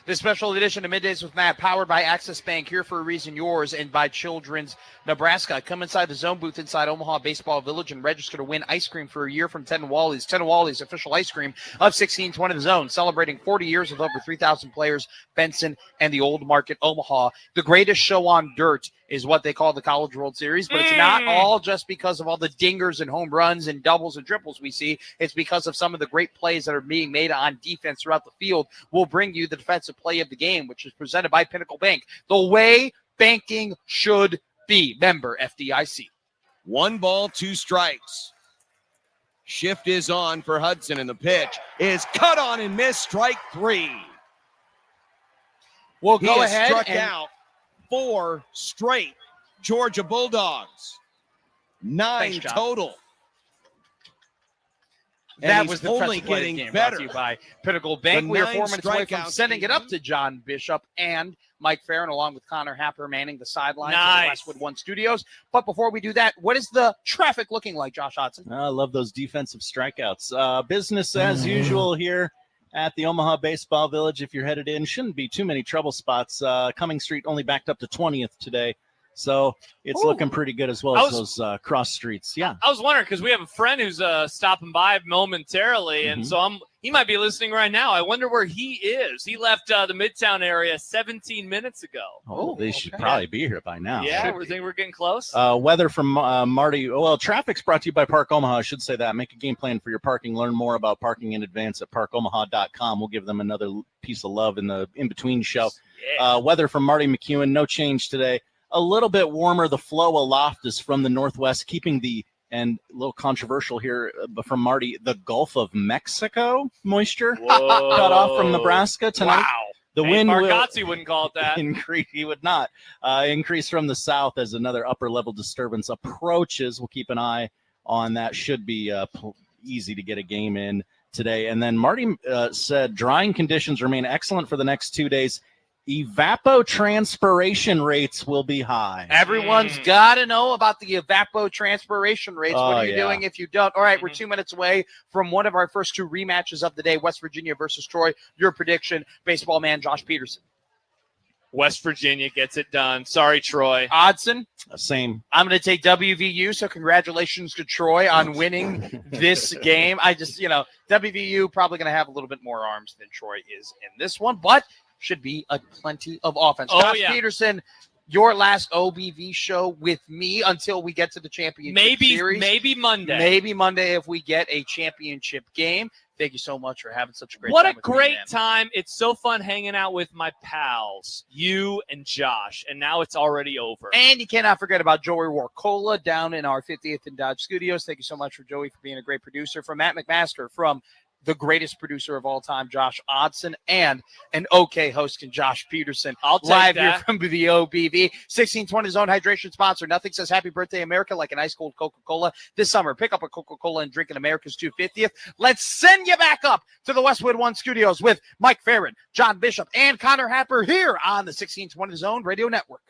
This special edition of Middays with Matt, powered by Access Bank, here for a reason, yours, and by Children's Nebraska. Come inside the zone booth inside Omaha Baseball Village and register to win ice cream for a year from Ten Wally's. Ten Wally's, official ice cream of 1620 The Zone, celebrating 40 years with over 3,000 players, Benson and the Old Market, Omaha. The greatest show on dirt is what they call the College World Series, but it's not all just because of all the dingers and home runs and doubles and triples we see. It's because of some of the great plays that are being made on defense throughout the field. We'll bring you the defensive play of the game, which is presented by Pinnacle Bank, the way banking should be. Member FDIC. 1 ball, 2 strikes. Shift is on for Hudson, and the pitch is cut on and missed. Strike 3. We'll He go has ahead struck and out 4 straight Georgia Bulldogs. 9 Thanks, John. total. And that he's was the only defensive play of the getting game, brought better. to you by Pinnacle Bank. The We are 9 4 minutes away from strikeouts. sending it up to John Bishop and Mike Farron, along with Connor Happer manning the sidelines of the Nice. Westwood One Studios. But before we do that, what is the traffic looking like, Josh Hodson? I love those defensive strikeouts. Business as usual here at the Omaha Baseball Village. If you're headed in, shouldn't be too many trouble spots. Cumming Street only backed up to 20th today. So it's looking pretty good as well as those cross streets. Yeah. I was wondering because we have a friend who's stopping by momentarily, and so he might be listening right now. I wonder where he is. He left the Midtown area 17 minutes ago. They should probably be here by now. Yeah, we think we're getting close. Weather from Marty. Well, traffic's brought to you by Park Omaha. I should say that. Make a game plan for your parking. Learn more about parking in advance at parkomaha.com. We'll give them another piece of love in the in-between show. Yeah. Weather from Marty McEwen. No change today. A little bit warmer. The flow aloft is from the northwest, keeping and a little controversial here from Marty, the Gulf of Mexico moisture cut off from Nebraska tonight. Wow. The wind Bargatze wouldn't call it that. increase. He would not increase from the south as another upper level disturbance approaches. We'll keep an eye on that. Should be easy to get a game in today. And then Marty said drying conditions remain excellent for the next 2 days. Evapotranspiration rates will be high. Everyone's got to know about the evapotranspiration rates. What are you doing if you don't? All right, we're 2 minutes away from one of our first 2 rematches of the day, West Virginia versus Troy. Your prediction, baseball man Josh Peterson. West Virginia gets it done. Sorry, Troy. Hodson? Same. I'm going to take WVU, so congratulations to Troy on winning this game. WVU probably going to have a little bit more arms than Troy is in this one, but should be a plenty of offense. Josh Peterson, your last OBV show with me until we get to the championship series. Maybe Monday. Maybe Monday if we get a championship game. Thank you so much for having such a great time. What a great time. It's so fun hanging out with my pals, you and Josh, and now it's already over. And you cannot forget about Joey Warcola down in our 50th and Dodge Studios. Thank you so much for Joey for being a great producer. From Matt McMaster, from the greatest producer of all time, Josh Odson, and an okay host in Josh Peterson. I'll take live that. here from the OBV. 1620 Zone Hydration sponsor. Nothing says happy birthday, America, like an ice cold Coca-Cola. This summer, pick up a Coca-Cola and drink in America's 250th. Let's send you back up to the Westwood One Studios with Mike Farron, John Bishop, and Connor Happer here on the 1620 Zone Radio Network.